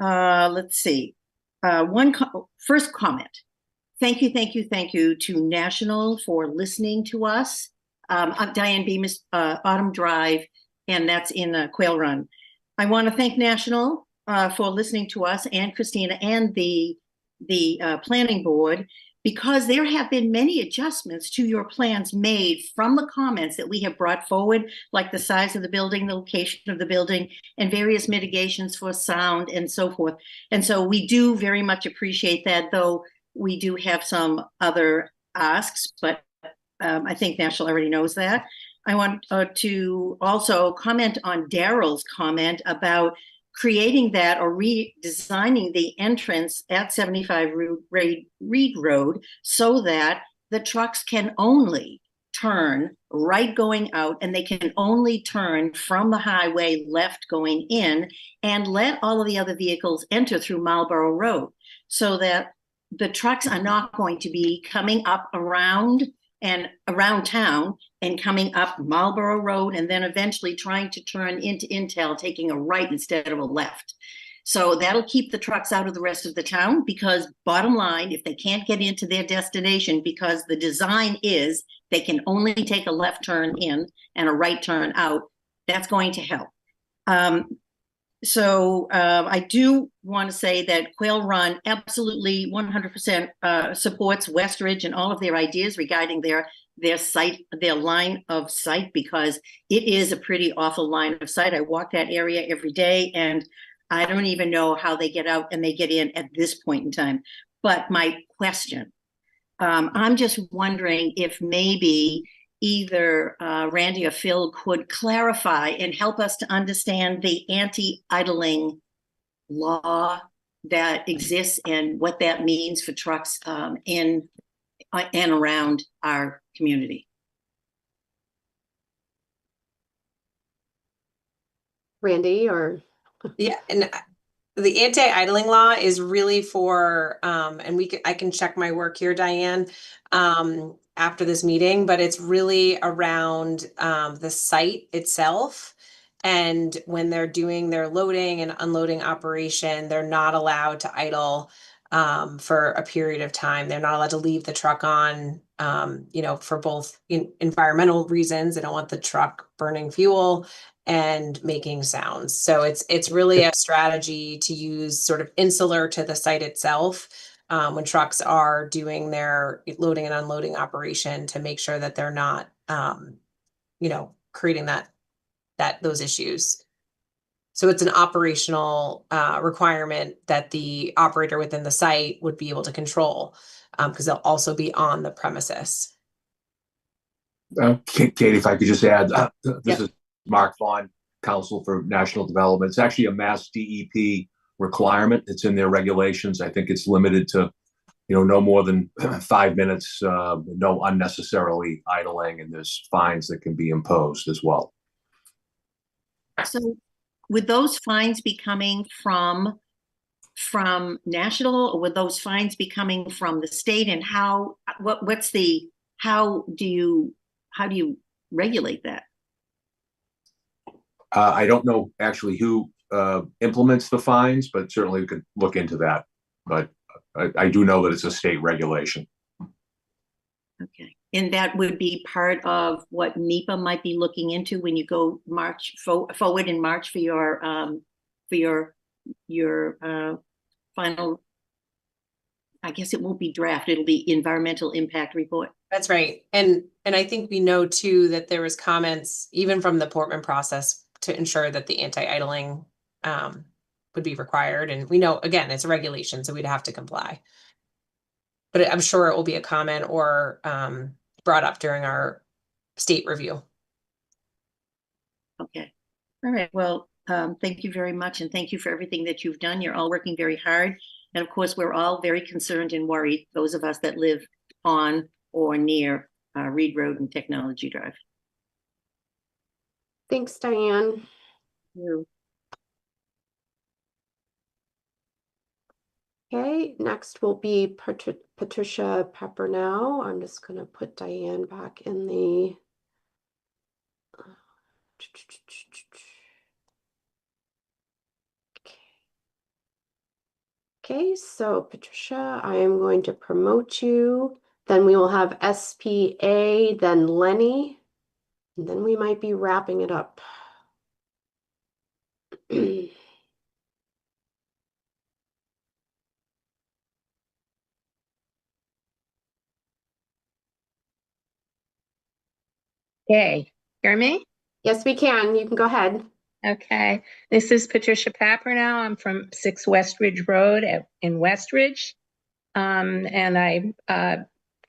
Let's see. First comment. Thank you to National for listening to us. I'm Diane Bemis, Autumn Drive, and that's in Quail Run. I want to thank National for listening to us and Christina and the planning board, because there have been many adjustments to your plans made from the comments that we have brought forward, like the size of the building, the location of the building, and various mitigations for sound and so forth. And so we do very much appreciate that, though we do have some other asks, but I think National already knows that. I want to also comment on Daryl's comment about creating that or redesigning the entrance at 75 Reed Road so that the trucks can only turn right going out, and they can only turn from the highway left going in, and let all of the other vehicles enter through Marlborough Road, so that the trucks are not going to be coming up around town and coming up Marlborough Road and then eventually trying to turn into Intel, taking a right instead of a left. So that'll keep the trucks out of the rest of the town, because bottom line, if they can't get into their destination, because the design is they can only take a left turn in and a right turn out, that's going to help. I do want to say that Quail Run absolutely 100% supports Westridge and all of their ideas regarding their line of sight, because it is a pretty awful line of sight. I walk that area every day, and I don't even know how they get out and they get in at this point in time. But my question, I'm just wondering if maybe either Randy or Phil could clarify and help us to understand the anti-idling law that exists and what that means for trucks in and around our community. Randy, or Yeah, and the anti-idling law is really for, and I can check my work here, Diane, after this meeting, but it's really around the site itself. And when they're doing their loading and unloading operation, they're not allowed to idle for a period of time. They're not allowed to leave the truck on, for both environmental reasons. They don't want the truck burning fuel and making sounds. So it's really a strategy to use sort of insular to the site itself when trucks are doing their loading and unloading operation, to make sure that they're not, creating those issues. So it's an operational requirement that the operator within the site would be able to control, because they'll also be on the premises. Katie, if I could just add, this is Mark Vaughn, Council for National Development. It's actually a Mass DEP requirement. It's in their regulations. I think it's limited to, no more than 5 minutes, no unnecessarily idling, and there's fines that can be imposed as well. So would those fines be coming from national, or would those fines be coming from the state? And how do you regulate that? I don't know actually who implements the fines, but certainly we could look into that. But I do know that it's a state regulation. Okay. And that would be part of what NEPA might be looking into when you go forward in March for your final, I guess it won't be draft, it'll be environmental impact report. That's right. And I think we know too that there was comments even from the Portman process to ensure that the anti-idling would be required. And we know, again, it's a regulation, so we'd have to comply. But I'm sure it will be a comment or brought up during our state review. Okay. All right. Well, thank you very much. And thank you for everything that you've done. You're all working very hard. And of course, we're all very concerned and worried, those of us that live on or near Reed Road and Technology Drive. Thanks, Diane. Thank you. Okay, next will be Patricia Pepper now. I'm just going to put Diane back in the... Okay, so Patricia, I am going to promote you. Then we will have SPA, then Lenny, and then we might be wrapping it up. Okay, hear me? Yes, we can. You can go ahead. Okay, this is Patricia Pappernow. I'm from 6 Westridge Road in Westridge. And I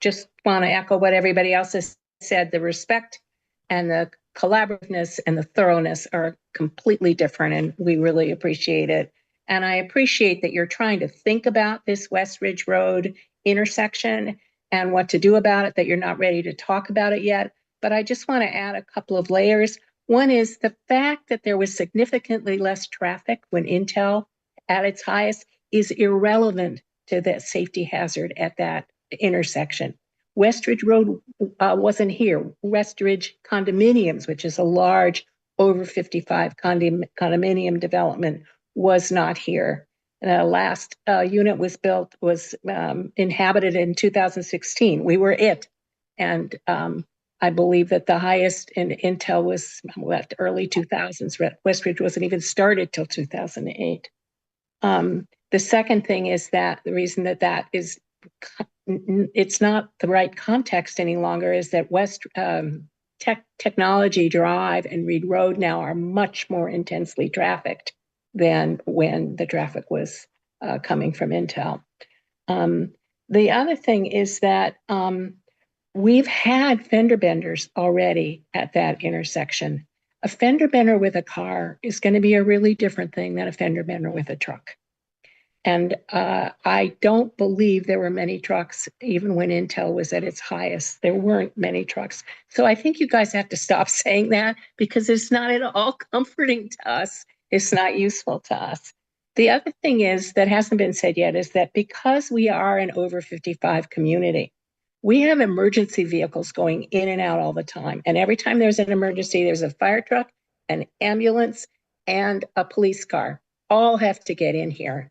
just want to echo what everybody else has said. The respect and the collaborativeness and the thoroughness are completely different, and we really appreciate it. And I appreciate that you're trying to think about this Westridge Road intersection and what to do about it, that you're not ready to talk about it yet. But I just want to add a couple of layers. One is the fact that there was significantly less traffic when Intel at its highest is irrelevant to that safety hazard at that intersection. Westridge Road wasn't here. Westridge Condominiums, which is a large over 55 condominium development, was not here. The last unit was built, was inhabited in 2016. We were it. And I believe that the highest in Intel was what, early 2000s. Westridge wasn't even started till 2008. The second thing is that the reason that that is, it's not the right context any longer, is that Technology Drive and Reed Road now are much more intensely trafficked than when the traffic was coming from Intel. The other thing is that we've had fender benders already at that intersection. A fender bender with a car is going to be a really different thing than a fender bender with a truck. And I don't believe there were many trucks, even when Intel was at its highest. There weren't many trucks. So I think you guys have to stop saying that, because it's not at all comforting to us. It's not useful to us. The other thing is that hasn't been said yet is that because we are an over 55 community, we have emergency vehicles going in and out all the time. And every time there's an emergency, there's a fire truck, an ambulance, and a police car. All have to get in here.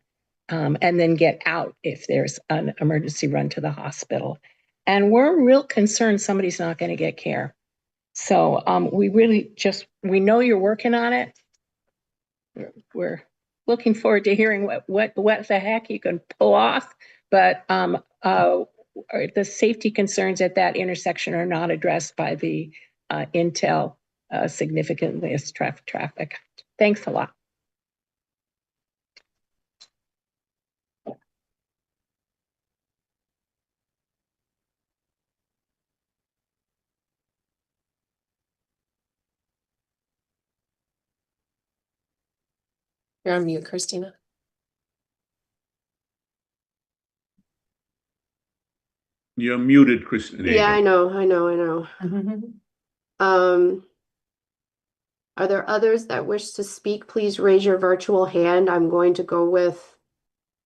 And then get out if there's an emergency run to the hospital. And we're real concerned somebody's not going to get care. So we really just, we know you're working on it. We're looking forward to hearing what the heck you can pull off. But the safety concerns at that intersection are not addressed by the Intel significantly as traffic. Thanks a lot. You're on mute, Christina. You're muted, Christina. Yeah, I know. Are there others that wish to speak? Please raise your virtual hand. I'm going to go with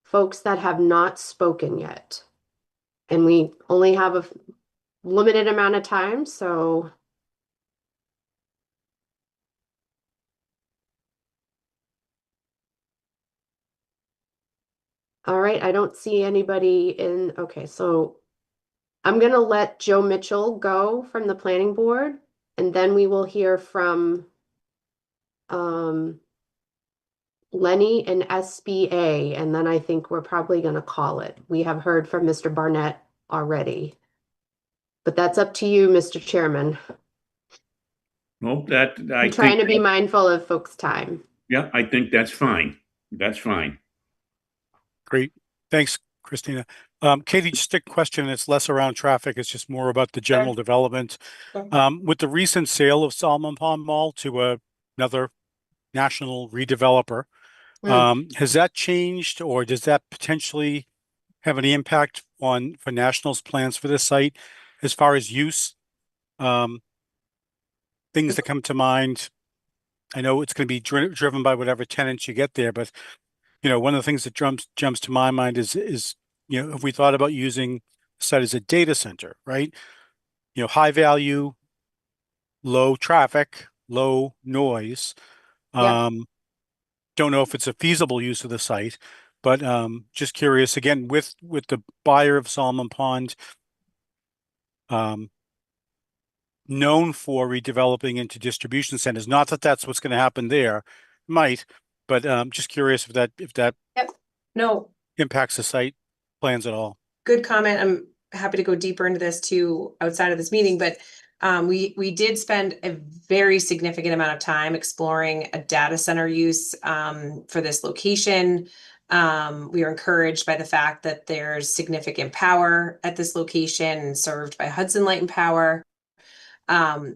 folks that have not spoken yet. And we only have a limited amount of time, so. All right, I don't see anybody in, okay, so I'm gonna let Joe Mitchell go from the planning board, and then we will hear from Lenny and SBA, and then I think we're probably gonna call it. We have heard from Mr. Barnett already. But that's up to you, Mr. Chairman. Nope, I'm trying to be mindful of folks' time. Yeah, I think that's fine. That's fine. Great. Thanks, Christina. Katie, just a question. It's less around traffic. It's just more about the general development. With the recent sale of Salmon Pond Mall to another national redeveloper, has that changed, or does that potentially have any impact for National's plans for this site as far as use? Things that come to mind. I know it's going to be driven by whatever tenants you get there, but one of the things that jumps to my mind is if we thought about using the site as a data center, right? High value, low traffic, low noise. Don't know if it's a feasible use of the site, but just curious again with the buyer of Salmon Pond, known for redeveloping into distribution centers. Not that that's what's going to happen there, might, but just curious if that No, impacts the site plans at all. good comment. I'm happy to go deeper into this too outside of this meeting, but we did spend a very significant amount of time exploring a data center use for this location. We are encouraged by the fact that there's significant power at this location served by Hudson Light and Power.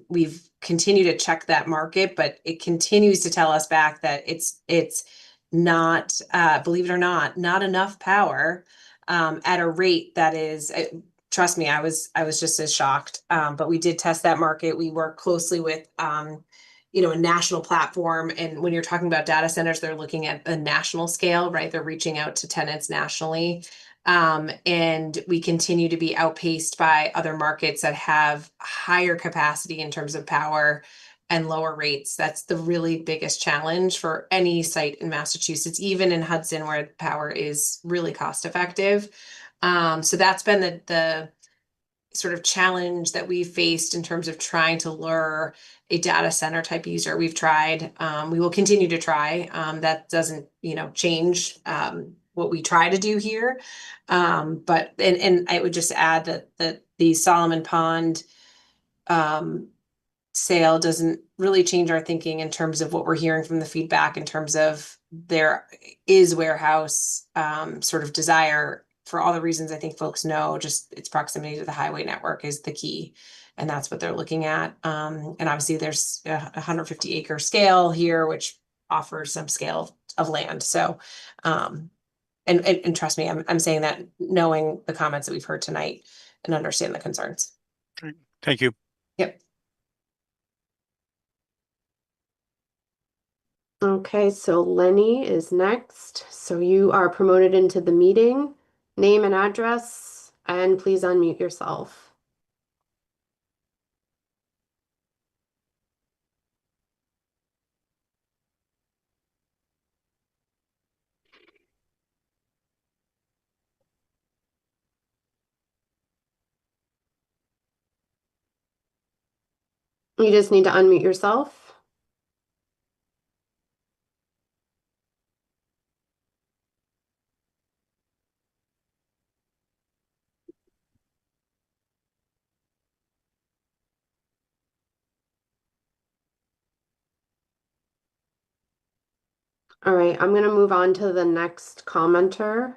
We've continued to check that market, but it continues to tell us back that it's not, believe it or not enough power at a rate that is trust me, I was just as shocked. But we did test that market. We work closely with, you know, a national platform. And when you're talking about data centers, they're looking at a national scale, right? They're reaching out to tenants nationally. And we continue to be outpaced by other markets that have higher capacity in terms of power and lower rates. That's the really biggest challenge for any site in Massachusetts, even in Hudson, where power is really cost effective. So that's been the sort of challenge that we've faced in terms of trying to lure a data center type user. We've tried, we will continue to try. That doesn't, you know, change what we try to do here. But I would just add that the Solomon Pond sale doesn't really change our thinking in terms of what we're hearing from the feedback in terms of there is warehouse sort of desire for all the reasons I think folks know. Just its proximity to the highway network is the key, and that's what they're looking at. And obviously there's a 150 acre scale here, which offers some scale of land. So and trust me, I'm saying that knowing the comments that we've heard tonight and understand the concerns. Thank you. Yep. Okay, so Lenny is next. So you are promoted into the meeting. Name and address, and please unmute yourself. You just need to unmute yourself. All right, I'm going to move on to the next commenter.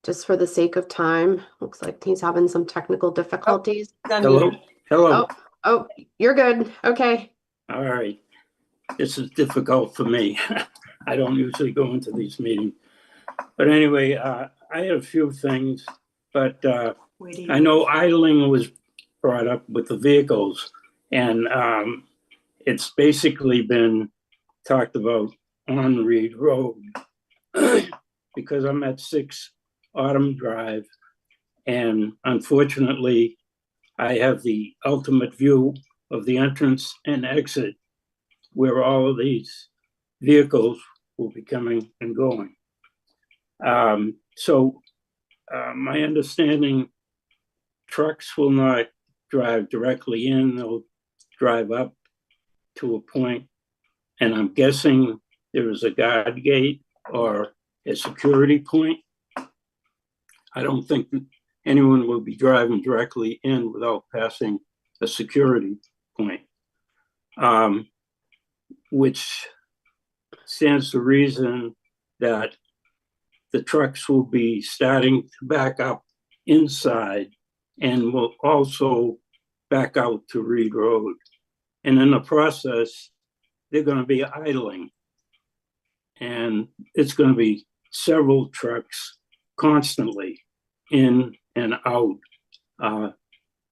Just for the sake of time. Looks like he's having some technical difficulties. Hello? Hello. Oh, you're good. Okay. All right. This is difficult for me. I don't usually go into these meetings. But anyway, I have a few things, but I know idling was brought up with the vehicles, and it's basically been talked about on Reed Road because I'm at 6 Autumn Drive, and unfortunately, I have the ultimate view of the entrance and exit where all of these vehicles will be coming and going. So my understanding, trucks will not drive directly in, they'll drive up to a point, and I'm guessing there is a guard gate or a security point. I don't think anyone will be driving directly in without passing a security point, which stands to reason that the trucks will be starting to back up inside and will also back out to Reed Road. And in the process, they're going to be idling. And it's going to be several trucks constantly in and out,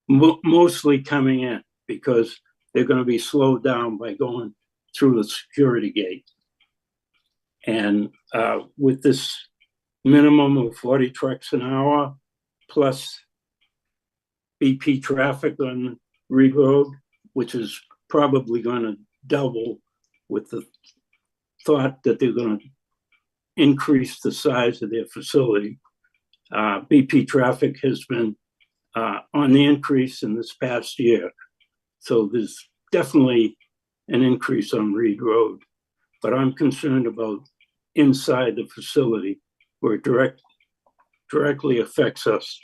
mostly coming in because they're going to be slowed down by going through the security gate. And with this minimum of 40 trucks an hour plus BP traffic on Reed Road, which is probably going to double with the thought that they're going to increase the size of their facility. BP traffic has been on the increase in this past year. So there's definitely an increase on Reed Road, but I'm concerned about inside the facility where it directly affects us.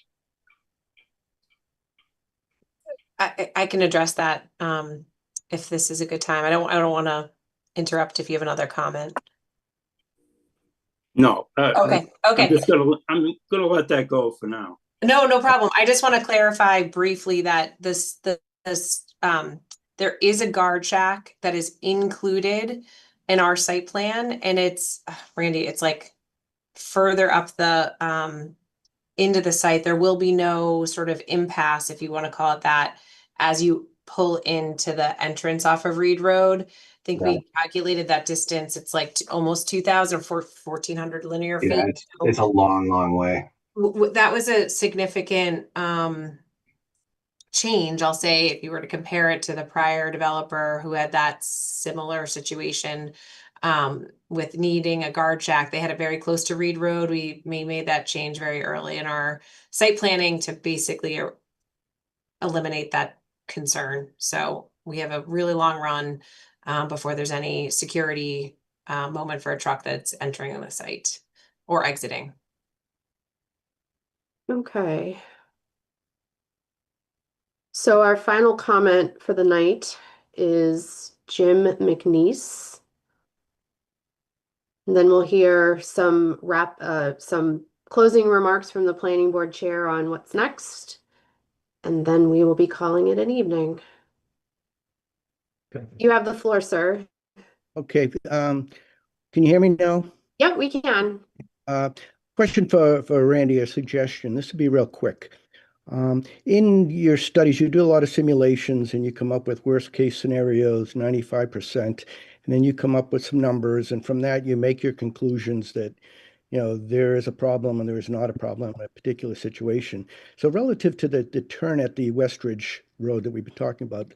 I can address that if this is a good time. I don't want to interrupt if you have another comment. No. Okay. I'm gonna let that go for now. No problem. I just want to clarify briefly that there is a guard shack that is included in our site plan, and it's Randy, it's like further up the into the site. There will be no sort of impasse, if you want to call it that, as you pull into the entrance off of Reed Road. I think we calculated that distance. It's like almost 2,000 or 1,400 linear feet. Yeah, it's a long way. That was a significant change, I'll say, if you were to compare it to the prior developer who had that similar situation with needing a guard shack. They had it very close to Reed Road. We made that change very early in our site planning to basically eliminate that concern. So we have a really long run before there's any security moment for a truck that's entering the site or exiting. Okay. So our final comment for the night is Jim McNeese. And then we'll hear some closing remarks from the planning board chair on what's next. And then we will be calling it an evening. Okay. You have the floor, sir. Okay, can you hear me now? Yep, we can. Question for Randy, a suggestion. This will be real quick. In your studies, you do a lot of simulations and you come up with worst case scenarios, 95%, and then you come up with some numbers, and from that you make your conclusions that, there is a problem and there is not a problem in a particular situation. So relative to the turn at the Westridge Road that we've been talking about,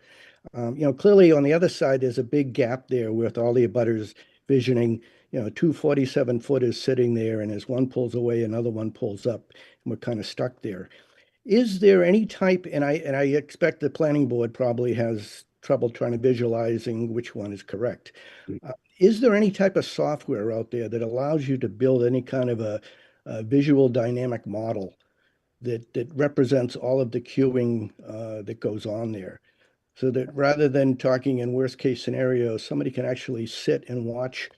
clearly on the other side, there's a big gap there with all the abutters visioning, two 47-footers sitting there, and as one pulls away, another one pulls up, and we're kind of stuck there. Is there any type, and I expect the planning board probably has trouble trying to visualizing which one is correct. Is there any type of software out there that allows you to build any kind of a visual dynamic model that represents all of the queuing that goes on there? So that rather than talking in worst case scenarios, somebody can actually sit and watch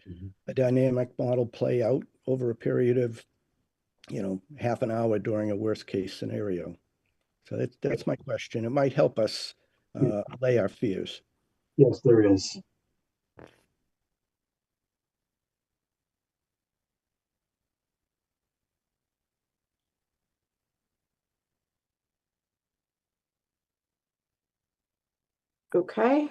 a dynamic model play out over a period of, half an hour during a worst case scenario. So that's my question. It might help us allay our fears. Yes, there is. Okay.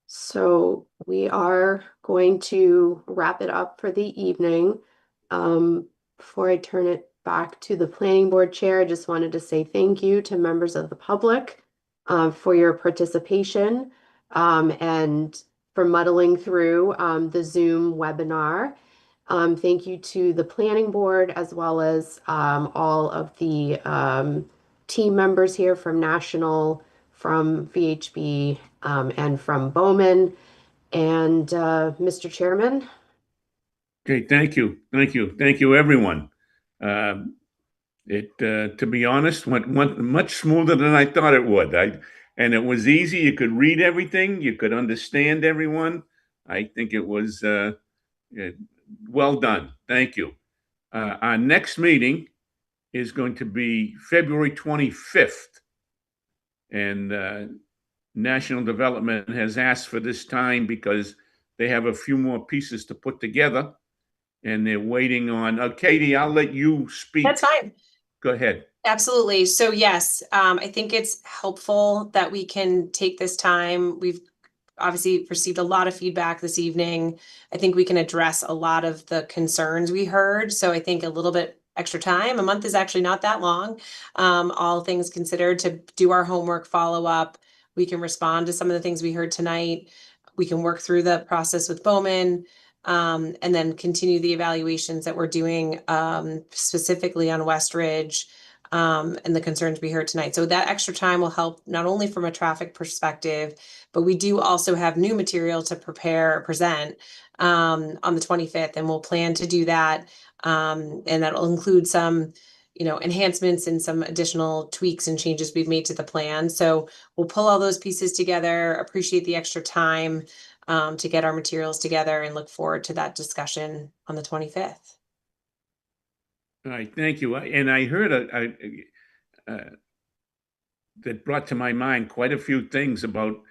So we are going to wrap it up for the evening. Before I turn it back to the planning board chair, I just wanted to say thank you to members of the public for your participation and for muddling through the Zoom webinar. Thank you to the planning board as well as all of the team members here from National, from VHB, and from Bowman. And Mr. Chairman. Okay, thank you. Thank you. Thank you, everyone. To be honest, went much smoother than I thought it would. And it was easy. You could read everything. You could understand everyone. I think it was well done. Thank you. Our next meeting is going to be February 25th. And National Development has asked for this time because they have a few more pieces to put together. And they're waiting on, Katie, I'll let you speak. That's fine. Go ahead. Absolutely. So yes, I think it's helpful that we can take this time. We've obviously received a lot of feedback this evening. I think we can address a lot of the concerns we heard. So I think a little bit extra time, a month is actually not that long, all things considered, to do our homework, follow up. We can respond to some of the things we heard tonight. We can work through the process with Bowman. And then continue the evaluations that we're doing specifically on Westridge and the concerns we heard tonight. So that extra time will help not only from a traffic perspective, but we do also have new material to present on the 25th, and we'll plan to do that. And that'll include some, enhancements and some additional tweaks and changes we've made to the plan. So we'll pull all those pieces together, appreciate the extra time to get our materials together, and look forward to that discussion on the 25th. All right, thank you. And I heard that brought to my mind quite a few things about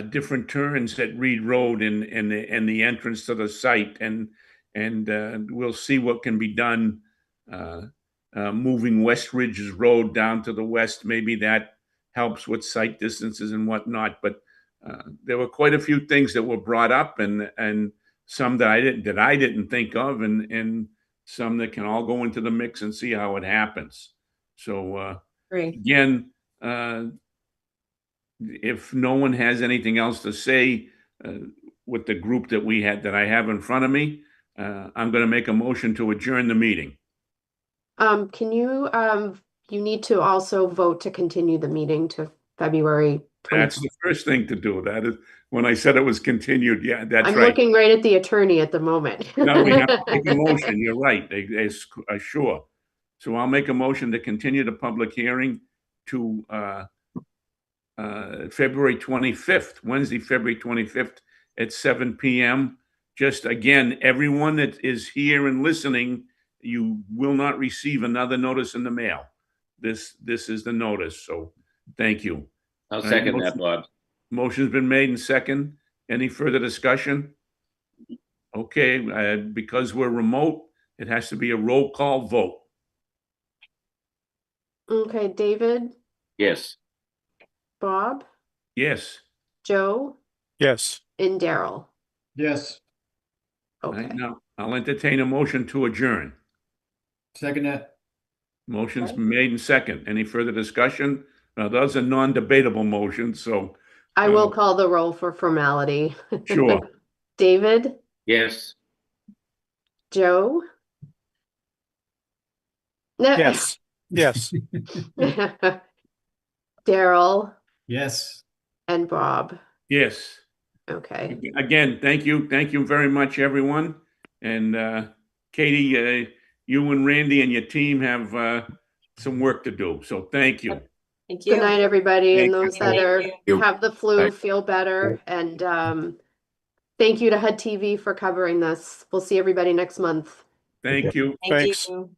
different turns at Reed Road and the entrance to the site, and we'll see what can be done moving Westridge's road down to the west. Maybe that helps with sight distances and whatnot. But there were quite a few things that were brought up, and some that I didn't think of, and some that can all go into the mix and see how it happens. So again, if no one has anything else to say with the group that I have in front of me, I'm going to make a motion to adjourn the meeting. Can you need to also vote to continue the meeting to February 20th. That's the first thing to do. That is when I said it was continued. Yeah, that's I'm right. looking right at the attorney at the moment. No, we have to make a motion. You're right. Sure. So I'll make a motion to continue the public hearing to February 25th, Wednesday, February 25th at 7 p.m. Just again, everyone that is here and listening, you will not receive another notice in the mail. This is the notice. So thank you. I'll second that, Bob. Motion's been made and second. Any further discussion? Okay, because we're remote, it has to be a roll call vote. Okay, David, Yes. Bob, Yes. Joe, Yes. and Daryl. Yes. Okay. Right, now, I'll entertain a motion to adjourn. Second that. Motion's been made and second. Any further discussion? Now, those are non-debatable motions, so. I will call the roll for formality. Sure. David, Yes. Joe. No. Yes. Yes. Daryl. Yes. And Bob. Yes. Okay. Again, thank you. Thank you very much, everyone. And Katie, you and Randy and your team have some work to do. So thank you. Thank you. Good night, everybody. Thank And those you. that you. have the flu, Bye. feel better. And thank you to HUD-TV for covering this. We'll see everybody next month. Thank you. Thank Thanks. you.